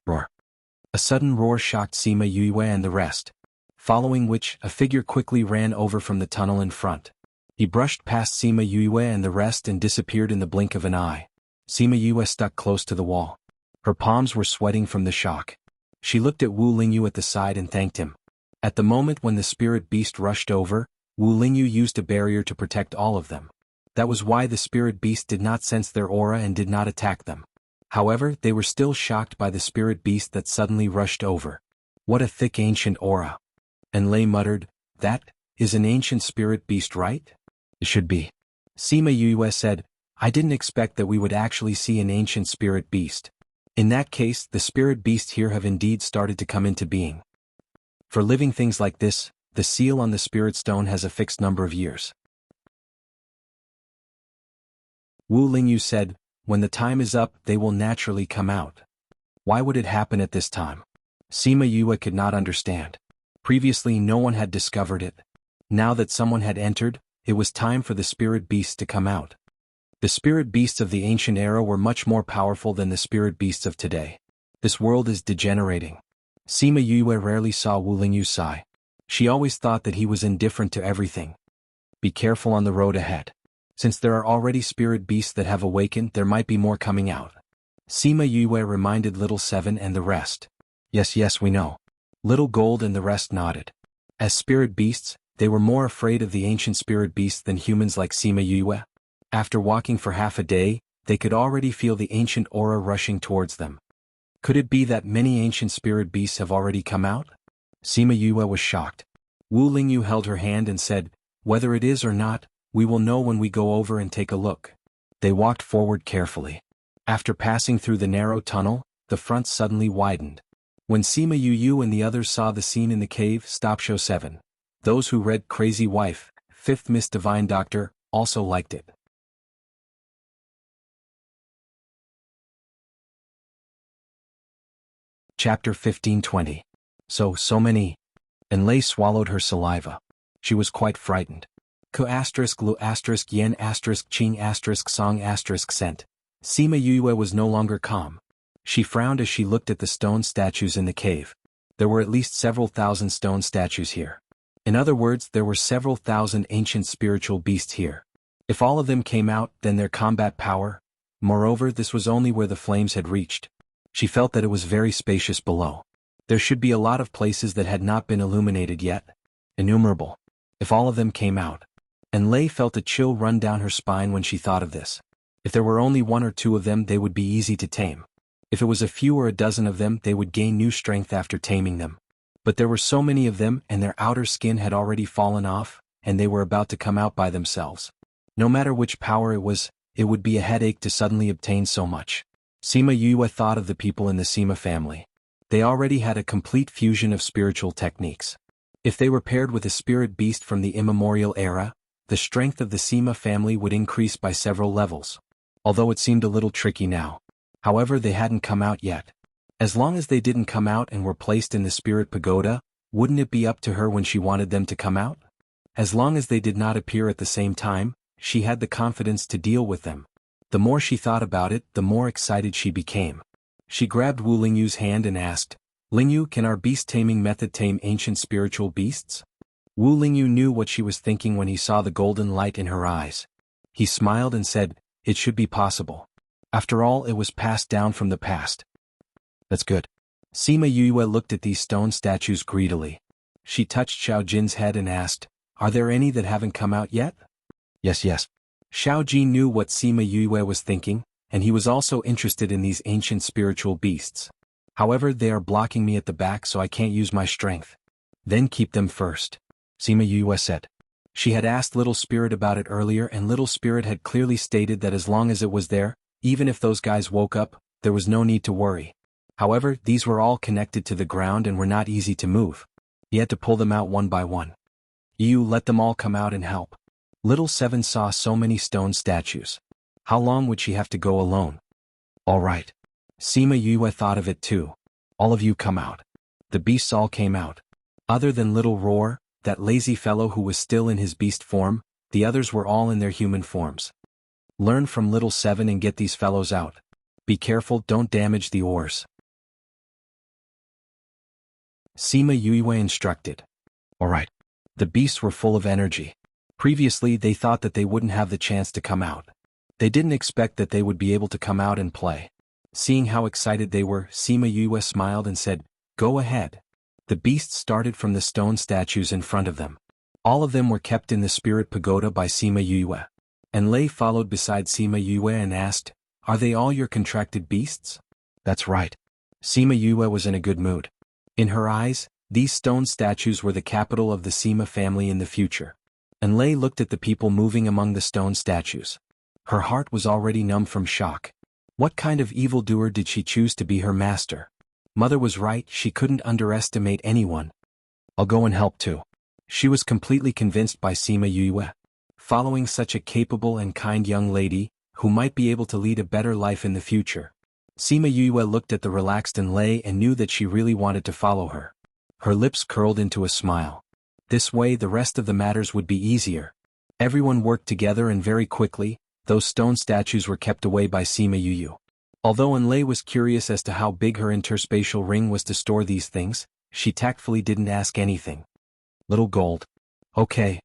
S1: Roar. A sudden roar shocked Sima Yue and the rest. Following which, a figure quickly ran over from the tunnel in front. He brushed past Sima Yue and the rest and disappeared in the blink of an eye. Sima Yue stuck close to the wall. Her palms were sweating from the shock. She looked at Wu Lingyu at the side and thanked him. At the moment when the spirit beast rushed over, Wu Lingyu used a barrier to protect all of them. That was why the spirit beast did not sense their aura and did not attack them. However, they were still shocked by the spirit beast that suddenly rushed over. What a thick ancient aura. Enlei muttered, "That is an ancient spirit beast, right?" "It should be." Sima Yue said, "I didn't expect that we would actually see an ancient spirit beast. In that case, the spirit beasts here have indeed started to come into being. For living things like this, the seal on the spirit stone has a fixed number of years." Wu Lingyu said, "When the time is up, they will naturally come out." Why would it happen at this time? Sima Yue could not understand. Previously no one had discovered it. Now that someone had entered, it was time for the spirit beasts to come out. The spirit beasts of the ancient era were much more powerful than the spirit beasts of today. This world is degenerating. Sima Yue rarely saw Wu Lingyu sigh. She always thought that he was indifferent to everything. Be careful on the road ahead. Since there are already spirit beasts that have awakened, there might be more coming out. Sima Yue reminded Little Seven and the rest. Yes, we know. Little Gold and the rest nodded. As spirit beasts, they were more afraid of the ancient spirit beasts than humans like Sima Yue. After walking for half a day, they could already feel the ancient aura rushing towards them. Could it be that many ancient spirit beasts have already come out? Sima Yue was shocked. Wu Lingyu held her hand and said, "Whether it is or not, we will know when we go over and take a look." They walked forward carefully. After passing through the narrow tunnel, the front suddenly widened. When Sima Yu and the others saw the scene in the cave, Stop Show 7. Those who read Crazy Wife, 5th Miss Divine Doctor, also liked it. Chapter 15-20. So many. Enlei swallowed her saliva. She was quite frightened. Ku asterisk lu asterisk yen asterisk ching asterisk song asterisk sent. Sima Yue was no longer calm. She frowned as she looked at the stone statues in the cave. There were at least several thousand stone statues here. In other words, there were several thousand ancient spiritual beasts here. If all of them came out, then their combat power. Moreover, this was only where the flames had reached. She felt that it was very spacious below. There should be a lot of places that had not been illuminated yet. Innumerable. If all of them came out. And Lei felt a chill run down her spine when she thought of this. If there were only one or two of them, they would be easy to tame. If it was a few or a dozen of them, they would gain new strength after taming them. But there were so many of them, and their outer skin had already fallen off, and they were about to come out by themselves. No matter which power it would be a headache to suddenly obtain so much. Sima Yue thought of the people in the Sima family. They already had a complete fusion of spiritual techniques. If they were paired with a spirit beast from the immemorial era, the strength of the Sima family would increase by several levels. Although it seemed a little tricky now. However, they hadn't come out yet. As long as they didn't come out and were placed in the spirit pagoda, wouldn't it be up to her when she wanted them to come out? As long as they did not appear at the same time, she had the confidence to deal with them. The more she thought about it, the more excited she became. She grabbed Wu Lingyu's hand and asked, "Lingyu, can our beast taming method tame ancient spiritual beasts?" Wu Lingyu knew what she was thinking when he saw the golden light in her eyes. He smiled and said, "It should be possible. After all, it was passed down from the past." "That's good." Sima Yue looked at these stone statues greedily. She touched Xiao Jin's head and asked, "Are there any that haven't come out yet?" Yes. Xiao Jin knew what Sima Yue was thinking, and he was also interested in these ancient spiritual beasts. "However, they are blocking me at the back, so I can't use my strength." "Then keep them first," Sima Yue said. She had asked Little Spirit about it earlier, and Little Spirit had clearly stated that as long as it was there, even if those guys woke up, there was no need to worry. However, these were all connected to the ground and were not easy to move. He had to pull them out one by one. "You let them all come out and help." Little Seven saw so many stone statues. How long would she have to go alone? "All right." Sima Yue thought of it too. "All of you come out." The beasts all came out. Other than Little Roar, that lazy fellow who was still in his beast form, the others were all in their human forms. "Learn from Little Seven and get these fellows out. Be careful, don't damage the oars." Sima Yue instructed. "All right." The beasts were full of energy. Previously, they thought that they wouldn't have the chance to come out. They didn't expect that they would be able to come out and play. Seeing how excited they were, Sima Yue smiled and said, "Go ahead." The beasts started from the stone statues in front of them. All of them were kept in the spirit pagoda by Sima Yue. And Lei followed beside Sima Yue and asked, "Are they all your contracted beasts?" "That's right." Sima Yue was in a good mood. In her eyes, these stone statues were the capital of the Sima family in the future. And Lei looked at the people moving among the stone statues. Her heart was already numb from shock. What kind of evildoer did she choose to be her master? Mother was right, she couldn't underestimate anyone. "I'll go and help too." She was completely convinced by Sima Yue. Following such a capable and kind young lady, who might be able to lead a better life in the future. Sima Yue looked at the relaxed Lei and knew that she really wanted to follow her. Her lips curled into a smile. This way the rest of the matters would be easier. Everyone worked together and very quickly, those stone statues were kept away by Sima Yue. Although Lei was curious as to how big her interspatial ring was to store these things, she tactfully didn't ask anything. "Little Gold." "Okay."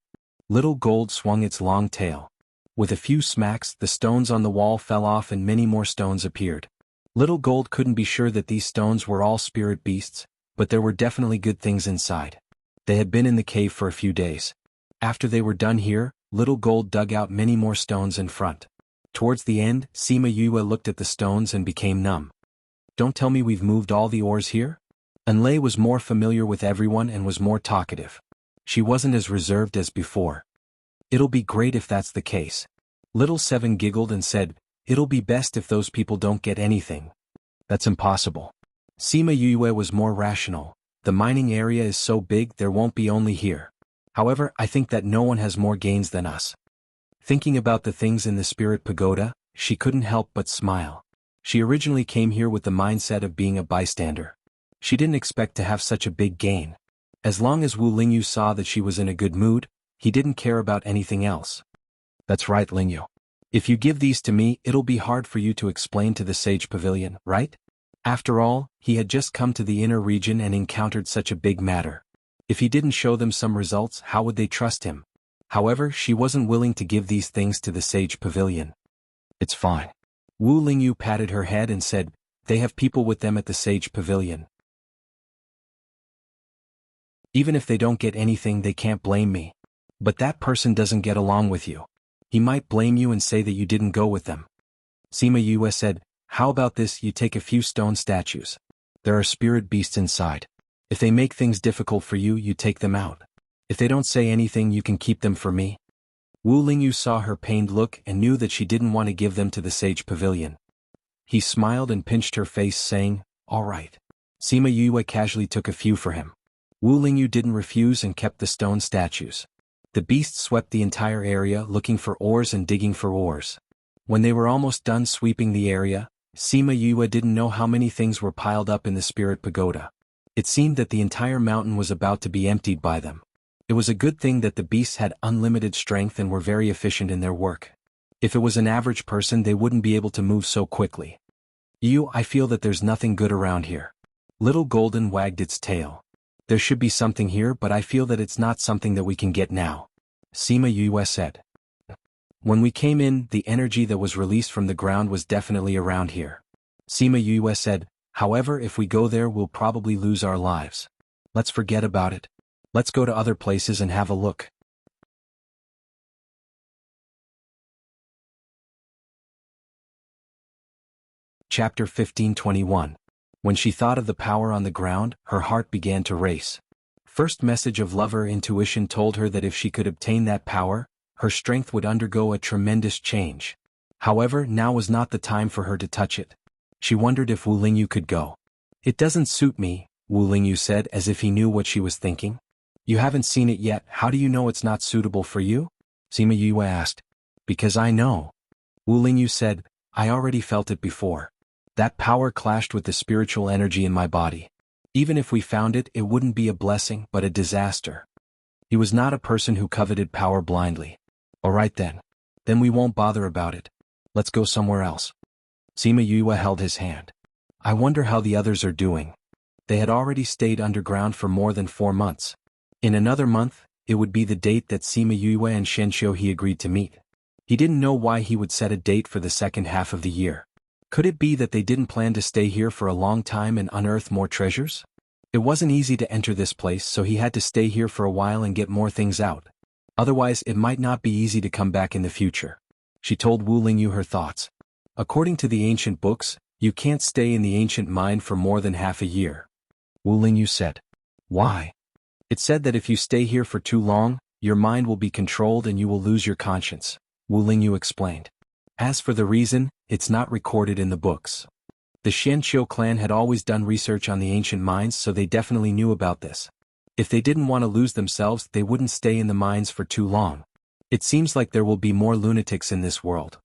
S1: Little Gold swung its long tail. With a few smacks, the stones on the wall fell off and many more stones appeared. Little Gold couldn't be sure that these stones were all spirit beasts, but there were definitely good things inside. They had been in the cave for a few days. After they were done here, Little Gold dug out many more stones in front. Towards the end, Sima Yue looked at the stones and became numb. "Don't tell me we've moved all the ores here?" Lei was more familiar with everyone and was more talkative. She wasn't as reserved as before. "It'll be great if that's the case." Little Seven giggled and said, "It'll be best if those people don't get anything." "That's impossible." Sima Yue was more rational. "The mining area is so big there won't be only here. However, I think that no one has more gains than us." Thinking about the things in the spirit pagoda, she couldn't help but smile. She originally came here with the mindset of being a bystander. She didn't expect to have such a big gain. As long as Wu Lingyu saw that she was in a good mood, he didn't care about anything else. That's right, Lingyu. If you give these to me, it'll be hard for you to explain to the Sage Pavilion, right? After all, he had just come to the inner region and encountered such a big matter. If he didn't show them some results, how would they trust him? However, she wasn't willing to give these things to the Sage Pavilion. It's fine. Wu Lingyu patted her head and said, they have people with them at the Sage Pavilion. Even if they don't get anything, they can't blame me. But that person doesn't get along with you. He might blame you and say that you didn't go with them. Sima Yue said, how about this, you take a few stone statues. There are spirit beasts inside. If they make things difficult for you, you take them out. If they don't say anything, you can keep them for me. Wu Lingyu saw her pained look and knew that she didn't want to give them to the Sage Pavilion. He smiled and pinched her face, saying, all right. Sima Yue casually took a few for him. Wu Lingyu didn't refuse and kept the stone statues. The beasts swept the entire area looking for ores and digging for ores. When they were almost done sweeping the area, Sima Yue didn't know how many things were piled up in the spirit pagoda. It seemed that the entire mountain was about to be emptied by them. It was a good thing that the beasts had unlimited strength and were very efficient in their work. If it was an average person, they wouldn't be able to move so quickly. I feel that there's nothing good around here. Little Golden wagged its tail. There should be something here, but I feel that it's not something that we can get now. Sima Yue said. When we came in, the energy that was released from the ground was definitely around here. Sima Yue said, however, if we go there, we'll probably lose our lives. Let's forget about it. Let's go to other places and have a look. Chapter 1521. When she thought of the power on the ground, her heart began to race. First message of lover intuition told her that if she could obtain that power, her strength would undergo a tremendous change. However, now was not the time for her to touch it. She wondered if Wu Lingyu could go. It doesn't suit me, Wu Lingyu said as if he knew what she was thinking. You haven't seen it yet, how do you know it's not suitable for you? Sima Yue asked. Because I know. Wu Lingyu said, I already felt it before. That power clashed with the spiritual energy in my body. Even if we found it, it wouldn't be a blessing but a disaster. He was not a person who coveted power blindly. Alright then. Then we won't bother about it. Let's go somewhere else. Sima Yue held his hand. I wonder how the others are doing. They had already stayed underground for more than 4 months. In another month, it would be the date that Sima Yue and Shenxiu he agreed to meet. He didn't know why he would set a date for the second half of the year. Could it be that they didn't plan to stay here for a long time and unearth more treasures? It wasn't easy to enter this place, so he had to stay here for a while and get more things out. Otherwise, it might not be easy to come back in the future. She told Wu Lingyu her thoughts. According to the ancient books, you can't stay in the ancient mine for more than half a year. Wu Lingyu said. Why? It said that if you stay here for too long, your mind will be controlled and you will lose your conscience, Wu Lingyu explained. As for the reason, it's not recorded in the books. The Shenxiu clan had always done research on the ancient mines, so they definitely knew about this. If they didn't want to lose themselves, they wouldn't stay in the mines for too long. It seems like there will be more lunatics in this world.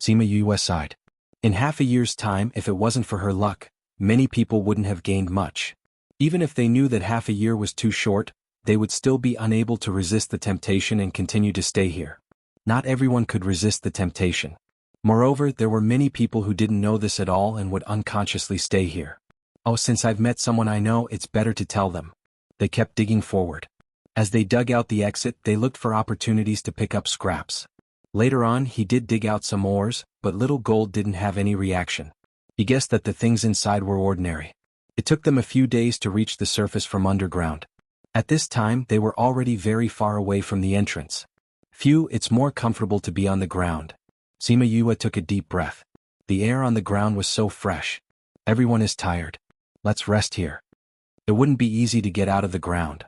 S1: Sima Yue sighed. In half a year's time, if it wasn't for her luck, many people wouldn't have gained much. Even if they knew that half a year was too short, they would still be unable to resist the temptation and continue to stay here. Not everyone could resist the temptation. Moreover, there were many people who didn't know this at all and would unconsciously stay here. Oh, since I've met someone I know, it's better to tell them. They kept digging forward. As they dug out the exit, they looked for opportunities to pick up scraps. Later on, he did dig out some ores, but Little Gold didn't have any reaction. He guessed that the things inside were ordinary. It took them a few days to reach the surface from underground. At this time, they were already very far away from the entrance. It's more comfortable to be on the ground. Sima Yue took a deep breath. The air on the ground was so fresh. Everyone is tired. Let's rest here. It wouldn't be easy to get out of the ground.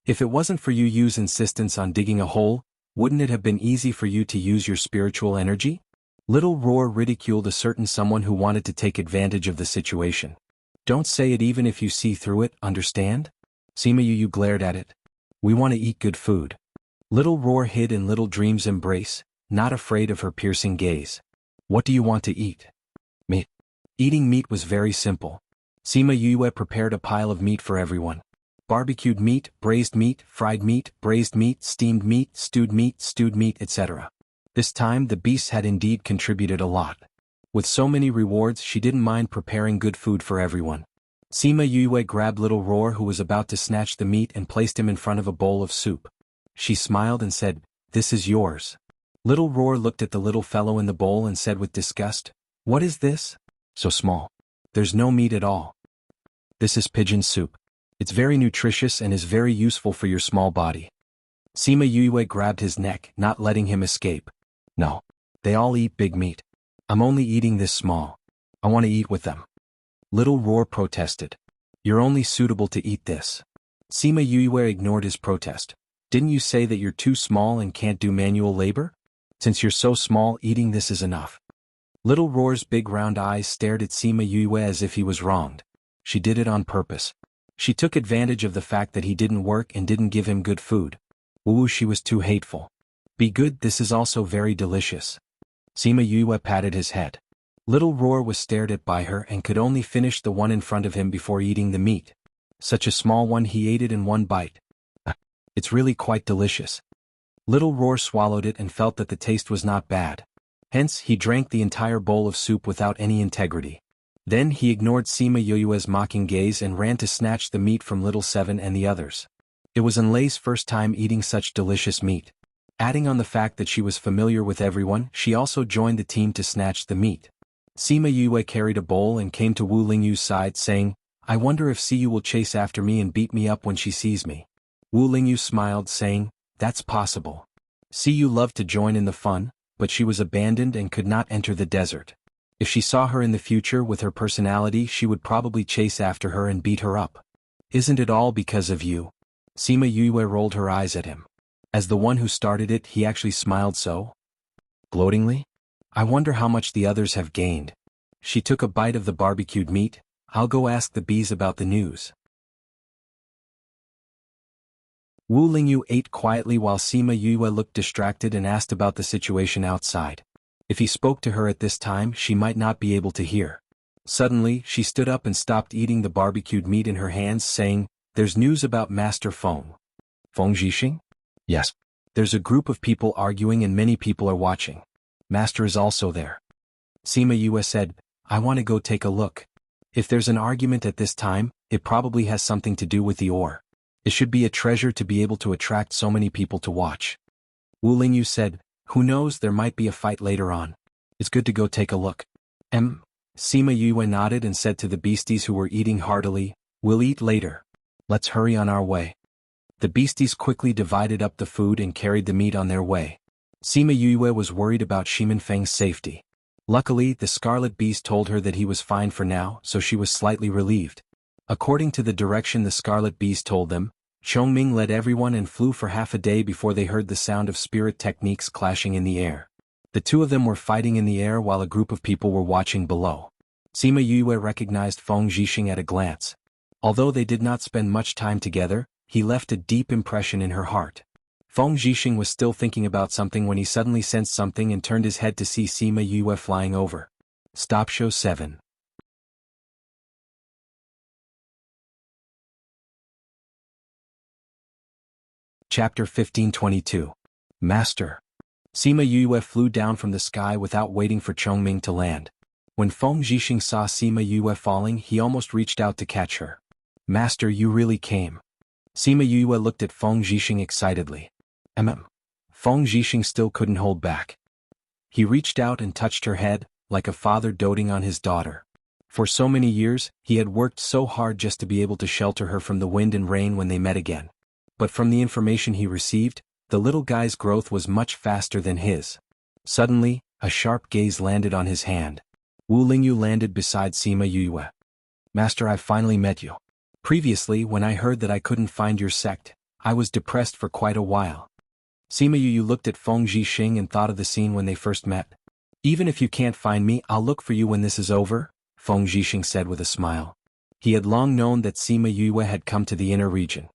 S1: If it wasn't for Yu Yu's insistence on digging a hole, wouldn't it have been easy for you to use your spiritual energy? Little Roar ridiculed a certain someone who wanted to take advantage of the situation. Don't say it even if you see through it, understand? Sima Yu glared at it. We want to eat good food. Little Roar hid in Little Dream's embrace, not afraid of her piercing gaze. What do you want to eat? Meat. Eating meat was very simple. Sima Yue prepared a pile of meat for everyone. Barbecued meat, braised meat, fried meat, braised meat, steamed meat, stewed meat, etc. This time the beasts had indeed contributed a lot. With so many rewards, she didn't mind preparing good food for everyone. Sima Yue grabbed Little Roar, who was about to snatch the meat, and placed him in front of a bowl of soup. She smiled and said, "This is yours." Little Roar looked at the little fellow in the bowl and said with disgust, "What is this? So small. There's no meat at all." "This is pigeon soup. It's very nutritious and is very useful for your small body." Sima Yue grabbed his neck, not letting him escape. "No. They all eat big meat. I'm only eating this small. I want to eat with them." Little Roar protested. "You're only suitable to eat this." Sima Yue ignored his protest. "Didn't you say that you're too small and can't do manual labor? Since you're so small, eating this is enough." Little Roar's big round eyes stared at Sima Yue as if he was wronged. She did it on purpose. She took advantage of the fact that he didn't work and didn't give him good food. Ooh, she was too hateful. "Be good, this is also very delicious." Sima Yue patted his head. Little Roar was stared at by her and could only finish the one in front of him before eating the meat. Such a small one, he ate it in one bite. It's really quite delicious." Little Roar swallowed it and felt that the taste was not bad. Hence, he drank the entire bowl of soup without any integrity. Then he ignored Sima Yue's mocking gaze and ran to snatch the meat from Little Seven and the others. It was Enlei's first time eating such delicious meat. Adding on the fact that she was familiar with everyone, she also joined the team to snatch the meat. Sima Yue carried a bowl and came to Wu Lingyu's side saying, "I wonder if Siyu will chase after me and beat me up when she sees me." Wu Lingyu smiled saying, "That's possible." Siyu loved to join in the fun, but she was abandoned and could not enter the desert. If she saw her in the future with her personality, she would probably chase after her and beat her up. "Isn't it all because of you?" Sima Yue rolled her eyes at him. As the one who started it, he actually smiled so gloatingly. "I wonder how much the others have gained." She took a bite of the barbecued meat. "I'll go ask the bees about the news." Wu Lingyu ate quietly while Sima Yue looked distracted and asked about the situation outside. If he spoke to her at this time, she might not be able to hear. Suddenly, she stood up and stopped eating the barbecued meat in her hands, saying, "There's news about Master Feng." "Feng Zhixing?" "Yes. There's a group of people arguing and many people are watching. Master is also there." Sima Yue said, "I want to go take a look. If there's an argument at this time, it probably has something to do with the ore. It should be a treasure to be able to attract so many people to watch." Wu Lingyu said, "Who knows, there might be a fight later on. It's good to go take a look." Sima Yue nodded and said to the beasties who were eating heartily, "We'll eat later. Let's hurry on our way." The beasties quickly divided up the food and carried the meat on their way. Sima Yue was worried about Shimin Feng's safety. Luckily, the scarlet beast told her that he was fine for now, so she was slightly relieved. According to the direction the scarlet beast told them, Chongming led everyone and flew for half a day before they heard the sound of spirit techniques clashing in the air. The two of them were fighting in the air while a group of people were watching below. Sima Yue recognized Feng Zhixing at a glance. Although they did not spend much time together, he left a deep impression in her heart. Feng Zhixing was still thinking about something when he suddenly sensed something and turned his head to see Sima Yue flying over. Stop Show 7. Chapter 1522. Master. Sima Yue flew down from the sky without waiting for Chongming to land. When Feng Zhixing saw Sima Yue falling, he almost reached out to catch her. "Master, you really came." Sima Yue looked at Feng Zhixing excitedly. Feng Zhixing still couldn't hold back. He reached out and touched her head, like a father doting on his daughter. For so many years, he had worked so hard just to be able to shelter her from the wind and rain when they met again. But from the information he received, the little guy's growth was much faster than his. Suddenly, a sharp gaze landed on his hand. Wu Lingyu landed beside Sima Yue. "Master, I've finally met you. Previously, when I heard that I couldn't find your sect, I was depressed for quite a while." Sima Yue looked at Feng Zhixing and thought of the scene when they first met. "Even if you can't find me, I'll look for you when this is over," Feng Zhixing said with a smile. He had long known that Sima Yue had come to the inner region.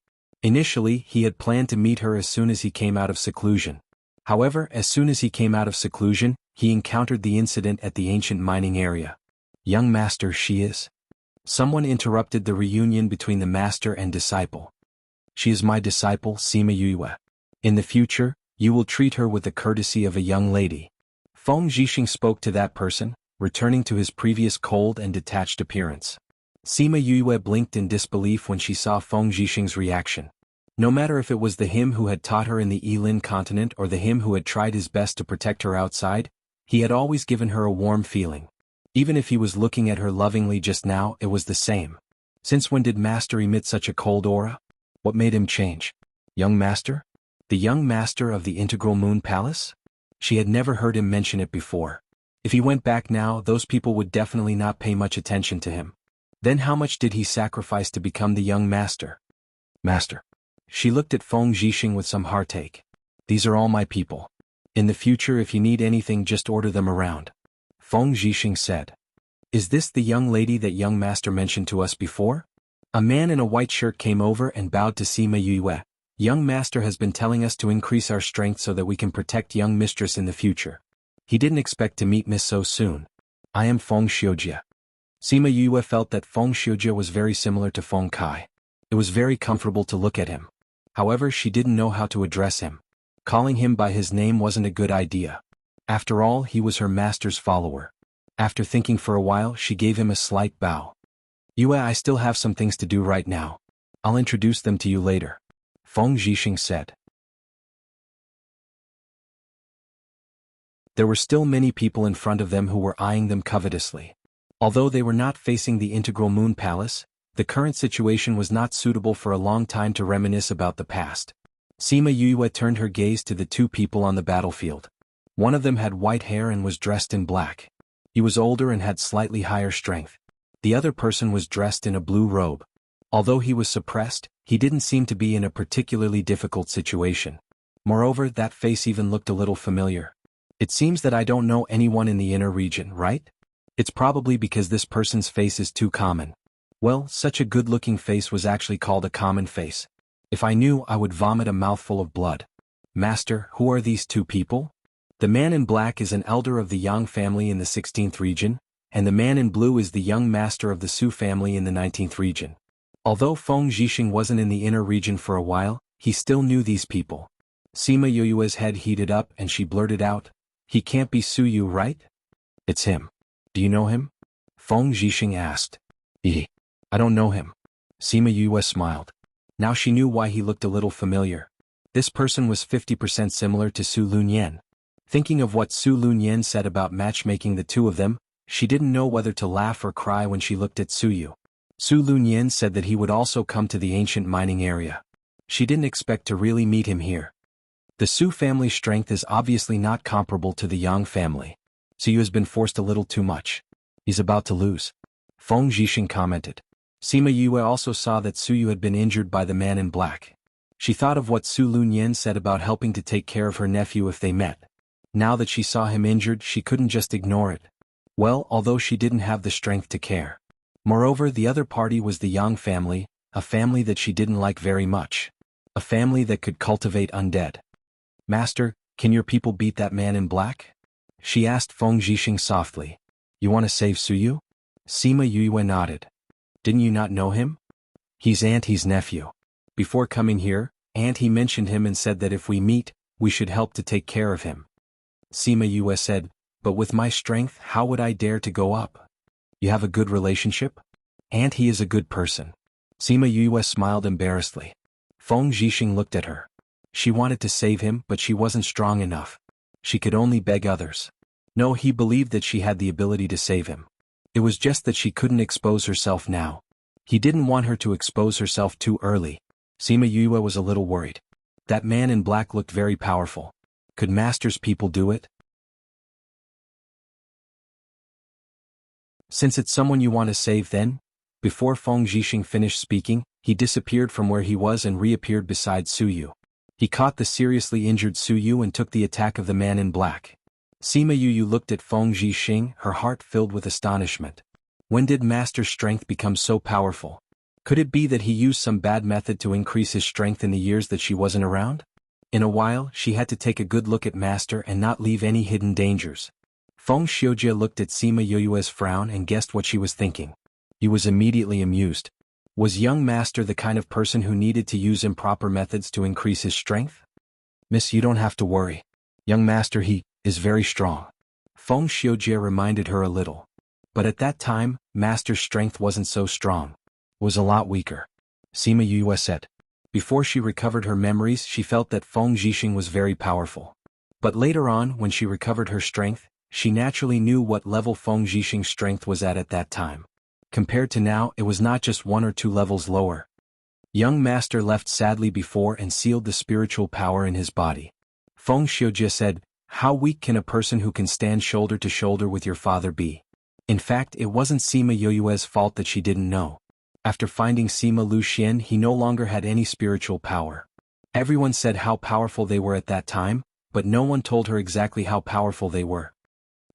S1: Initially, he had planned to meet her as soon as he came out of seclusion. However, as soon as he came out of seclusion, he encountered the incident at the ancient mining area. "Young master, she is." Someone interrupted the reunion between the master and disciple. She is my disciple, Sima Yue. In the future, you will treat her with the courtesy of a young lady. Feng Zhixing spoke to that person, returning to his previous cold and detached appearance. Sima Yue blinked in disbelief when she saw Feng Zhixing's reaction. No matter if it was the him who had taught her in the Yilin continent or the him who had tried his best to protect her outside, he had always given her a warm feeling. Even if he was looking at her lovingly just now, it was the same. Since when did Master emit such a cold aura? What made him change? Young Master? The young Master of the Integral Moon Palace? She had never heard him mention it before. If he went back now, those people would definitely not pay much attention to him. Then how much did he sacrifice to become the young Master? Master. She looked at Feng Zhixing with some heartache. These are all my people. In the future, if you need anything, just order them around. Feng Zhixing said. Is this the young lady that young Master mentioned to us before? A man in a white shirt came over and bowed to Sima Yue. Young Master has been telling us to increase our strength so that we can protect young mistress in the future. He didn't expect to meet Miss so soon. I am Feng Xiujia. Sima Yue felt that Feng Xiujia was very similar to Feng Kai. It was very comfortable to look at him. However, she didn't know how to address him. Calling him by his name wasn't a good idea. After all, he was her master's follower. After thinking for a while, she gave him a slight bow. Yue, I still have some things to do right now. I'll introduce them to you later. Feng Zhixing said. There were still many people in front of them who were eyeing them covetously. Although they were not facing the Integral Moon Palace, the current situation was not suitable for a long time to reminisce about the past. Sima Yue turned her gaze to the two people on the battlefield. One of them had white hair and was dressed in black. He was older and had slightly higher strength. The other person was dressed in a blue robe. Although he was suppressed, he didn't seem to be in a particularly difficult situation. Moreover, that face even looked a little familiar. It seems that I don't know anyone in the inner region, right? It's probably because this person's face is too common. Well, such a good-looking face was actually called a common face. If I knew, I would vomit a mouthful of blood. Master, who are these two people? The man in black is an elder of the Yang family in the 16th region, and the man in blue is the young master of the Su family in the 19th region. Although Feng Zhixing wasn't in the inner region for a while, he still knew these people. Sima Yue's head heated up and she blurted out, "He can't be Su Yu, right?" "It's him. Do you know him?" Feng Zhixing asked. I don't know him." Sima Yue smiled. Now she knew why he looked a little familiar. This person was 50% similar to Su Lunyan. Thinking of what Su Lunyan said about matchmaking the two of them, she didn't know whether to laugh or cry when she looked at Su Yu. Su Lunyan said that he would also come to the ancient mining area. She didn't expect to really meet him here. The Su family's strength is obviously not comparable to the Yang family. Su Yu has been forced a little too much. He's about to lose. Feng Zhixing commented. Sima Yue also saw that Su Yu had been injured by the man in black. She thought of what Su Lunyan said about helping to take care of her nephew if they met. Now that she saw him injured, she couldn't just ignore it. Well, although she didn't have the strength to care. Moreover, the other party was the Yang family, a family that she didn't like very much. A family that could cultivate undead. "Master, can your people beat that man in black?" She asked Feng Zhixing softly. "You want to save Su Yu?" Sima Yue nodded. "Didn't you not know him? He's Auntie's nephew. Before coming here, Auntie mentioned him and said that if we meet, we should help to take care of him." Sima Yue said, "But with my strength, how would I dare to go up?" "You have a good relationship?" "Auntie is a good person." Sima Yue smiled embarrassedly. Feng Zhixing looked at her. She wanted to save him, but she wasn't strong enough. She could only beg others. No, he believed that she had the ability to save him. It was just that she couldn't expose herself now. He didn't want her to expose herself too early. Sima Yue was a little worried. That man in black looked very powerful. Could Master's people do it? "Since it's someone you want to save then?" Before Feng Zhixing finished speaking, he disappeared from where he was and reappeared beside Su Yu. He caught the seriously injured Su Yu and took the attack of the man in black. Sima Yu looked at Feng Zhixing, her heart filled with astonishment. When did Master's strength become so powerful? Could it be that he used some bad method to increase his strength in the years that she wasn't around? In a while, she had to take a good look at Master and not leave any hidden dangers. Feng Xiujia looked at Sima Yue's frown and guessed what she was thinking. He was immediately amused. Was young master the kind of person who needed to use improper methods to increase his strength? Miss, you don't have to worry. Young master, he is very strong. Feng Xiujie reminded her a little. But at that time, master's strength wasn't so strong. It was a lot weaker. Sima Yue said. Before she recovered her memories, she felt that Feng Zhixing was very powerful. But later on, when she recovered her strength, she naturally knew what level Feng Zhixing's strength was at that time. Compared to now, it was not just 1 or 2 levels lower. Young master left sadly before and sealed the spiritual power in his body. Feng Xiujie said, "How weak can a person who can stand shoulder to shoulder with your father be?" In fact, it wasn't Sima Yue's fault that she didn't know. After finding Sima Luxian, he no longer had any spiritual power. Everyone said how powerful they were at that time, but no one told her exactly how powerful they were.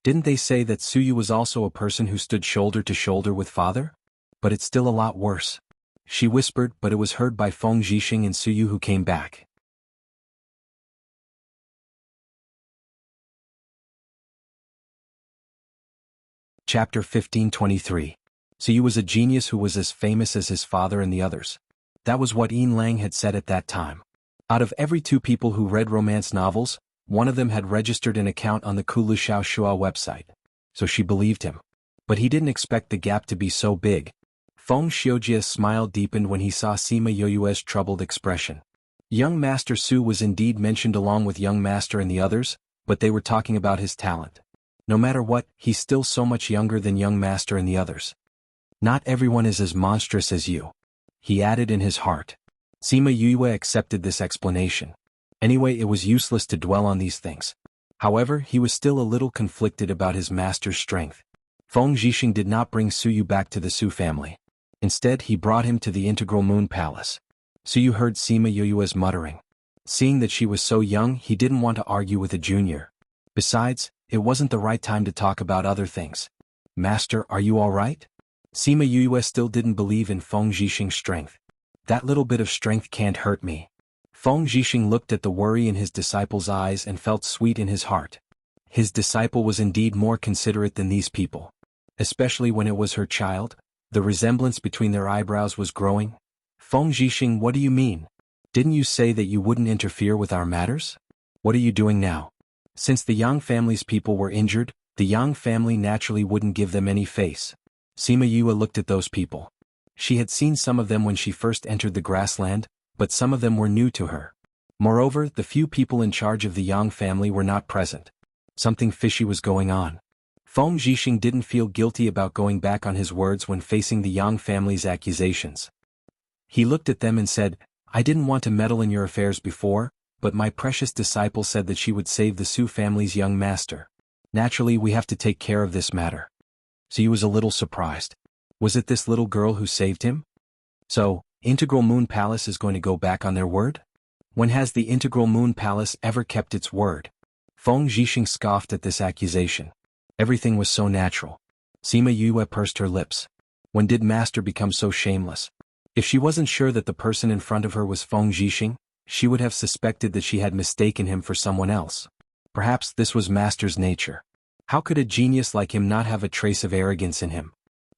S1: Didn't they say that Suyu was also a person who stood shoulder to shoulder with father? But it's still a lot worse. She whispered, but it was heard by Feng Zhixing and Suyu, who came back. Chapter 1523. Suyu was a genius who was as famous as his father and the others. That was what Yin Lang had said at that time. Out of every 2 people who read romance novels, one of them had registered an account on the Kulu Xiaoxua website. So she believed him. But he didn't expect the gap to be so big. Feng Xiujie's smile deepened when he saw Sima Yue's troubled expression. Young Master Su was indeed mentioned along with Young Master and the others, but they were talking about his talent. No matter what, he's still so much younger than Young Master and the others. Not everyone is as monstrous as you, he added in his heart. Sima Yue accepted this explanation. Anyway, it was useless to dwell on these things. However, he was still a little conflicted about his master's strength. Feng Zhixing did not bring Suyu back to the Su family. Instead, he brought him to the Integral Moon Palace. Suyu heard Sima Yue's muttering. Seeing that she was so young, he didn't want to argue with a junior. Besides, it wasn't the right time to talk about other things. Master, are you all right? Sima Yue still didn't believe in Feng Zhixing's strength. That little bit of strength can't hurt me. Feng Zhixing looked at the worry in his disciple's eyes and felt sweet in his heart. His disciple was indeed more considerate than these people. Especially when it was her child, the resemblance between their eyebrows was growing. Feng Zhixing, what do you mean? Didn't you say that you wouldn't interfere with our matters? What are you doing now? Since the Yang family's people were injured, the Yang family naturally wouldn't give them any face. Sima Yue looked at those people. She had seen some of them when she first entered the grassland, but some of them were new to her. Moreover, the few people in charge of the Yang family were not present. Something fishy was going on. Feng Zhixing didn't feel guilty about going back on his words when facing the Yang family's accusations. He looked at them and said, I didn't want to meddle in your affairs before, but my precious disciple said that she would save the Su family's young master. Naturally, we have to take care of this matter. So he was a little surprised. Was it this little girl who saved him? So, Integral Moon Palace is going to go back on their word? When has the Integral Moon Palace ever kept its word? Feng Zhixing scoffed at this accusation. Everything was so natural. Sima Yue pursed her lips. When did Master become so shameless? If she wasn't sure that the person in front of her was Feng Zhixing, she would have suspected that she had mistaken him for someone else. Perhaps this was Master's nature. How could a genius like him not have a trace of arrogance in him?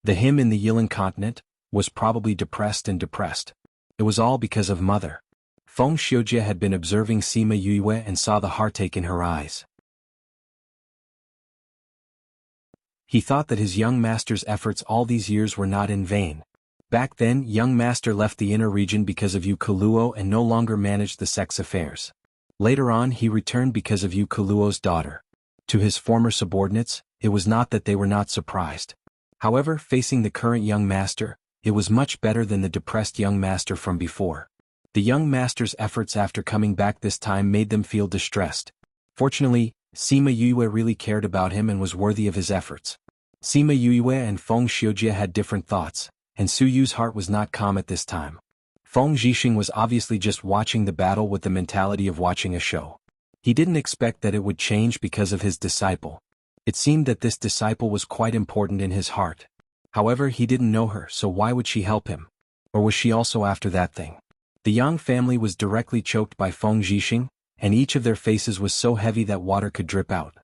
S1: The him in the Yilan continent was probably depressed. It was all because of Mother. Feng Xiujie had been observing Sima Yue and saw the heartache in her eyes. He thought that his young master's efforts all these years were not in vain. Back then, young master left the inner region because of Yu Kuluo and no longer managed the sex affairs. Later on, he returned because of Yu Kuluo's daughter. To his former subordinates, it was not that they were not surprised. However, facing the current young master, it was much better than the depressed young master from before. The young master's efforts after coming back this time made them feel distressed. Fortunately, Sima Yue really cared about him and was worthy of his efforts. Sima Yue and Feng Xiujie had different thoughts, and Su Yu's heart was not calm at this time. Feng Zhixing was obviously just watching the battle with the mentality of watching a show. He didn't expect that it would change because of his disciple. It seemed that this disciple was quite important in his heart. However, he didn't know her, so why would she help him? Or was she also after that thing? The Yang family was directly choked by Feng Zhixing, and each of their faces was so heavy that water could drip out.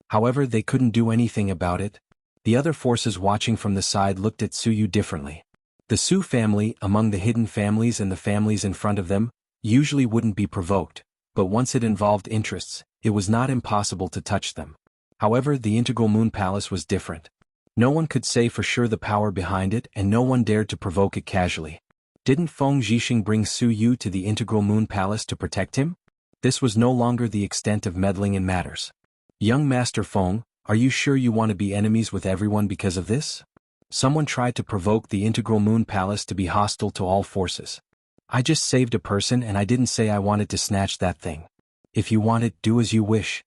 S1: However, they couldn't do anything about it. The other forces watching from the side looked at Su Yu differently. The Su family, among the hidden families and the families in front of them, usually wouldn't be provoked, but once it involved interests, it was not impossible to touch them. However, the Integral Moon Palace was different. No one could say for sure the power behind it, and no one dared to provoke it casually. Didn't Feng Zhixing bring Su Yu to the Integral Moon Palace to protect him? This was no longer the extent of meddling in matters. Young Master Feng, are you sure you want to be enemies with everyone because of this? Someone tried to provoke the Integral Moon Palace to be hostile to all forces. I just saved a person and I didn't say I wanted to snatch that thing. If you want it, do as you wish.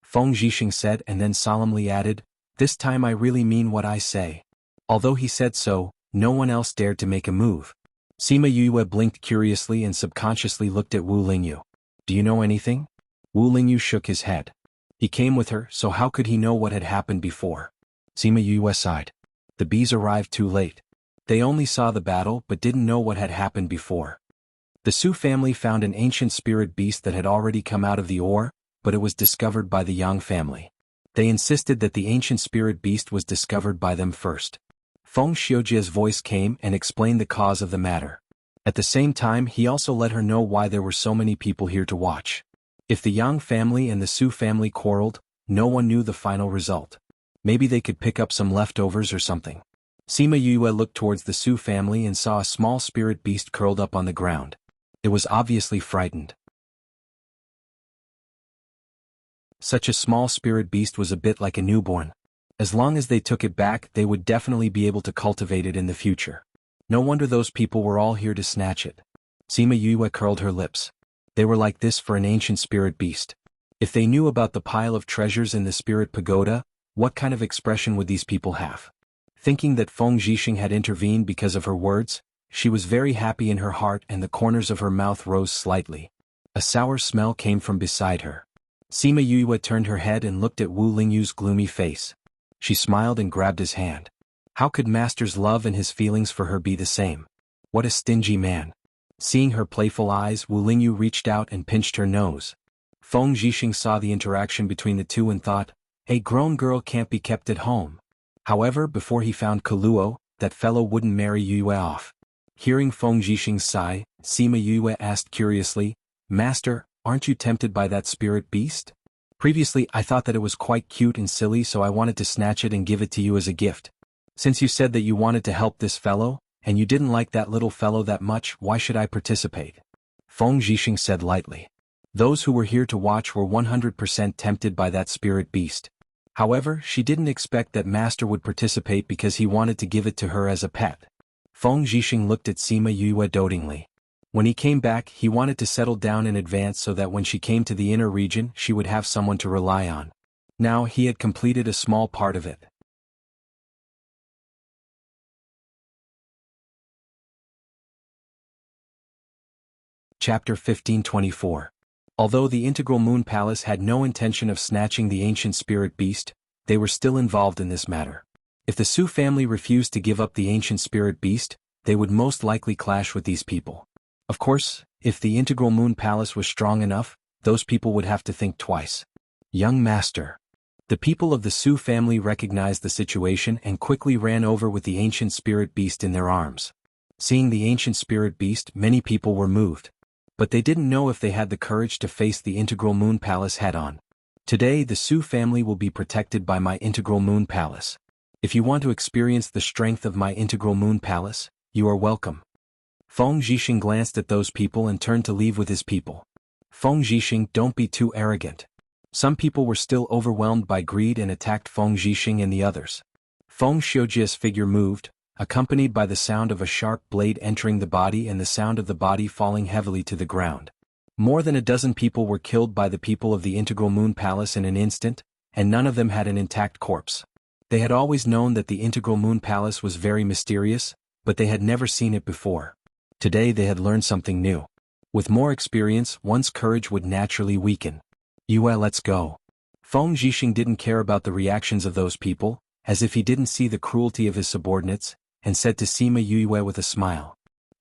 S1: Feng Zhixing said and then solemnly added, this time I really mean what I say. Although he said so, no one else dared to make a move. Sima Yue blinked curiously and subconsciously looked at Wu Lingyu. Do you know anything? Wu Lingyu shook his head. He came with her, so how could he know what had happened before? Sima Yue sighed. The bees arrived too late. They only saw the battle but didn't know what had happened before. The Su family found an ancient spirit beast that had already come out of the ore, but it was discovered by the Yang family. They insisted that the ancient spirit beast was discovered by them first. Feng Xiujia's voice came and explained the cause of the matter. At the same time, he also let her know why there were so many people here to watch. If the Yang family and the Su family quarreled, no one knew the final result. Maybe they could pick up some leftovers or something. Sima Yue looked towards the Su family and saw a small spirit beast curled up on the ground. It was obviously frightened. Such a small spirit beast was a bit like a newborn. As long as they took it back, they would definitely be able to cultivate it in the future. No wonder those people were all here to snatch it. Sima Yue curled her lips. They were like this for an ancient spirit beast. If they knew about the pile of treasures in the spirit pagoda, what kind of expression would these people have? Thinking that Feng Zhixing had intervened because of her words, she was very happy in her heart and the corners of her mouth rose slightly. A sour smell came from beside her. Sima Yue turned her head and looked at Wu Lingyu's gloomy face. She smiled and grabbed his hand. How could Master's love and his feelings for her be the same? What a stingy man. Seeing her playful eyes, Wu Lingyu reached out and pinched her nose. Feng Zhixing saw the interaction between the two and thought, a grown girl can't be kept at home. However, before he found Kaluo, that fellow wouldn't marry Yue off. Hearing Feng Zhixing's sigh, Sima Yue asked curiously, Master, aren't you tempted by that spirit beast? Previously I thought that it was quite cute and silly, so I wanted to snatch it and give it to you as a gift. Since you said that you wanted to help this fellow, and you didn't like that little fellow that much, why should I participate? Feng Zhixing said lightly. Those who were here to watch were 100% tempted by that spirit beast. However, she didn't expect that Master would participate because he wanted to give it to her as a pet. Feng Zhixing looked at Sima Yue dotingly. When he came back, he wanted to settle down in advance so that when she came to the inner region, she would have someone to rely on. Now he had completed a small part of it. Chapter 1524. Although the Integral Moon Palace had no intention of snatching the ancient spirit beast, they were still involved in this matter. If the Su family refused to give up the ancient spirit beast, they would most likely clash with these people. Of course, if the Integral Moon Palace was strong enough, those people would have to think twice. Young Master. The people of the Su family recognized the situation and quickly ran over with the ancient spirit beast in their arms. Seeing the ancient spirit beast, many people were moved. But they didn't know if they had the courage to face the Integral Moon Palace head-on. Today the Su family will be protected by my Integral Moon Palace. If you want to experience the strength of my Integral Moon Palace, you are welcome. Feng Zhixing glanced at those people and turned to leave with his people. Feng Zhixing, don't be too arrogant. Some people were still overwhelmed by greed and attacked Feng Zhixing and the others. Feng Xiujia's figure moved, accompanied by the sound of a sharp blade entering the body and the sound of the body falling heavily to the ground. More than a dozen people were killed by the people of the Integral Moon Palace in an instant, and none of them had an intact corpse. They had always known that the Integral Moon Palace was very mysterious, but they had never seen it before. Today they had learned something new. With more experience, one's courage would naturally weaken. Yue, let's go. Feng Zhixing didn't care about the reactions of those people, as if he didn't see the cruelty of his subordinates, and said to Sima Yue with a smile.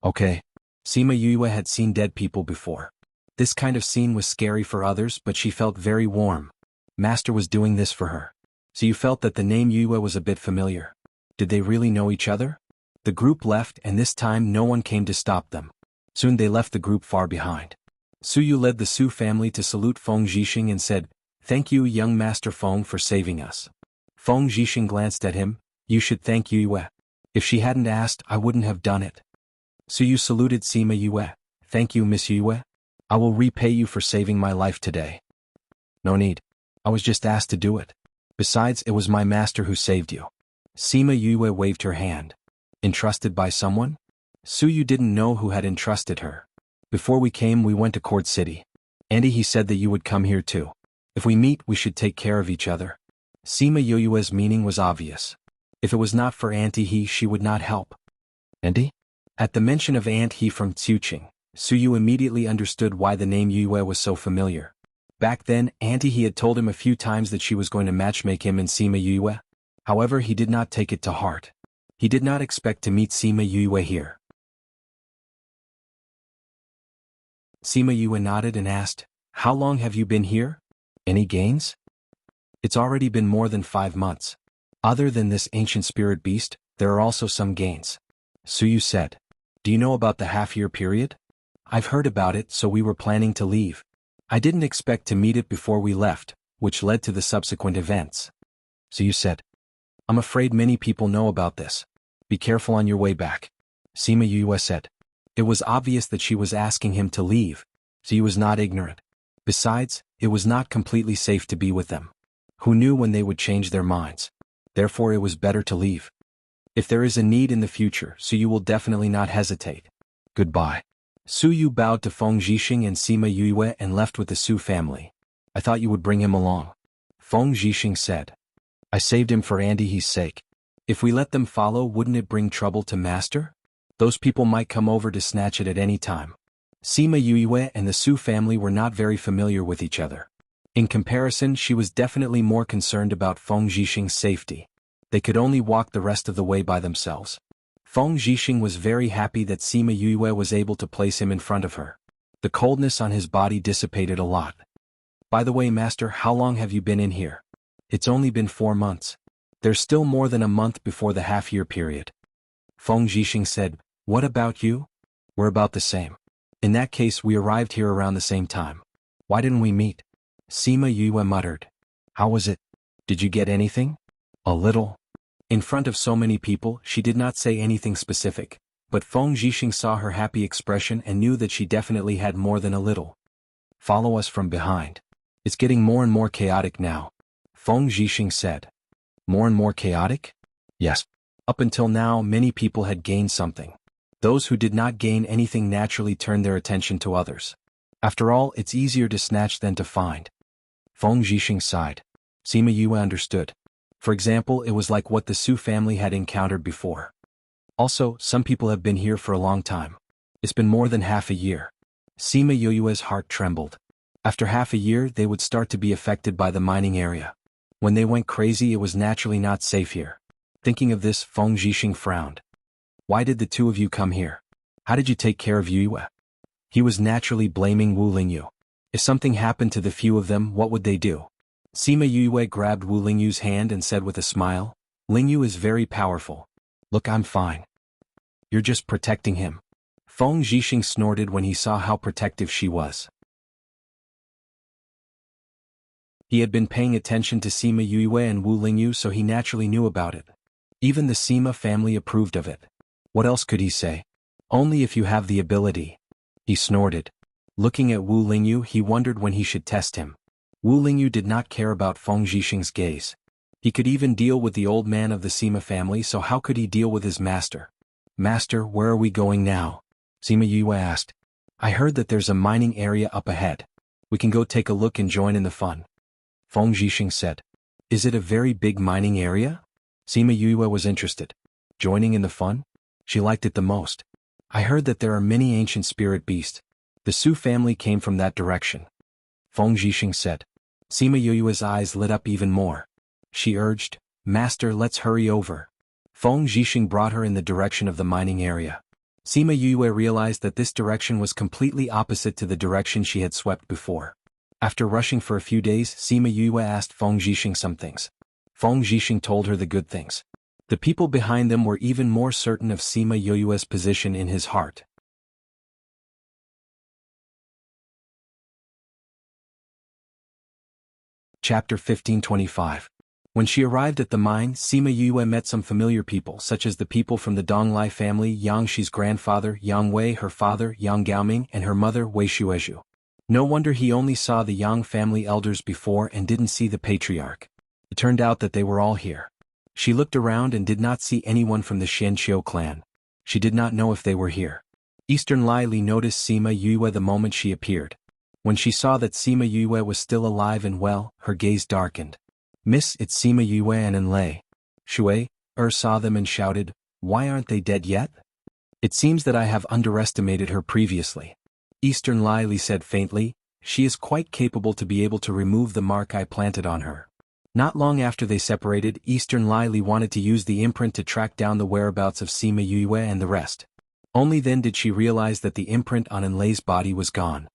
S1: Okay. Sima Yue had seen dead people before. This kind of scene was scary for others, but she felt very warm. Master was doing this for her. So you felt that the name Yue was a bit familiar. Did they really know each other? The group left, and this time no one came to stop them. Soon they left the group far behind. Su Yu led the Su family to salute Feng Zhixing and said, "Thank you, young Master Feng, for saving us." Feng Zhixing glanced at him. "You should thank Yue. If she hadn't asked, I wouldn't have done it." Su Yu saluted Sima Yue. "Thank you, Miss Yue. I will repay you for saving my life today." "No need. I was just asked to do it. Besides, it was my master who saved you." Sima Yue waved her hand. "Entrusted by someone?" Su Yu didn't know who had entrusted her. "Before we came, we went to Court City. Andy, he said that you would come here too. If we meet, we should take care of each other." Sima Yue's meaning was obvious. If it was not for Auntie He, she would not help. Andy? At the mention of Aunt He from Tsuqing, Su Yu immediately understood why the name Yue was so familiar. Back then, Auntie He had told him a few times that she was going to matchmake him and Sima Yue. However, he did not take it to heart. He did not expect to meet Sima Yue here. Sima Yue nodded and asked, "How long have you been here? Any gains?" "It's already been more than 5 months. Other than this ancient spirit beast, there are also some gains." Su Yu said, "Do you know about the half-year period?" "I've heard about it, so we were planning to leave. I didn't expect to meet it before we left, which led to the subsequent events." Su Yu said, "I'm afraid many people know about this. Be careful on your way back." Sima Yue said. It was obvious that she was asking him to leave, so he was not ignorant. Besides, it was not completely safe to be with them. Who knew when they would change their minds? Therefore it was better to leave. If there is a need in the future, Su Yu will definitely not hesitate. Goodbye. Su Yu bowed to Feng Zhixing and Sima Yue and left with the Su family. "I thought you would bring him along." Feng Zhixing said. "I saved him for Andy He's sake. If we let them follow, wouldn't it bring trouble to Master? Those people might come over to snatch it at any time." Sima Yue and the Su family were not very familiar with each other. In comparison, she was definitely more concerned about Feng Zhixing's safety. They could only walk the rest of the way by themselves. Feng Zhixing was very happy that Sima Yue was able to place him in front of her. The coldness on his body dissipated a lot. "By the way, Master, how long have you been in here?" "It's only been 4 months. There's still more than a month before the half-year period." Feng Zhixing said, "What about you?" "We're about the same. In that case, we arrived here around the same time. Why didn't we meet?" Sima Yue muttered. "How was it? Did you get anything?" "A little." In front of so many people, she did not say anything specific, but Feng Zhixing saw her happy expression and knew that she definitely had more than a little. "Follow us from behind. It's getting more and more chaotic now," Feng Zhixing said. "More and more chaotic?" "Yes. Up until now, many people had gained something. Those who did not gain anything naturally turned their attention to others. After all, it's easier to snatch than to find." Feng Zhixing sighed. Sima Yue understood. For example, it was like what the Su family had encountered before. Also, some people have been here for a long time. It's been more than half a year. Sima Yue's heart trembled. After half a year, they would start to be affected by the mining area. When they went crazy, it was naturally not safe here. Thinking of this, Feng Zhixing frowned. "Why did the two of you come here? How did you take care of Yue?" He was naturally blaming Wu Lingyu. If something happened to the few of them, what would they do? Sima Yue grabbed Wu Lingyu's hand and said with a smile, "Lingyu is very powerful. Look, I'm fine." "You're just protecting him." Feng Zhixing snorted when he saw how protective she was. He had been paying attention to Sima Yue and Wu Lingyu, so he naturally knew about it. Even the Sima family approved of it. What else could he say? "Only if you have the ability." He snorted. Looking at Wu Lingyu, he wondered when he should test him. Wu Lingyu did not care about Feng Zhixing's gaze. He could even deal with the old man of the Sima family, so how could he deal with his master? "Master, where are we going now?" Sima Yue asked. "I heard that there's a mining area up ahead. We can go take a look and join in the fun." Feng Zhixing said. "Is it a very big mining area?" Sima Yue was interested. Joining in the fun? She liked it the most. "I heard that there are many ancient spirit beasts. The Su family came from that direction." Feng Zhixing said. Sima Yue's eyes lit up even more. She urged, "Master, let's hurry over." Feng Zhixing brought her in the direction of the mining area. Sima Yue realized that this direction was completely opposite to the direction she had swept before. After rushing for a few days, Sima Yue asked Feng Zhixing some things. Feng Zhixing told her the good things. The people behind them were even more certain of Sima Yoyue's position in his heart. Chapter 1525. When she arrived at the mine, Sima Yue met some familiar people such as the people from the Donglai family, Yang Shi's grandfather, Yang Wei, her father, Yang Gaoming, and her mother, Wei Shuezhu. No wonder he only saw the Yang family elders before and didn't see the patriarch. It turned out that they were all here. She looked around and did not see anyone from the Xianqiu clan. She did not know if they were here. Eastern Lai Li noticed Sima Yue the moment she appeared. When she saw that Sima Yue was still alive and well, her gaze darkened. "Miss, it's Sima Yue and Enlei." Shui saw them and shouted, "Why aren't they dead yet? It seems that I have underestimated her previously." Eastern Lai Li said faintly, "She is quite capable to be able to remove the mark I planted on her." Not long after they separated, Eastern Lai Li wanted to use the imprint to track down the whereabouts of Sima Yue and the rest. Only then did she realize that the imprint on Enlei's body was gone.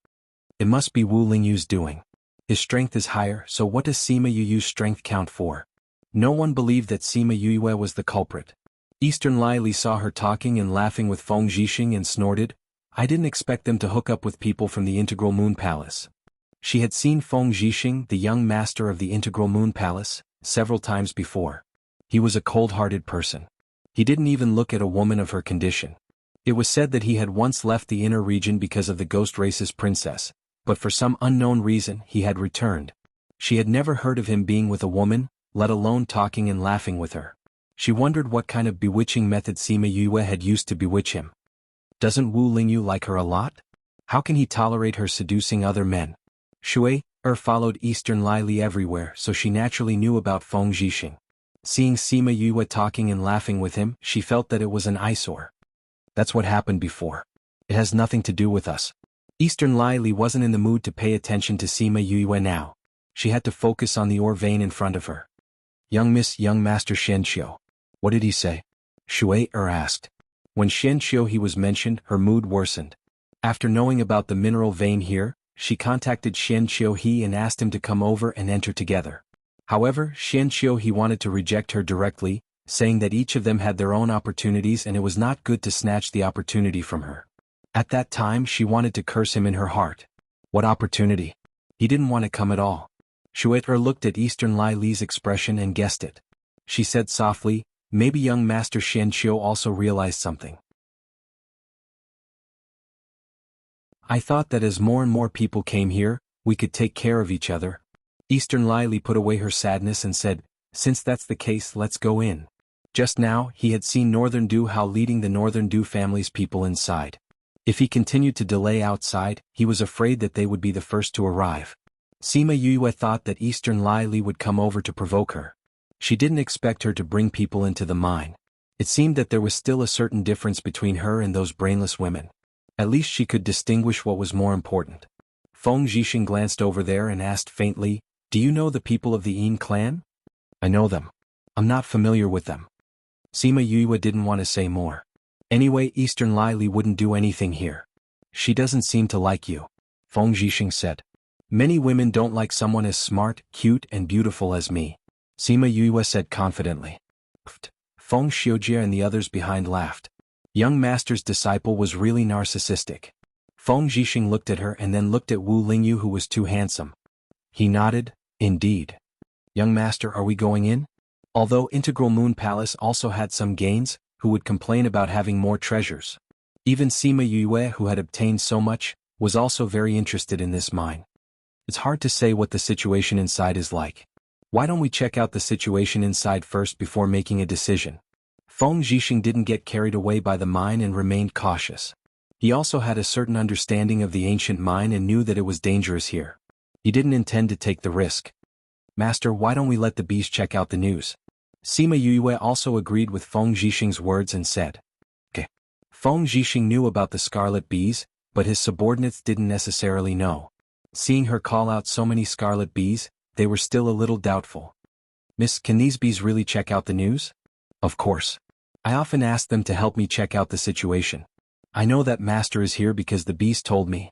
S1: It must be Wu Lingyu's doing. His strength is higher, so what does Sima Yu's strength count for? No one believed that Sima Yue was the culprit. Eastern Lai Li saw her talking and laughing with Feng Zhixing and snorted, "I didn't expect them to hook up with people from the Integral Moon Palace." She had seen Feng Zhixing, the young master of the Integral Moon Palace, several times before. He was a cold-hearted person. He didn't even look at a woman of her condition. It was said that he had once left the inner region because of the ghost race's princess, but for some unknown reason he had returned. She had never heard of him being with a woman, let alone talking and laughing with her. She wondered what kind of bewitching method Sima Yue had used to bewitch him. Doesn't Wu Lingyu like her a lot? How can he tolerate her seducing other men? Shui followed Eastern Lai Li everywhere, so she naturally knew about Feng Zhixing. Seeing Sima Yue talking and laughing with him, she felt that it was an eyesore. That's what happened before. It has nothing to do with us. Eastern Lai Li wasn't in the mood to pay attention to Sima Yue now. She had to focus on the ore vein in front of her. Young Master Xianqiu. What did he say? Shui asked. When Xianqiu was mentioned, her mood worsened. After knowing about the mineral vein here, she contacted Xianqiu and asked him to come over and enter together. However, Xianqiu wanted to reject her directly, saying that each of them had their own opportunities and it was not good to snatch the opportunity from her. At that time she wanted to curse him in her heart. What opportunity? He didn't want to come at all. Shui looked at Eastern Lai Li's expression and guessed it. She said softly, maybe young Master Xianqiu also realized something. I thought that as more and more people came here, we could take care of each other. Eastern Lai Li put away her sadness and said, since that's the case, let's go in. Just now, he had seen Northern Du Hao leading the Northern Du family's people inside. If he continued to delay outside, he was afraid that they would be the first to arrive. Sima Yue thought that Eastern Lai Li would come over to provoke her. She didn't expect her to bring people into the mine. It seemed that there was still a certain difference between her and those brainless women. At least she could distinguish what was more important. Feng Zhixing glanced over there and asked faintly, do you know the people of the Yin clan? I know them. I'm not familiar with them. Sima Yue didn't want to say more. Anyway, Eastern Lai Li wouldn't do anything here. She doesn't seem to like you, Feng Zhixing said. Many women don't like someone as smart, cute and beautiful as me, Sima Yue said confidently. Feng Xiujie and the others behind laughed. Young Master's disciple was really narcissistic. Feng Zhixing looked at her and then looked at Wu Lingyu, who was too handsome. He nodded, indeed. Young Master, are we going in? Although Integral Moon Palace also had some gains, who would complain about having more treasures? Even Sima Yue, who had obtained so much, was also very interested in this mine. It's hard to say what the situation inside is like. Why don't we check out the situation inside first before making a decision? Feng Zhixing didn't get carried away by the mine and remained cautious. He also had a certain understanding of the ancient mine and knew that it was dangerous here. He didn't intend to take the risk. Master, why don't we let the bees check out the news? Sima Yue also agreed with Feng Zhixing's words and said, okay. Feng Zhixing knew about the scarlet bees, but his subordinates didn't necessarily know. Seeing her call out so many scarlet bees, they were still a little doubtful. Miss, can these bees really check out the news? Of course. I often ask them to help me check out the situation. I know that Master is here because the bees told me.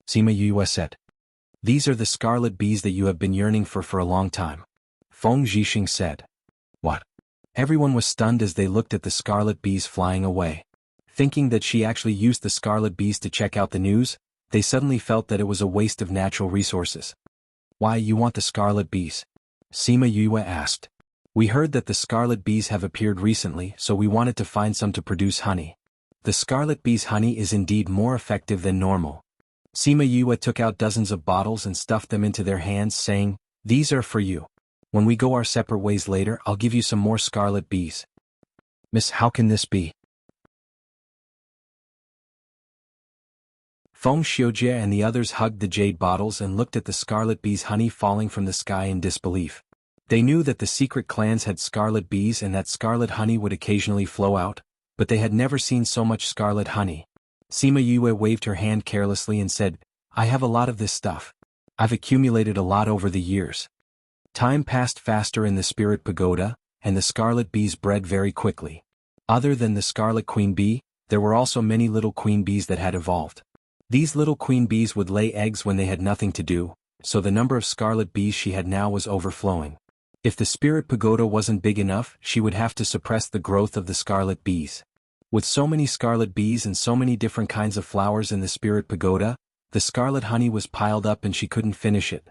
S1: Sima Yue said. These are the scarlet bees that you have been yearning for a long time. Feng Zhixing said. What? Everyone was stunned as they looked at the scarlet bees flying away. Thinking that she actually used the scarlet bees to check out the news, they suddenly felt that it was a waste of natural resources. Why you want the scarlet bees? Sima Yue asked. We heard that the scarlet bees have appeared recently, so we wanted to find some to produce honey. The scarlet bees' honey is indeed more effective than normal. Sima Yue took out dozens of bottles and stuffed them into their hands, saying, These are for you. When we go our separate ways later, I'll give you some more scarlet bees. Miss, how can this be? Feng Xiujie and the others hugged the jade bottles and looked at the scarlet bees' honey falling from the sky in disbelief. They knew that the secret clans had scarlet bees and that scarlet honey would occasionally flow out, but they had never seen so much scarlet honey. Sima Yue waved her hand carelessly and said, I have a lot of this stuff. I've accumulated a lot over the years. Time passed faster in the spirit pagoda, and the scarlet bees bred very quickly. Other than the scarlet queen bee, there were also many little queen bees that had evolved. These little queen bees would lay eggs when they had nothing to do, so the number of scarlet bees she had now was overflowing. If the spirit pagoda wasn't big enough, she would have to suppress the growth of the scarlet bees. With so many scarlet bees and so many different kinds of flowers in the spirit pagoda, the scarlet honey was piled up and she couldn't finish it.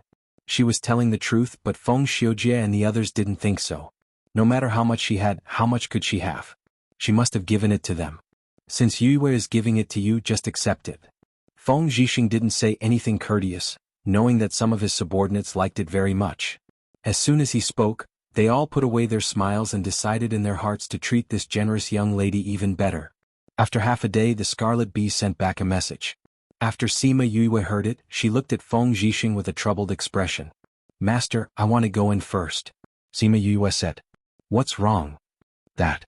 S1: She was telling the truth, but Feng Xiujie and the others didn't think so. No matter how much she had, how much could she have? She must have given it to them. Since Yue is giving it to you, just accept it. Feng Zhixing didn't say anything courteous, knowing that some of his subordinates liked it very much. As soon as he spoke, they all put away their smiles and decided in their hearts to treat this generous young lady even better. After half a day, the scarlet bee sent back a message. After Sima Yue heard it, she looked at Feng Zhixing with a troubled expression. Master, I want to go in first. Sima Yue said. What's wrong? That.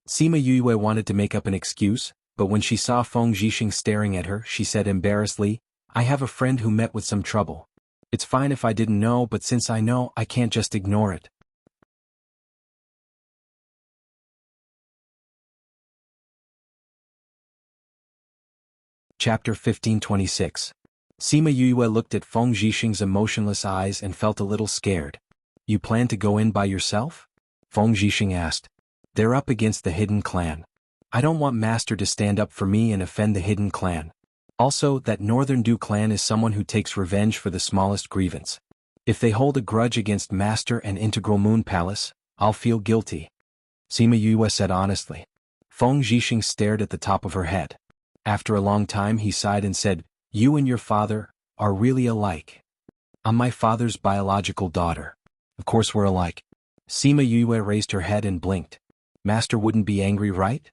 S1: Sima Yue wanted to make up an excuse, but when she saw Feng Zhixing staring at her, she said embarrassedly, I have a friend who met with some trouble. It's fine if I didn't know, but since I know, I can't just ignore it. Chapter 1526. Sima Yue looked at Feng Zhixing's emotionless eyes and felt a little scared. You plan to go in by yourself? Feng Zhixing asked. They're up against the hidden clan. I don't want Master to stand up for me and offend the hidden clan. Also, that Northern Du clan is someone who takes revenge for the smallest grievance. If they hold a grudge against Master and Integral Moon Palace, I'll feel guilty. Sima Yue said honestly. Feng Zhixing stared at the top of her head. After a long time he sighed and said, You and your father are really alike. I'm my father's biological daughter. Of course we're alike. Sima Yue raised her head and blinked. Master wouldn't be angry, right?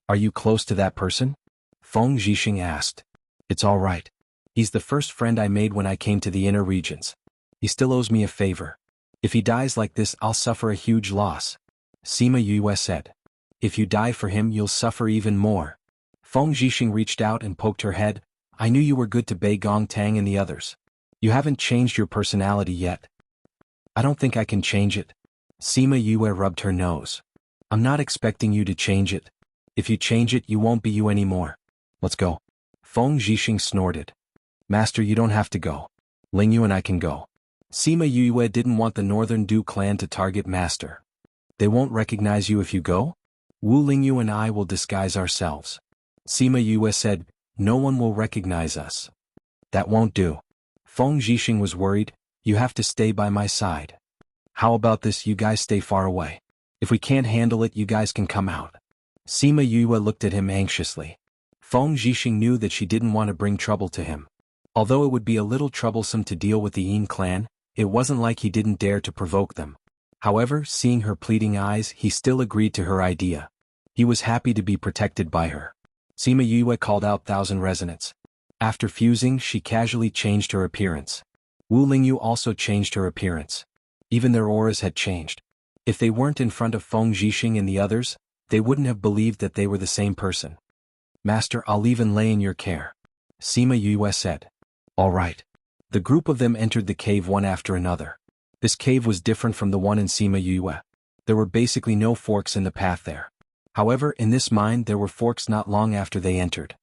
S1: Are you close to that person? Feng Zhixing asked. It's all right. He's the first friend I made when I came to the inner regions. He still owes me a favor. If he dies like this, I'll suffer a huge loss. Sima Yue said. If you die for him, you'll suffer even more. Feng Zhixing reached out and poked her head. I knew you were good to Bei Gongtang and the others. You haven't changed your personality yet. I don't think I can change it. Sima Yue rubbed her nose. I'm not expecting you to change it. If you change it, you won't be you anymore. Let's go. Feng Zhixing snorted. Master, you don't have to go. Lingyu and I can go. Sima Yue didn't want the Northern Du clan to target Master. They won't recognize you if you go? Wu Lingyu and I will disguise ourselves. Sima Yue said, No one will recognize us. That won't do. Feng Zhixing was worried. You have to stay by my side. How about this, you guys stay far away. If we can't handle it, you guys can come out. Sima Yue looked at him anxiously. Feng Zhixing knew that she didn't want to bring trouble to him. Although it would be a little troublesome to deal with the Yin clan, it wasn't like he didn't dare to provoke them. However, seeing her pleading eyes, he still agreed to her idea. He was happy to be protected by her. Sima Yue called out Thousand Resonance. After fusing, she casually changed her appearance. Wu Lingyu also changed her appearance. Even their auras had changed. If they weren't in front of Feng Zhixing and the others, they wouldn't have believed that they were the same person. Master, I'll even lay in your care. Sima Yue said. All right. The group of them entered the cave one after another. This cave was different from the one in Sima Yue. There were basically no forks in the path there. However, in this mine there were forks not long after they entered.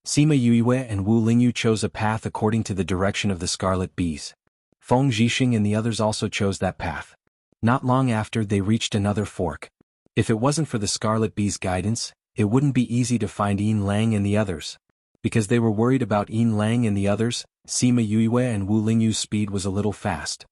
S1: Sima Yue and Wu Lingyu chose a path according to the direction of the scarlet bees. Feng Zhixing and the others also chose that path. Not long after, they reached another fork. If it wasn't for the Scarlet Bee's guidance, it wouldn't be easy to find Yin Lang and the others. Because they were worried about Yin Lang and the others, Sima Yue and Wu Lingyu's speed was a little fast.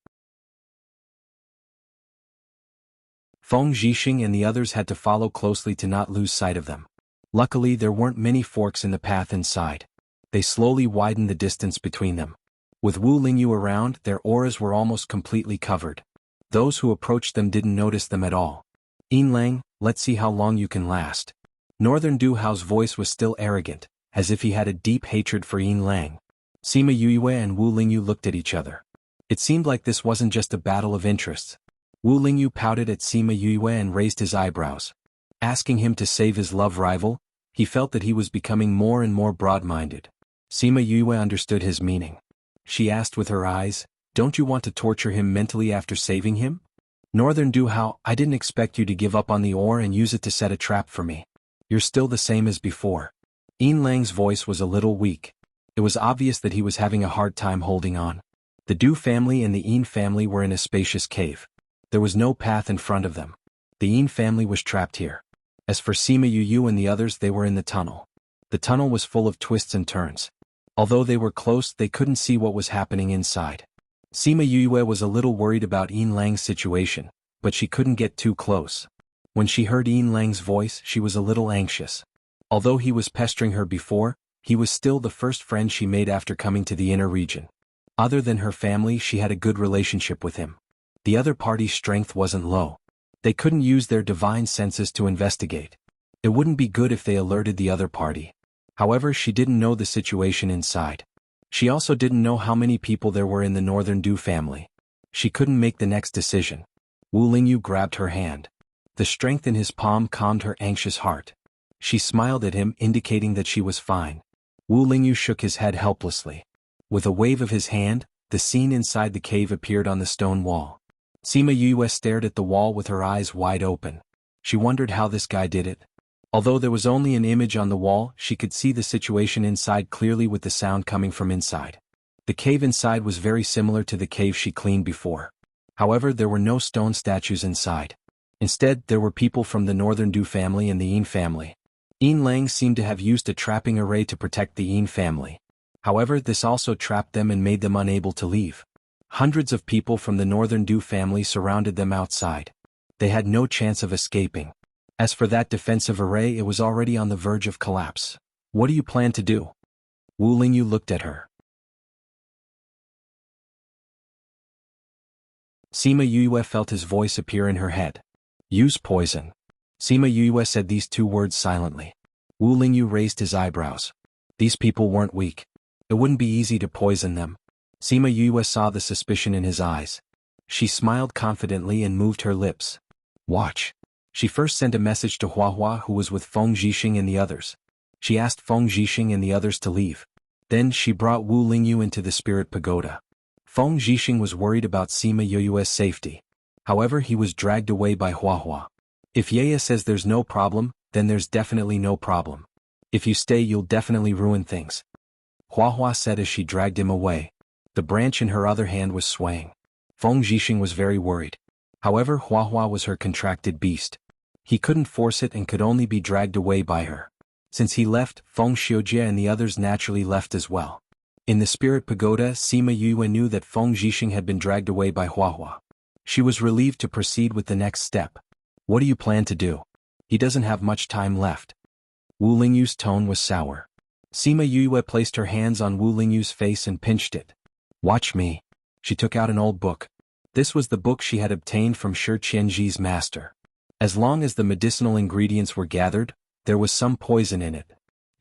S1: Feng Zhixing and the others had to follow closely to not lose sight of them. Luckily, there weren't many forks in the path inside. They slowly widened the distance between them. With Wu Lingyu around, their auras were almost completely covered. Those who approached them didn't notice them at all. Yin Lang, let's see how long you can last. Northern Du Hao's voice was still arrogant, as if he had a deep hatred for Yin Lang. Sima Yue and Wu Lingyu looked at each other. It seemed like this wasn't just a battle of interests. Wu Lingyu pouted at Sima Yue and raised his eyebrows. Asking him to save his love rival, he felt that he was becoming more and more broad-minded. Sima Yue understood his meaning. She asked with her eyes, "Don't you want to torture him mentally after saving him?" Northern Du Hao, I didn't expect you to give up on the ore and use it to set a trap for me. You're still the same as before. Yin Lang's voice was a little weak. It was obvious that he was having a hard time holding on. The Du family and the Yin family were in a spacious cave. There was no path in front of them. The Yin family was trapped here. As for Sima Yu and the others, they were in the tunnel. The tunnel was full of twists and turns. Although they were close, they couldn't see what was happening inside. Sima Yue was a little worried about Yin Lang's situation, but she couldn't get too close. When she heard Yin Lang's voice, she was a little anxious. Although he was pestering her before, he was still the first friend she made after coming to the inner region. Other than her family, she had a good relationship with him. The other party's strength wasn't low. They couldn't use their divine senses to investigate. It wouldn't be good if they alerted the other party. However, she didn't know the situation inside. She also didn't know how many people there were in the Northern Du family. She couldn't make the next decision. Wu Lingyu grabbed her hand. The strength in his palm calmed her anxious heart. She smiled at him, indicating that she was fine. Wu Lingyu shook his head helplessly. With a wave of his hand, the scene inside the cave appeared on the stone wall. Sima Yue stared at the wall with her eyes wide open. She wondered how this guy did it. Although there was only an image on the wall, she could see the situation inside clearly with the sound coming from inside. The cave inside was very similar to the cave she cleaned before. However, there were no stone statues inside. Instead, there were people from the Northern Du family and the Yin family. Yin Lang seemed to have used a trapping array to protect the Yin family. However, this also trapped them and made them unable to leave. Hundreds of people from the Northern Du family surrounded them outside. They had no chance of escaping. As for that defensive array, it was already on the verge of collapse. What do you plan to do? Wu Lingyu looked at her. Sima Yue felt his voice appear in her head. Use poison. Sima Yue said these two words silently. Wu Lingyu raised his eyebrows. These people weren't weak. It wouldn't be easy to poison them. Sima Yue saw the suspicion in his eyes. She smiled confidently and moved her lips. Watch. She first sent a message to Huahua, who was with Feng Zhixing and the others. She asked Feng Zhixing and the others to leave. Then she brought Wu Lingyu into the spirit pagoda. Feng Zhixing was worried about Sima Yue's safety. However, he was dragged away by Huahua. If Yaya says there's no problem, then there's definitely no problem. If you stay, you'll definitely ruin things. Huahua said as she dragged him away. The branch in her other hand was swaying. Feng Zhixing was very worried. However, Huahua was her contracted beast. He couldn't force it and could only be dragged away by her. Since he left, Feng Xiujie and the others naturally left as well. In the spirit pagoda, Sima Yue knew that Feng Zhixing had been dragged away by Huahua. She was relieved to proceed with the next step. What do you plan to do? He doesn't have much time left. Wu Lingyu's tone was sour. Sima Yue placed her hands on Wu Lingyu's face and pinched it. Watch me. She took out an old book. This was the book she had obtained from Shi Qianji's master. As long as the medicinal ingredients were gathered, there was some poison in it.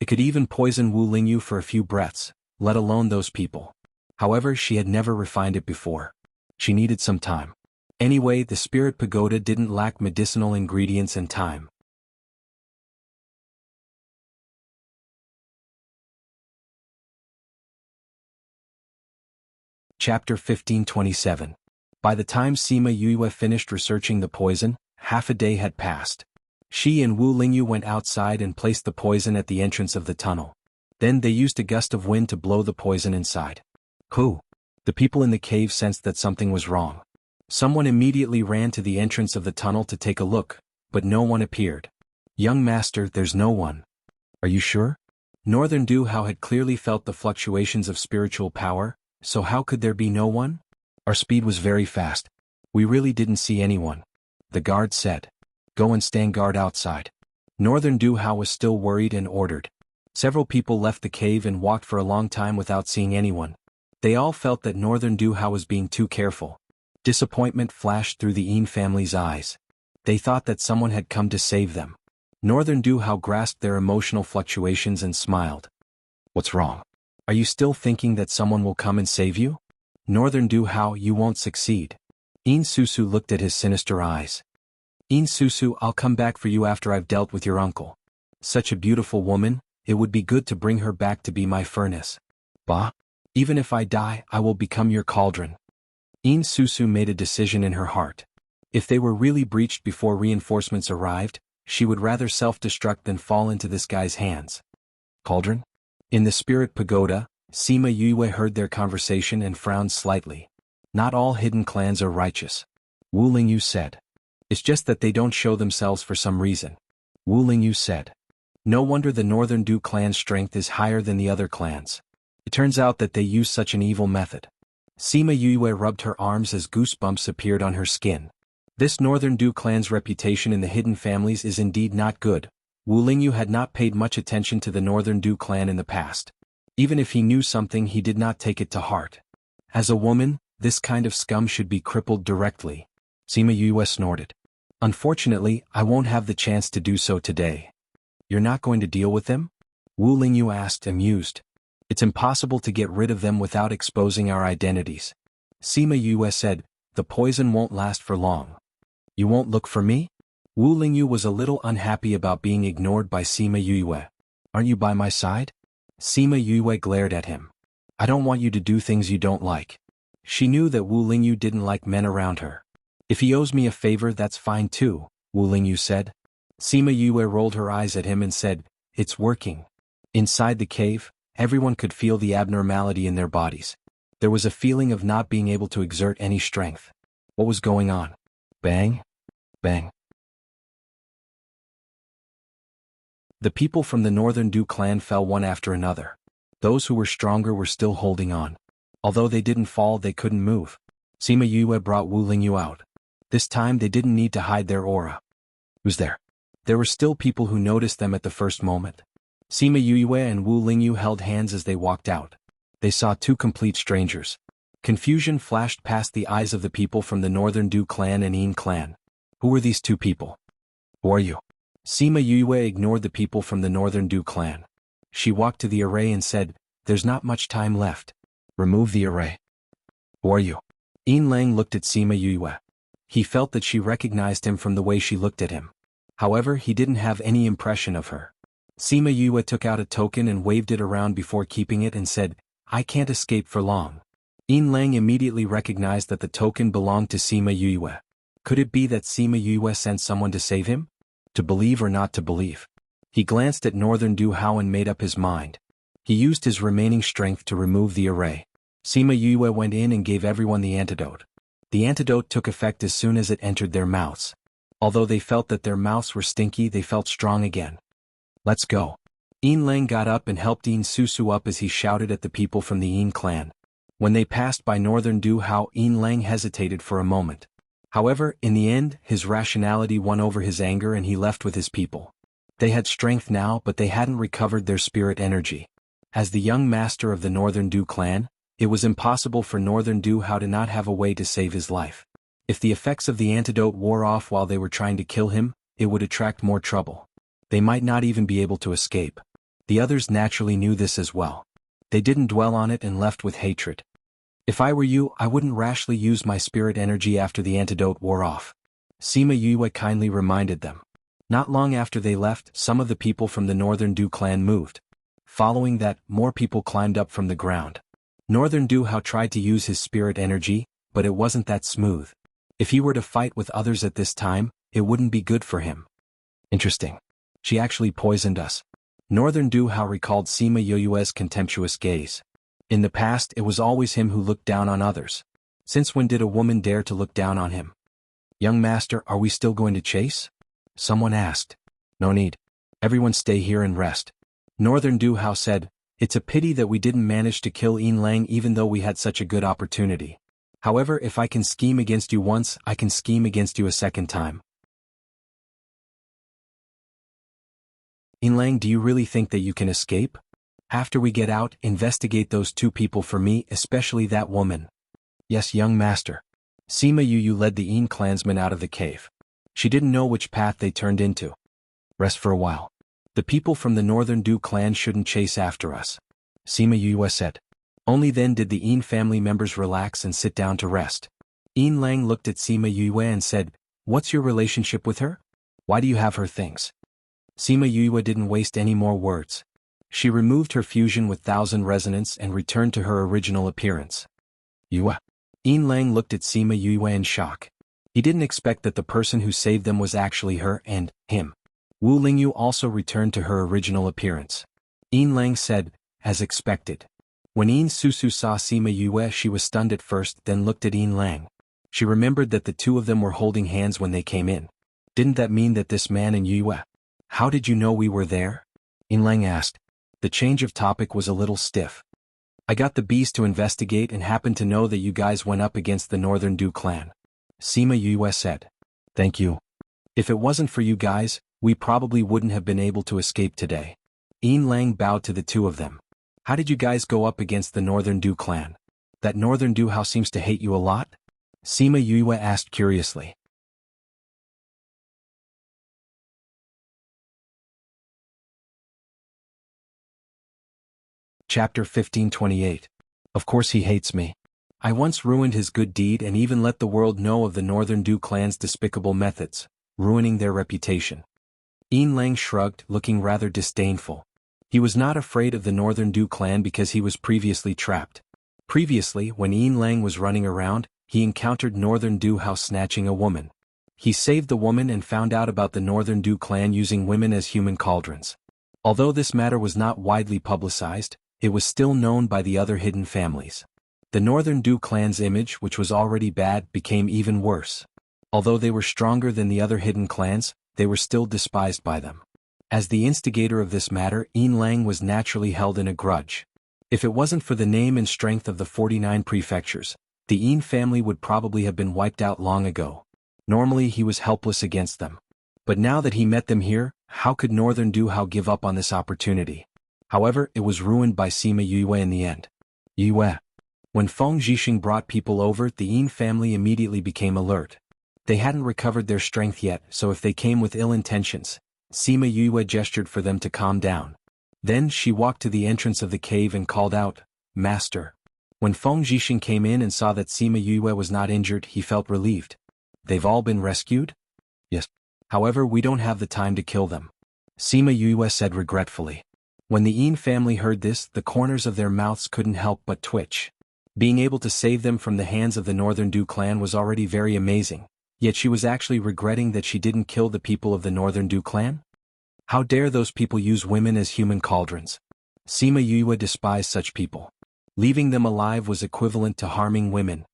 S1: It could even poison Wu Lingyu for a few breaths, let alone those people. However, she had never refined it before. She needed some time. Anyway, the spirit pagoda didn't lack medicinal ingredients and time. Chapter 1527. By the time Sima Yue finished researching the poison, half a day had passed. She and Wu Lingyu went outside and placed the poison at the entrance of the tunnel. Then they used a gust of wind to blow the poison inside. The people in the cave sensed that something was wrong. Someone immediately ran to the entrance of the tunnel to take a look, but no one appeared. Young master, there's no one. Are you sure? Northern Duhao had clearly felt the fluctuations of spiritual power, so how could there be no one? Our speed was very fast. We really didn't see anyone. The guard said. Go and stand guard outside. Northern Duhao was still worried and ordered. Several people left the cave and walked for a long time without seeing anyone. They all felt that Northern Duhao was being too careful. Disappointment flashed through the Yin family's eyes. They thought that someone had come to save them. Northern Duhao grasped their emotional fluctuations and smiled. What's wrong? Are you still thinking that someone will come and save you? Northern Duhao, you won't succeed. Yin Susu looked at his sinister eyes. Yin Susu, I'll come back for you after I've dealt with your uncle. Such a beautiful woman, it would be good to bring her back to be my furnace. Bah! Even if I die, I will become your cauldron. Yin Susu made a decision in her heart. If they were really breached before reinforcements arrived, she would rather self-destruct than fall into this guy's hands. Cauldron? In the spirit pagoda, Sima Yue heard their conversation and frowned slightly. Not all hidden clans are righteous. Wu Lingyu said. It's just that they don't show themselves for some reason. Wu Lingyu said. No wonder the Northern Du clan's strength is higher than the other clans. It turns out that they use such an evil method. Sima Yue rubbed her arms as goosebumps appeared on her skin. This Northern Du clan's reputation in the hidden families is indeed not good. Wu Lingyu had not paid much attention to the Northern Du clan in the past. Even if he knew something, he did not take it to heart. As a woman, this kind of scum should be crippled directly. Sima Yue snorted. Unfortunately, I won't have the chance to do so today. You're not going to deal with them? Wu Lingyu asked, amused. It's impossible to get rid of them without exposing our identities. Sima Yue said, the poison won't last for long. You won't look for me? Wu Lingyu was a little unhappy about being ignored by Sima Yue. Aren't you by my side? Sima Yue glared at him. I don't want you to do things you don't like. She knew that Wu Lingyu didn't like men around her. If he owes me a favor, that's fine too, Wu Lingyu said. Sima Yue rolled her eyes at him and said, it's working. Inside the cave, everyone could feel the abnormality in their bodies. There was a feeling of not being able to exert any strength. What was going on? Bang! Bang! The people from the Northern Du clan fell one after another. Those who were stronger were still holding on. Although they didn't fall, they couldn't move. Sima Yue brought Wu Lingyu out. This time they didn't need to hide their aura. Who's there? There were still people who noticed them at the first moment. Sima Yue and Wu Lingyu held hands as they walked out. They saw two complete strangers. Confusion flashed past the eyes of the people from the Northern Du clan and Yin clan. Who were these two people? Who are you? Sima Yue ignored the people from the Northern Du clan. She walked to the array and said, there's not much time left. Remove the array. Who are you? Yin Lang looked at Sima Yue. He felt that she recognized him from the way she looked at him. However, he didn't have any impression of her. Sima Yue took out a token and waved it around before keeping it and said, I can't escape for long. Yin Lang immediately recognized that the token belonged to Sima Yue. Could it be that Sima Yue sent someone to save him? To believe or not to believe? He glanced at Northern Duhao and made up his mind. He used his remaining strength to remove the array. Sima Yue went in and gave everyone the antidote. The antidote took effect as soon as it entered their mouths. Although they felt that their mouths were stinky, they felt strong again. Let's go. Yin Lang got up and helped Yin Susu up as he shouted at the people from the Yin clan. When they passed by Northern Duhao, Yin Lang hesitated for a moment. However, in the end, his rationality won over his anger and he left with his people. They had strength now, but they hadn't recovered their spirit energy. As the young master of the Northern Du clan, it was impossible for Northern Duhao to not have a way to save his life. If the effects of the antidote wore off while they were trying to kill him, it would attract more trouble. They might not even be able to escape. The others naturally knew this as well. They didn't dwell on it and left with hatred. If I were you, I wouldn't rashly use my spirit energy after the antidote wore off. Sima Yue kindly reminded them. Not long after they left, some of the people from the Northern Du clan moved. Following that, more people climbed up from the ground. Northern Duhao tried to use his spirit energy, but it wasn't that smooth. If he were to fight with others at this time, it wouldn't be good for him. Interesting. She actually poisoned us. Northern Duhao recalled Sima Yue's contemptuous gaze. In the past, it was always him who looked down on others. Since when did a woman dare to look down on him? Young master, are we still going to chase? Someone asked. No need. Everyone stay here and rest. Northern Du Hao said, it's a pity that we didn't manage to kill Yin Lang even though we had such a good opportunity. However, if I can scheme against you once, I can scheme against you a second time. Yin Lang, do you really think that you can escape? After we get out, investigate those two people for me, especially that woman. Yes, young master. Sima Yu led the Yin clansmen out of the cave. She didn't know which path they turned into. Rest for a while. The people from the Northern Du clan shouldn't chase after us. Sima Yu said. Only then did the Yin family members relax and sit down to rest. Yin Lang looked at Sima Yu and said, what's your relationship with her? Why do you have her things? Sima Yu didn't waste any more words. She removed her fusion with 1000 resonance and returned to her original appearance. Yue. Yin Lang looked at Sima Yu in shock. He didn't expect that the person who saved them was actually her and him. Wu Lingyu also returned to her original appearance. Yin Lang said, as expected. When Yin Susu saw Sima Yu, she was stunned at first, then looked at Yin Lang. She remembered that the two of them were holding hands when they came in. Didn't that mean that this man and Yue? How did you know we were there? Yin Lang asked. The change of topic was a little stiff. I got the bees to investigate and happened to know that you guys went up against the Northern Du clan. Sima Yu said. Thank you. If it wasn't for you guys, we probably wouldn't have been able to escape today. Yin Lang bowed to the two of them. How did you guys go up against the Northern Du clan? That Northern Du Hao seems to hate you a lot? Sima Yu asked curiously. Chapter 1528. Of course he hates me. I once ruined his good deed and even let the world know of the Northern Du clan's despicable methods, ruining their reputation. Yin Lang shrugged, looking rather disdainful. He was not afraid of the Northern Du clan because he was previously trapped. Previously, when Yin Lang was running around, he encountered Northern Du Hao snatching a woman. He saved the woman and found out about the Northern Du clan using women as human cauldrons. Although this matter was not widely publicized, it was still known by the other hidden families. The Northern Du clan's image, which was already bad, became even worse. Although they were stronger than the other hidden clans, they were still despised by them. As the instigator of this matter, Yin Lang was naturally held in a grudge. If it wasn't for the name and strength of the 49 prefectures, the Yin family would probably have been wiped out long ago. Normally he was helpless against them. But now that he met them here, how could Northern Du Hao give up on this opportunity? However, it was ruined by Sima Yue in the end. Yue. When Feng Zhixing brought people over, the Yin family immediately became alert. They hadn't recovered their strength yet, so if they came with ill intentions, Sima Yue gestured for them to calm down. Then she walked to the entrance of the cave and called out, Master. When Feng Zhixing came in and saw that Sima Yue was not injured, he felt relieved. They've all been rescued? Yes. However, we don't have the time to kill them. Sima Yue said regretfully. When the Yin family heard this, the corners of their mouths couldn't help but twitch. Being able to save them from the hands of the Northern Du clan was already very amazing. Yet she was actually regretting that she didn't kill the people of the Northern Du clan? How dare those people use women as human cauldrons? Sima Yue despised such people. Leaving them alive was equivalent to harming women.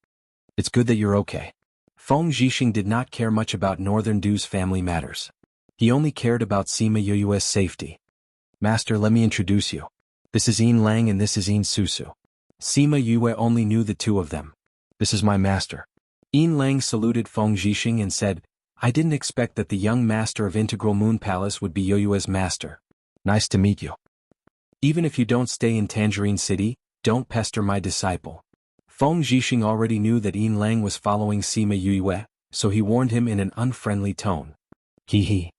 S1: It's good that you're okay. Feng Zhixing did not care much about Northern Du's family matters. He only cared about Sima Yue's safety. Master, let me introduce you. This is Yin Lang and this is Yin Susu. Sima Yue only knew the two of them. This is my master. Yin Lang saluted Feng Zhixing and said, I didn't expect that the young master of Integral Moon Palace would be Yoyue's master. Nice to meet you. Even if you don't stay in Tangerine City, don't pester my disciple. Feng Zhixing already knew that Yin Lang was following Sima Yue, so he warned him in an unfriendly tone. Hee hee.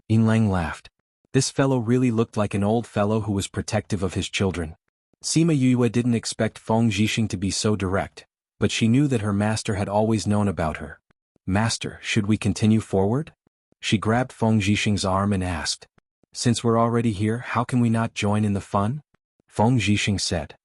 S1: Yin Lang laughed. This fellow really looked like an old fellow who was protective of his children. Sima Yue didn't expect Feng Zhixing to be so direct, but she knew that her master had always known about her. Master, should we continue forward? She grabbed Feng Zhixing's arm and asked. Since we're already here, how can we not join in the fun? Feng Zhixing said.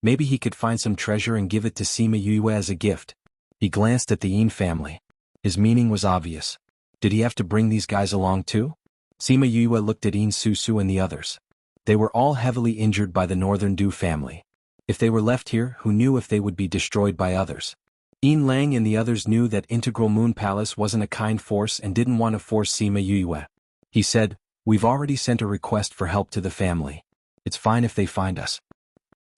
S1: Maybe he could find some treasure and give it to Sima Yue as a gift. He glanced at the Yin family. His meaning was obvious. Did he have to bring these guys along too? Sima Yue looked at Yin Susu and the others. They were all heavily injured by the Northern Du family. If they were left here, who knew if they would be destroyed by others? Yin Lang and the others knew that Integral Moon Palace wasn't a kind force and didn't want to force Sima Yue. He said, "We've already sent a request for help to the family. It's fine if they find us.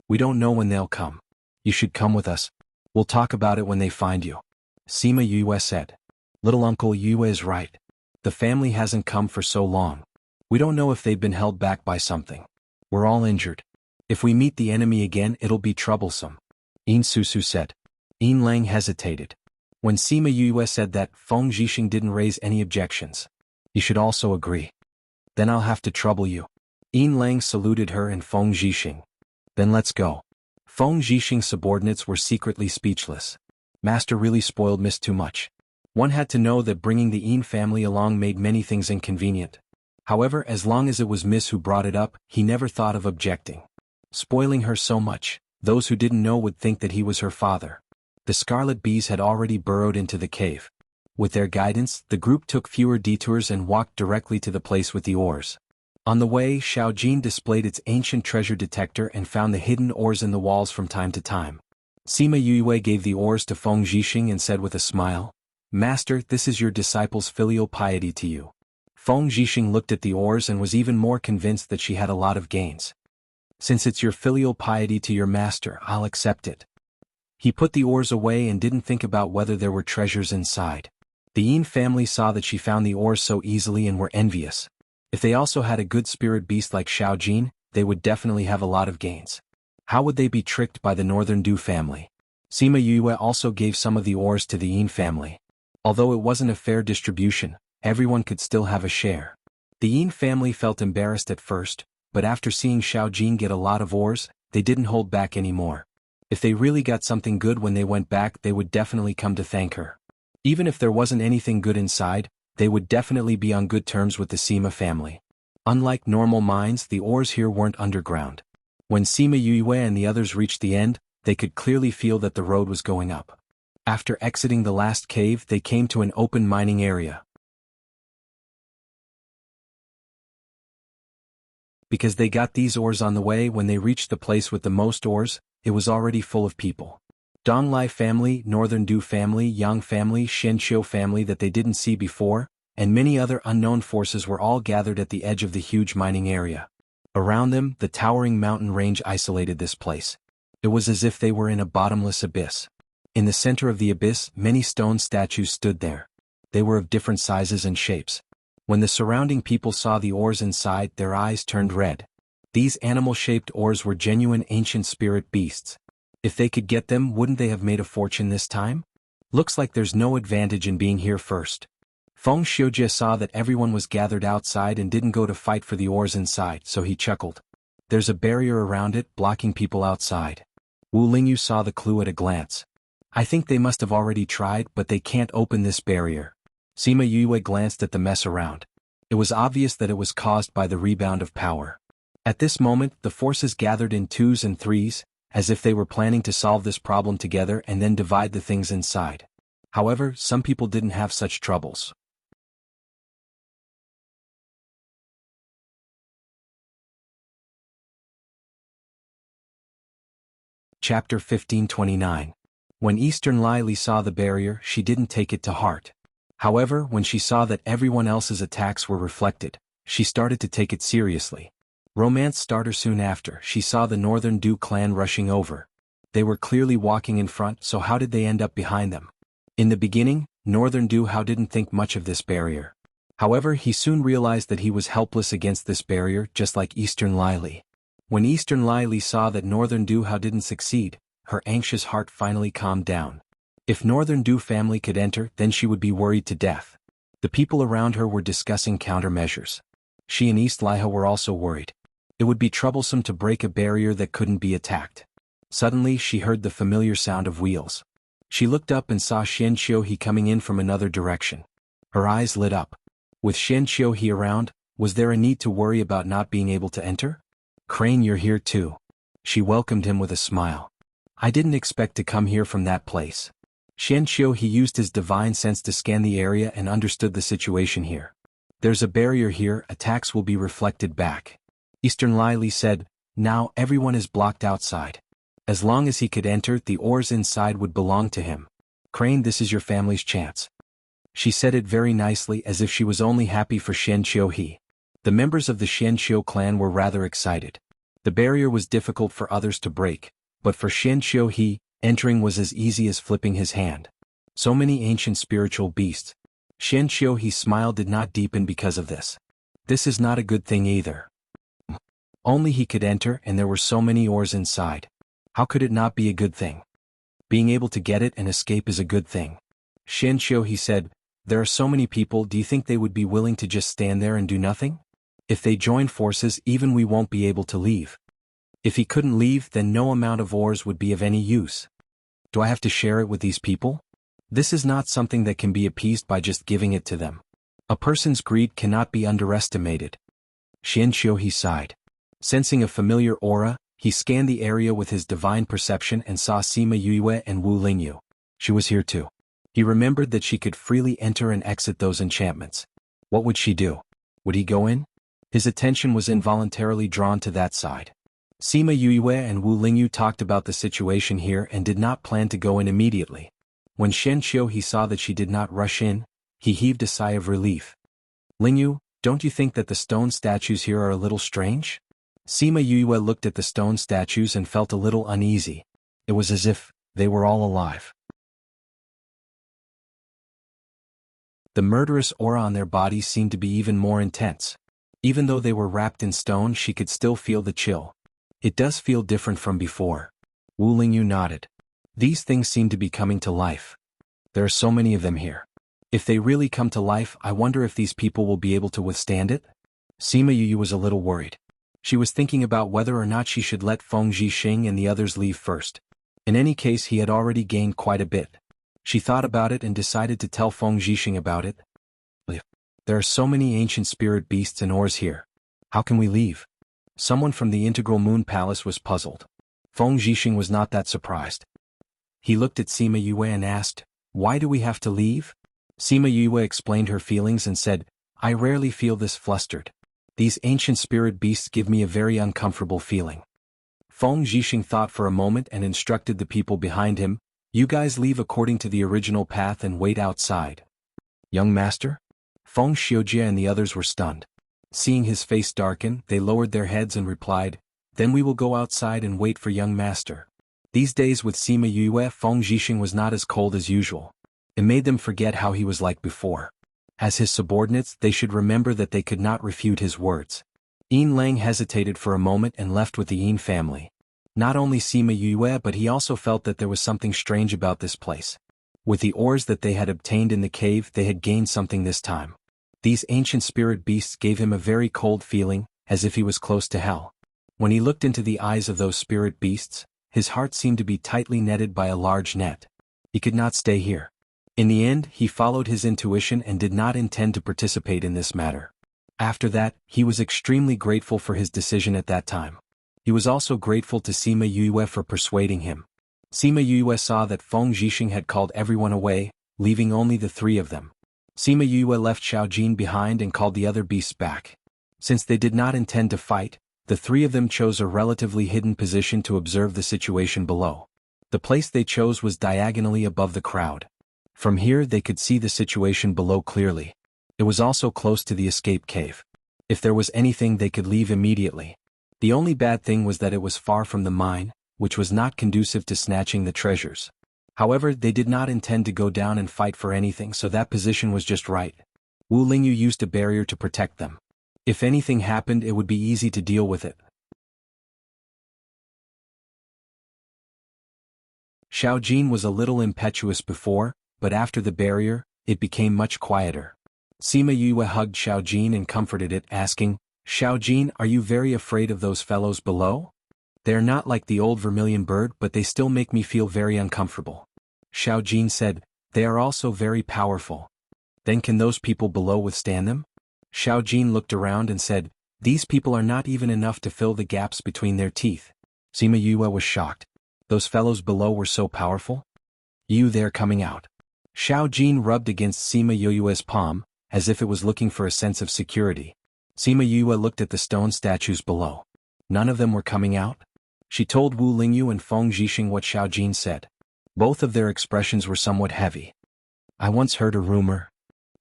S1: We don't know when they'll come. You should come with us. We'll talk about it when they find you." Sima Yue said. "Little Uncle Yue is right. The family hasn't come for so long. We don't know if they've been held back by something. We're all injured. If we meet the enemy again, it'll be troublesome." Yin Susu said. Yin Lang hesitated. When Sima Yue said that, Feng Zhixing didn't raise any objections. "You should also agree. Then I'll have to trouble you." Yin Lang saluted her and Feng Zhixing. "Then let's go." Feng Zhixing's subordinates were secretly speechless. Master really spoiled Miss too much. One had to know that bringing the Yin family along made many things inconvenient. However, as long as it was Miss who brought it up, he never thought of objecting. Spoiling her so much, those who didn't know would think that he was her father. The scarlet bees had already burrowed into the cave. With their guidance, the group took fewer detours and walked directly to the place with the ores. On the way, Xiaojin displayed its ancient treasure detector and found the hidden ores in the walls from time to time. Sima Yue gave the ores to Feng Zhixing and said with a smile, "Master, this is your disciple's filial piety to you." Feng Zhixing looked at the ores and was even more convinced that she had a lot of gains. "Since it's your filial piety to your master, I'll accept it." He put the ores away and didn't think about whether there were treasures inside. The Yin family saw that she found the ores so easily and were envious. If they also had a good spirit beast like Xiaojin, they would definitely have a lot of gains. How would they be tricked by the Northern Du family? Sima Yue also gave some of the ores to the Yin family. Although it wasn't a fair distribution, everyone could still have a share. The Yin family felt embarrassed at first, but after seeing Xiaojin get a lot of ores, they didn't hold back anymore. If they really got something good when they went back, they would definitely come to thank her. Even if there wasn't anything good inside, they would definitely be on good terms with the Sima family. Unlike normal mines, the ores here weren't underground. When Sima Yue and the others reached the end, they could clearly feel that the road was going up. After exiting the last cave, they came to an open mining area. Because they got these ores on the way, when they reached the place with the most ores, it was already full of people. Donglai family, Northern Du family, Yang family, Shenqiu family that they didn't see before, and many other unknown forces were all gathered at the edge of the huge mining area. Around them, the towering mountain range isolated this place. It was as if they were in a bottomless abyss. In the center of the abyss, many stone statues stood there. They were of different sizes and shapes. When the surrounding people saw the ores inside, their eyes turned red. These animal-shaped ores were genuine ancient spirit beasts. If they could get them, wouldn't they have made a fortune this time? Looks like there's no advantage in being here first. Feng Xiujie saw that everyone was gathered outside and didn't go to fight for the ores inside, so he chuckled. There's a barrier around it, blocking people outside. Wu Lingyu saw the clue at a glance. I think they must have already tried, but they can't open this barrier. Sima Yue glanced at the mess around. It was obvious that it was caused by the rebound of power. At this moment, the forces gathered in twos and threes, as if they were planning to solve this problem together and then divide the things inside. However, some people didn't have such troubles. Chapter 1529. When Eastern Lai Li saw the barrier, she didn't take it to heart. However, when she saw that everyone else's attacks were reflected, she started to take it seriously. Romance started soon after. She saw the Northern Du clan rushing over. They were clearly walking in front, so how did they end up behind them? In the beginning, Northern Du Hao didn't think much of this barrier. However, he soon realized that he was helpless against this barrier, just like Eastern Lai Li. When Eastern Lai Li saw that Northern Du Hao didn't succeed, her anxious heart finally calmed down. If Northern Du family could enter, then she would be worried to death. The people around her were discussing countermeasures. She and East Lai Hao were also worried. It would be troublesome to break a barrier that couldn't be attacked. Suddenly, she heard the familiar sound of wheels. She looked up and saw Shen Qiuhe coming in from another direction. Her eyes lit up. With Shen Qiuhe around, was there a need to worry about not being able to enter? Crane, you're here too. She welcomed him with a smile. I didn't expect to come here from that place. Shen Qiuhe used his divine sense to scan the area and understood the situation here. There's a barrier here, attacks will be reflected back. Eastern Lai Li said, now everyone is blocked outside. As long as he could enter, the ores inside would belong to him. Crane, this is your family's chance. She said it very nicely, as if she was only happy for Xian Qiuhe. The members of the Xian Qiu clan were rather excited. The barrier was difficult for others to break, but for Xian Qiuhe, entering was as easy as flipping his hand. So many ancient spiritual beasts. Xian Qiuhe's smile did not deepen because of this. This is not a good thing either. Only he could enter, and there were so many ores inside. How could it not be a good thing? Being able to get it and escape is a good thing. Xian Qiuhe said, there are so many people, do you think they would be willing to just stand there and do nothing? If they join forces, even we won't be able to leave. If he couldn't leave, then no amount of ores would be of any use. Do I have to share it with these people? This is not something that can be appeased by just giving it to them. A person's greed cannot be underestimated. Xian Qiuhe sighed. Sensing a familiar aura, he scanned the area with his divine perception and saw Sima Yue and Wu Lingyu. She was here too. He remembered that she could freely enter and exit those enchantments. What would she do? Would he go in? His attention was involuntarily drawn to that side. Sima Yue and Wu Lingyu talked about the situation here and did not plan to go in immediately. When Xian Qiuhe saw that she did not rush in, he heaved a sigh of relief. Lingyu, don't you think that the stone statues here are a little strange? Sima Yue looked at the stone statues and felt a little uneasy. It was as if they were all alive. The murderous aura on their bodies seemed to be even more intense. Even though they were wrapped in stone, she could still feel the chill. It does feel different from before. Wu Lingyu nodded. These things seem to be coming to life. There are so many of them here. If they really come to life, I wonder if these people will be able to withstand it? Sima Yue was a little worried. She was thinking about whether or not she should let Feng Zhixing and the others leave first. In any case, he had already gained quite a bit. She thought about it and decided to tell Feng Zhixing about it. There are so many ancient spirit beasts and ores here. How can we leave? Someone from the Integral Moon Palace was puzzled. Feng Zhixing was not that surprised. He looked at Sima Yue and asked, why do we have to leave? Sima Yue explained her feelings and said, I rarely feel this flustered. These ancient spirit beasts give me a very uncomfortable feeling. Feng Zhixing thought for a moment and instructed the people behind him, you guys leave according to the original path and wait outside. Young master? Feng Xiujie and the others were stunned. Seeing his face darken, they lowered their heads and replied, then we will go outside and wait for young master. These days with Sima Yue, Feng Zhixing was not as cold as usual. It made them forget how he was like before. As his subordinates, they should remember that they could not refute his words. Yin Lang hesitated for a moment and left with the Yin family. Not only Sima Yue, but he also felt that there was something strange about this place. With the ores that they had obtained in the cave, they had gained something this time. These ancient spirit beasts gave him a very cold feeling, as if he was close to hell. When he looked into the eyes of those spirit beasts, his heart seemed to be tightly netted by a large net. He could not stay here. In the end, he followed his intuition and did not intend to participate in this matter. After that, he was extremely grateful for his decision at that time. He was also grateful to Sima Yue for persuading him. Sima Yue saw that Feng Zhixing had called everyone away, leaving only the three of them. Sima Yue left Xiaojin behind and called the other beasts back. Since they did not intend to fight, the three of them chose a relatively hidden position to observe the situation below. The place they chose was diagonally above the crowd. From here they could see the situation below clearly. It was also close to the escape cave. If there was anything, they could leave immediately. The only bad thing was that it was far from the mine, which was not conducive to snatching the treasures. However, they did not intend to go down and fight for anything, so that position was just right. Wu Lingyu used a barrier to protect them. If anything happened, it would be easy to deal with it. Xiaojin was a little impetuous before, but after the barrier, it became much quieter. Sima Yue hugged Xiaojin and comforted it, asking, Xiaojin, are you very afraid of those fellows below? They are not like the old vermilion bird, but they still make me feel very uncomfortable. Xiaojin said, they are also very powerful. Then can those people below withstand them? Xiaojin looked around and said, these people are not even enough to fill the gaps between their teeth. Sima Yue was shocked. Those fellows below were so powerful? They're coming out. Xiaojin rubbed against Sima Yue's palm, as if it was looking for a sense of security. Sima Yue looked at the stone statues below. None of them were coming out? She told Wu Lingyu and Feng Zhixing what Xiao Jin said. Both of their expressions were somewhat heavy. I once heard a rumor.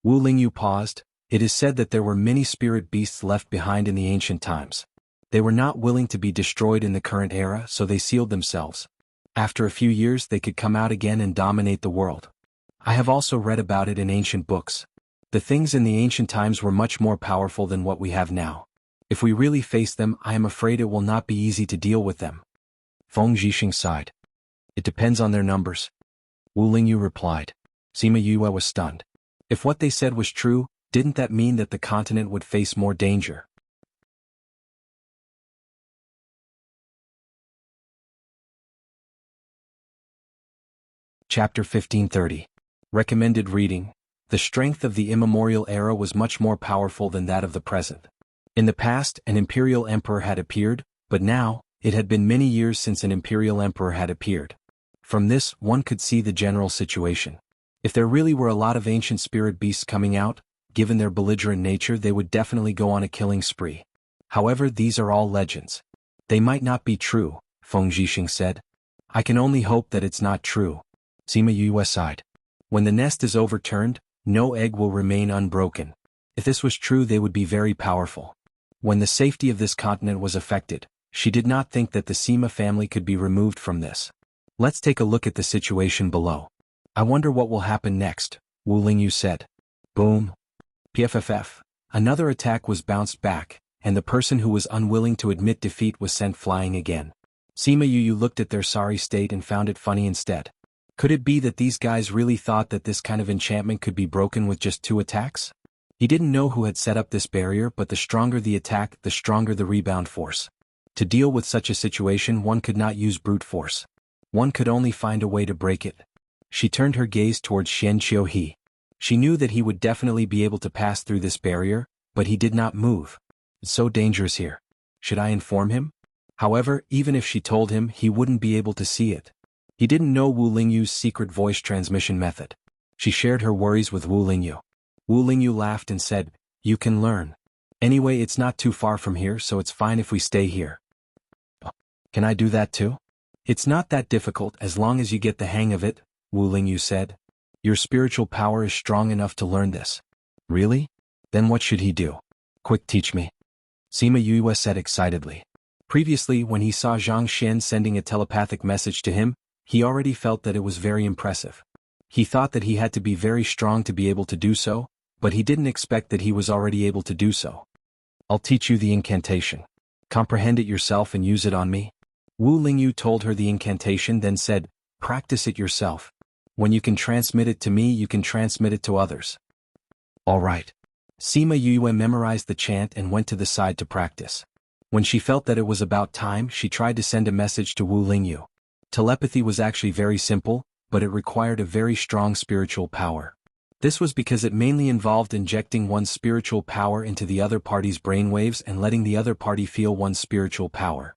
S1: Wu Lingyu paused. It is said that there were many spirit beasts left behind in the ancient times. They were not willing to be destroyed in the current era, so they sealed themselves. After a few years they could come out again and dominate the world. I have also read about it in ancient books. The things in the ancient times were much more powerful than what we have now. If we really face them, I am afraid it will not be easy to deal with them. Feng Zhixing sighed. It depends on their numbers. Wu Lingyu replied. Sima Yue was stunned. If what they said was true, didn't that mean that the continent would face more danger? Chapter 1530. Recommended reading. The strength of the immemorial era was much more powerful than that of the present. In the past, an imperial emperor had appeared, but now, it had been many years since an imperial emperor had appeared. From this, one could see the general situation. If there really were a lot of ancient spirit beasts coming out, given their belligerent nature, they would definitely go on a killing spree. However, these are all legends. They might not be true, Feng Zhixing said. I can only hope that it's not true. Sima Yue sighed. When the nest is overturned, no egg will remain unbroken. If this was true, they would be very powerful. When the safety of this continent was affected, she did not think that the Sima family could be removed from this. Let's take a look at the situation below. I wonder what will happen next, Wu Lingyu said. Boom. PFFF. Another attack was bounced back, and the person who was unwilling to admit defeat was sent flying again. Sima Yu looked at their sorry state and found it funny instead. Could it be that these guys really thought that this kind of enchantment could be broken with just 2 attacks? He didn't know who had set up this barrier, but the stronger the attack, the stronger the rebound force. To deal with such a situation, one could not use brute force. One could only find a way to break it. She turned her gaze towards Xian Qiuhe. She knew that he would definitely be able to pass through this barrier, but he did not move. It's so dangerous here. Should I inform him? However, even if she told him, he wouldn't be able to see it. He didn't know Wu Lingyu's secret voice transmission method. She shared her worries with Wu Lingyu. Wu Lingyu laughed and said, You can learn. Anyway, it's not too far from here, so it's fine if we stay here. Can I do that too? It's not that difficult as long as you get the hang of it, Wu Lingyu said. Your spiritual power is strong enough to learn this. Really? Then what should he do? Quick, teach me. Sima Yue said excitedly. Previously, when he saw Zhang Xian sending a telepathic message to him, he already felt that it was very impressive. He thought that he had to be very strong to be able to do so, but he didn't expect that he was already able to do so. I'll teach you the incantation. Comprehend it yourself and use it on me. Wu Lingyu told her the incantation, then said, Practice it yourself. When you can transmit it to me, you can transmit it to others. All right. Sima Yue memorized the chant and went to the side to practice. When she felt that it was about time, she tried to send a message to Wu Lingyu. Telepathy was actually very simple, but it required a very strong spiritual power. This was because it mainly involved injecting one's spiritual power into the other party's brainwaves and letting the other party feel one's spiritual power.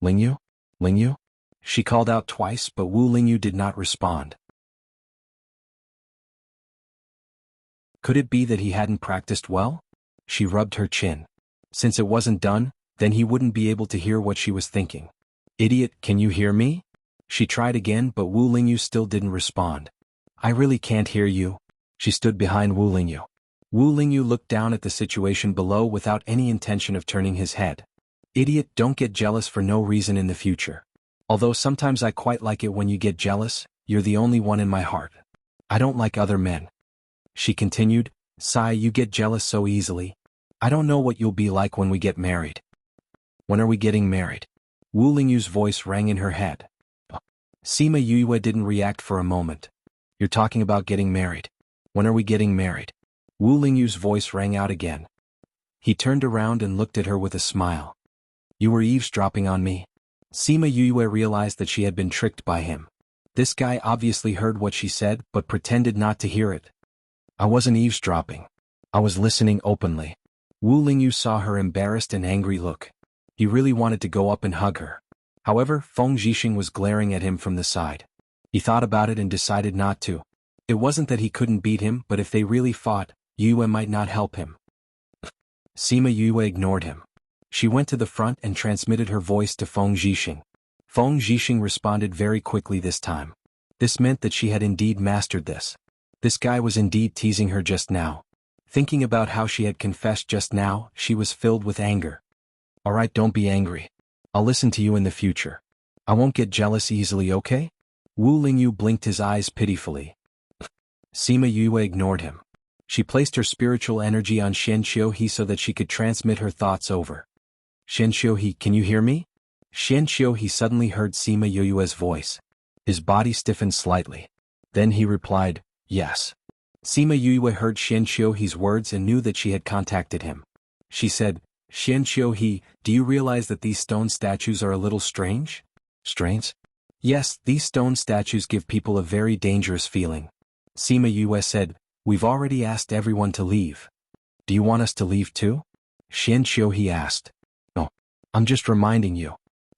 S1: Lingyu? Lingyu? She called out twice, but Wu Lingyu did not respond. Could it be that he hadn't practiced well? She rubbed her chin. Since it wasn't done, then he wouldn't be able to hear what she was thinking. Idiot, can you hear me? She tried again, but Wu Lingyu still didn't respond. I really can't hear you. She stood behind Wu Lingyu. Wu Lingyu looked down at the situation below without any intention of turning his head. Idiot, don't get jealous for no reason in the future. Although sometimes I quite like it when you get jealous, you're the only one in my heart. I don't like other men. She continued, Sigh, you get jealous so easily. I don't know what you'll be like when we get married. When are we getting married? Wu Lingyu's voice rang in her head. Sima Yue didn't react for a moment. You're talking about getting married. When are we getting married? Wu Lingyu's voice rang out again. He turned around and looked at her with a smile. You were eavesdropping on me. Sima Yue realized that she had been tricked by him. This guy obviously heard what she said but pretended not to hear it. I wasn't eavesdropping. I was listening openly. Wu Lingyu saw her embarrassed and angry look. He really wanted to go up and hug her. However, Feng Zhixing was glaring at him from the side. He thought about it and decided not to. It wasn't that he couldn't beat him, but if they really fought, Yue might not help him. Sima Yue ignored him. She went to the front and transmitted her voice to Feng Zhixing. Feng Zhixing responded very quickly this time. This meant that she had indeed mastered this. This guy was indeed teasing her just now. Thinking about how she had confessed just now, she was filled with anger. Alright, don't be angry. I'll listen to you in the future. I won't get jealous easily, okay? Wu Lingyu blinked his eyes pitifully. Sima Yue ignored him. She placed her spiritual energy on Shen Xiuhe so that she could transmit her thoughts over. Shen Xiuhe, can you hear me? Shen Xiuhe suddenly heard Sima Yue's voice. His body stiffened slightly. Then he replied, yes. Sima Yue heard Shen Xiuhe's words and knew that she had contacted him. She said, Shen Xiuhe, do you realize that these stone statues are a little strange? Strange? Yes, these stone statues give people a very dangerous feeling. Sima Yue said, we've already asked everyone to leave. Do you want us to leave too? Shen Xiuhe asked. No. I'm just reminding you.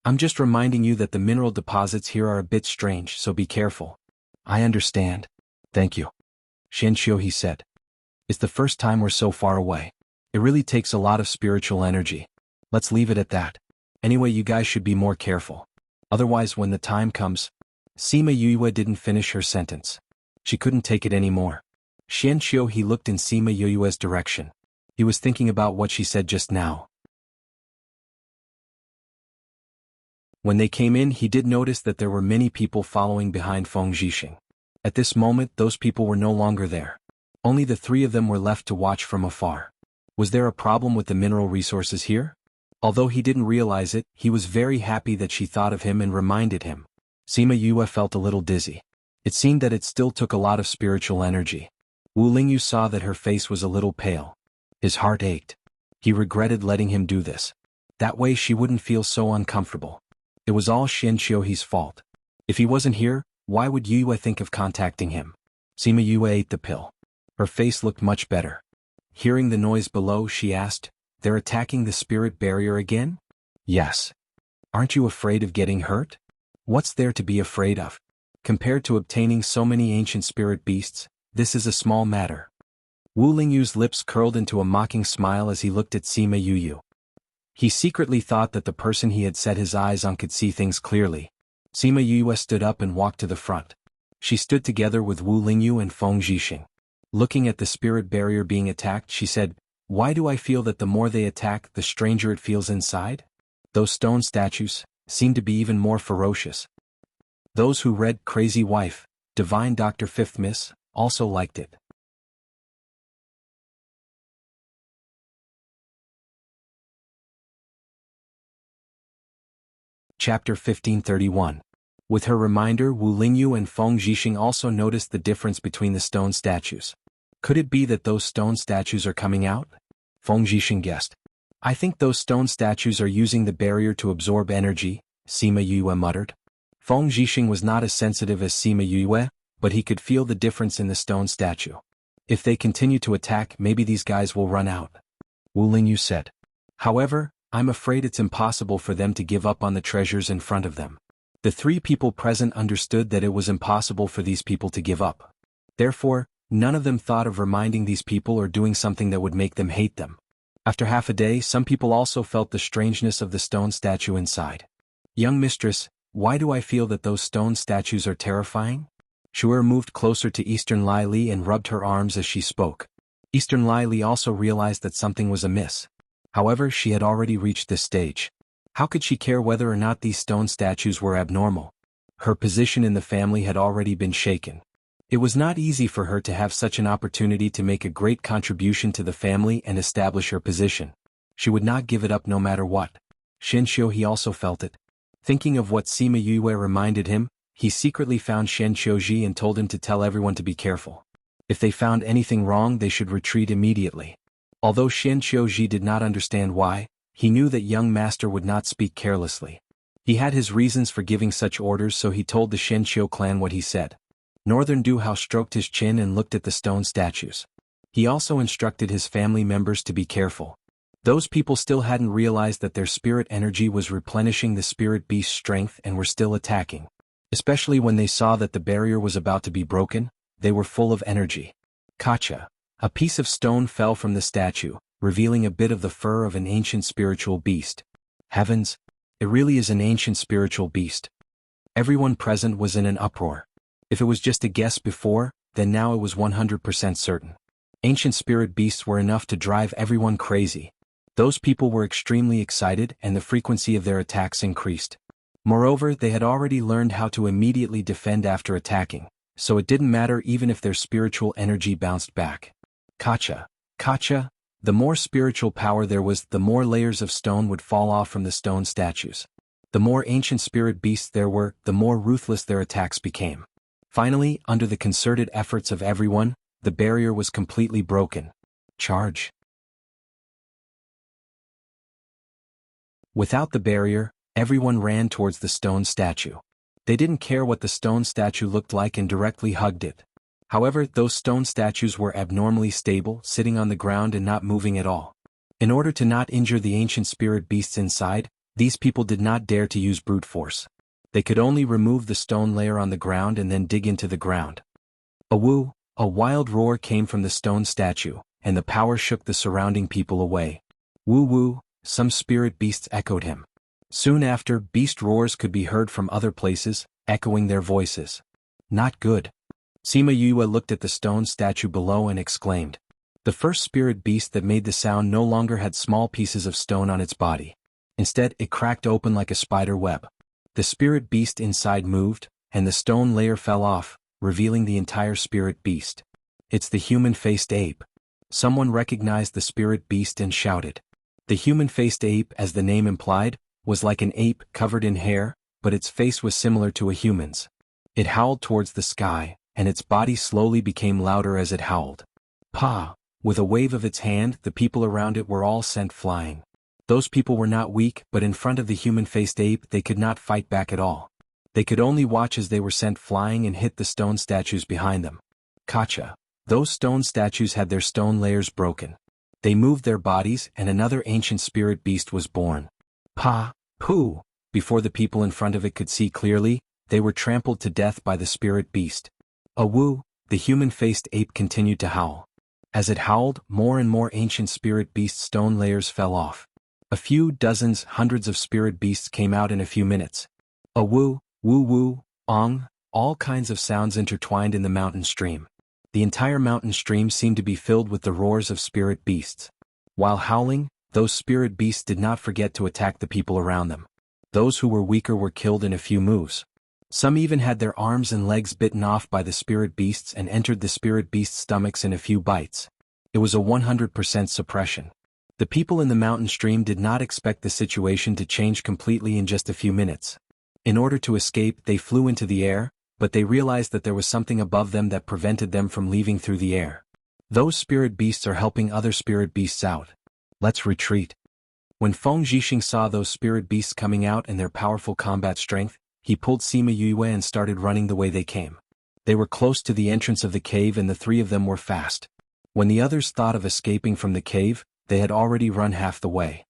S1: I'm just reminding you that the mineral deposits here are a bit strange, so be careful. I understand. Thank you. Shen Xiuhe said. It's the first time we're so far away. It really takes a lot of spiritual energy. Let's leave it at that. Anyway, you guys should be more careful. Otherwise, when the time comes... Sima Yue didn't finish her sentence. She couldn't take it anymore. Shen Xiuhe looked in Sima Yue's direction. He was thinking about what she said just now. When they came in, he did notice that there were many people following behind Feng Zhixing. At this moment, those people were no longer there. Only the three of them were left to watch from afar. Was there a problem with the mineral resources here? Although he didn't realize it, he was very happy that she thought of him and reminded him. Sima Yue felt a little dizzy. It seemed that it still took a lot of spiritual energy. Wu Lingyu saw that her face was a little pale. His heart ached. He regretted letting him do this. That way she wouldn't feel so uncomfortable. It was all Shen Xiuhe's fault. If he wasn't here, why would Yue think of contacting him? Sima Yue ate the pill. Her face looked much better. Hearing the noise below, she asked, they're attacking the spirit barrier again? Yes. Aren't you afraid of getting hurt? What's there to be afraid of? Compared to obtaining so many ancient spirit beasts, this is a small matter. Wu Lingyu's lips curled into a mocking smile as he looked at Sima Yue. He secretly thought that the person he had set his eyes on could see things clearly. Sima Yue stood up and walked to the front. She stood together with Wu Lingyu and Feng Zhixing. Looking at the spirit barrier being attacked, she said, why do I feel that the more they attack, the stranger it feels inside? Those stone statues seem to be even more ferocious. Those who read Crazy Wife, Divine Dr. Fifth Miss, also liked it. Chapter 1531. With her reminder, Wu Lingyu and Feng Zhixing also noticed the difference between the stone statues. Could it be that those stone statues are coming out? Feng Zhixing guessed. I think those stone statues are using the barrier to absorb energy, Sima Yue muttered. Feng Zhixing was not as sensitive as Sima Yue, but he could feel the difference in the stone statue. If they continue to attack, maybe these guys will run out. Wu Lingyu said. However, I'm afraid it's impossible for them to give up on the treasures in front of them. The three people present understood that it was impossible for these people to give up. Therefore, none of them thought of reminding these people or doing something that would make them hate them. After half a day, some people also felt the strangeness of the stone statue inside. Young mistress, why do I feel that those stone statues are terrifying? Shu'er moved closer to Eastern Lai Li and rubbed her arms as she spoke. Eastern Lai Li also realized that something was amiss. However, she had already reached this stage. How could she care whether or not these stone statues were abnormal? Her position in the family had already been shaken. It was not easy for her to have such an opportunity to make a great contribution to the family and establish her position. She would not give it up no matter what. Shen Xiuhe also felt it. Thinking of what Sima Yue reminded him, he secretly found Shen Xiuhe and told him to tell everyone to be careful. If they found anything wrong, they should retreat immediately. Although Shen Xiuhe did not understand why, he knew that young master would not speak carelessly. He had his reasons for giving such orders, so he told the Shen Xiu clan what he said. Northern Duhao stroked his chin and looked at the stone statues. He also instructed his family members to be careful. Those people still hadn't realized that their spirit energy was replenishing the spirit beast's strength and were still attacking. Especially when they saw that the barrier was about to be broken, they were full of energy. Kacha. A piece of stone fell from the statue, revealing a bit of the fur of an ancient spiritual beast. Heavens! It really is an ancient spiritual beast. Everyone present was in an uproar. If it was just a guess before, then now it was 100% certain. Ancient spirit beasts were enough to drive everyone crazy. Those people were extremely excited and the frequency of their attacks increased. Moreover, they had already learned how to immediately defend after attacking, so it didn't matter even if their spiritual energy bounced back. Kacha. The more spiritual power there was, the more layers of stone would fall off from the stone statues. The more ancient spirit beasts there were, the more ruthless their attacks became. Finally, under the concerted efforts of everyone, the barrier was completely broken. Charge. Without the barrier, everyone ran towards the stone statue. They didn't care what the stone statue looked like and directly hugged it. However, those stone statues were abnormally stable, sitting on the ground and not moving at all. In order to not injure the ancient spirit beasts inside, these people did not dare to use brute force. They could only remove the stone layer on the ground and then dig into the ground. A wild roar came from the stone statue, and the power shook the surrounding people away. Woo, some spirit beasts echoed him. Soon after, beast roars could be heard from other places, echoing their voices. Not good. Sima Yue looked at the stone statue below and exclaimed. The first spirit beast that made the sound no longer had small pieces of stone on its body. Instead, it cracked open like a spider web. The spirit beast inside moved, and the stone layer fell off, revealing the entire spirit beast. It's the human-faced ape. Someone recognized the spirit beast and shouted. The human-faced ape, as the name implied, was like an ape covered in hair, but its face was similar to a human's. It howled towards the sky, and its body slowly became louder as it howled. Pa! With a wave of its hand, the people around it were all sent flying. Those people were not weak, but in front of the human-faced ape they could not fight back at all. They could only watch as they were sent flying and hit the stone statues behind them. Kacha. Those stone statues had their stone layers broken. They moved their bodies, and another ancient spirit beast was born. Pooh! Before the people in front of it could see clearly, they were trampled to death by the spirit beast. Awoo! The human-faced ape continued to howl. As it howled, more and more ancient spirit beast stone layers fell off. A few dozens, hundreds of spirit beasts came out in a few minutes. Awoo! Woo, ong, all kinds of sounds intertwined in the mountain stream. The entire mountain stream seemed to be filled with the roars of spirit beasts. While howling, those spirit beasts did not forget to attack the people around them. Those who were weaker were killed in a few moves. Some even had their arms and legs bitten off by the spirit beasts and entered the spirit beasts' stomachs in a few bites. It was a 100% suppression. The people in the mountain stream did not expect the situation to change completely in just a few minutes. In order to escape, they flew into the air, but they realized that there was something above them that prevented them from leaving through the air. Those spirit beasts are helping other spirit beasts out. Let's retreat. When Feng Zhixing saw those spirit beasts coming out and their powerful combat strength, he pulled Sima Yue and started running the way they came. They were close to the entrance of the cave and the three of them were fast. When the others thought of escaping from the cave, they had already run half the way.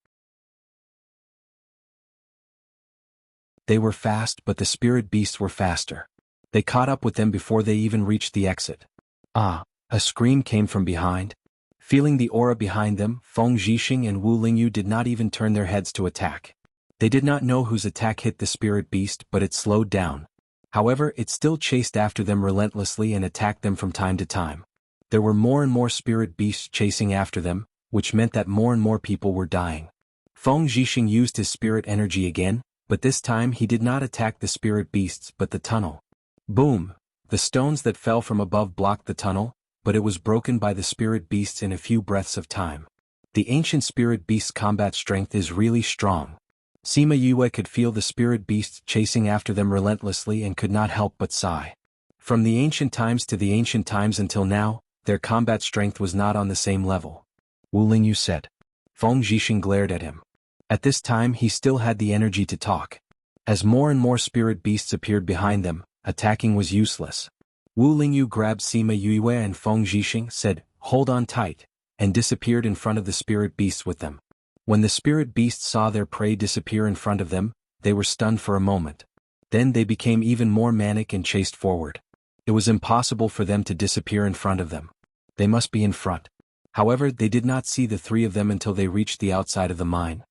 S1: They were fast, but the spirit beasts were faster. They caught up with them before they even reached the exit. A scream came from behind. Feeling the aura behind them, Feng Zhixing and Wu Lingyu did not even turn their heads to attack. They did not know whose attack hit the spirit beast, but it slowed down. However, it still chased after them relentlessly and attacked them from time to time. There were more and more spirit beasts chasing after them, which meant that more and more people were dying. Feng Zhixing used his spirit energy again, but this time he did not attack the spirit beasts but the tunnel. Boom! The stones that fell from above blocked the tunnel, but it was broken by the spirit beasts in a few breaths of time. The ancient spirit beast's combat strength is really strong. Sima Yue could feel the spirit beasts chasing after them relentlessly and could not help but sigh. From the ancient times to the ancient times until now, their combat strength was not on the same level. Wu Lingyu said. Feng Zhixing glared at him. At this time he still had the energy to talk. As more and more spirit beasts appeared behind them, attacking was useless. Wu Lingyu grabbed Sima Yue and Feng Zhixing, said, "Hold on tight," and disappeared in front of the spirit beasts with them. When the spirit beasts saw their prey disappear in front of them, they were stunned for a moment. Then they became even more manic and chased forward. It was impossible for them to disappear in front of them. They must be in front. However, they did not see the three of them until they reached the outside of the mine.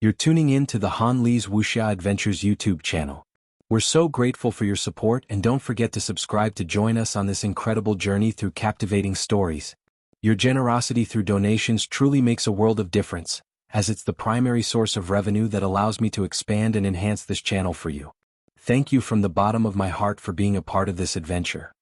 S1: You're tuning in to the Han Li's Wuxia Adventures YouTube channel. We're so grateful for your support, and don't forget to subscribe to join us on this incredible journey through captivating stories. Your generosity through donations truly makes a world of difference, as it's the primary source of revenue that allows me to expand and enhance this channel for you. Thank you from the bottom of my heart for being a part of this adventure.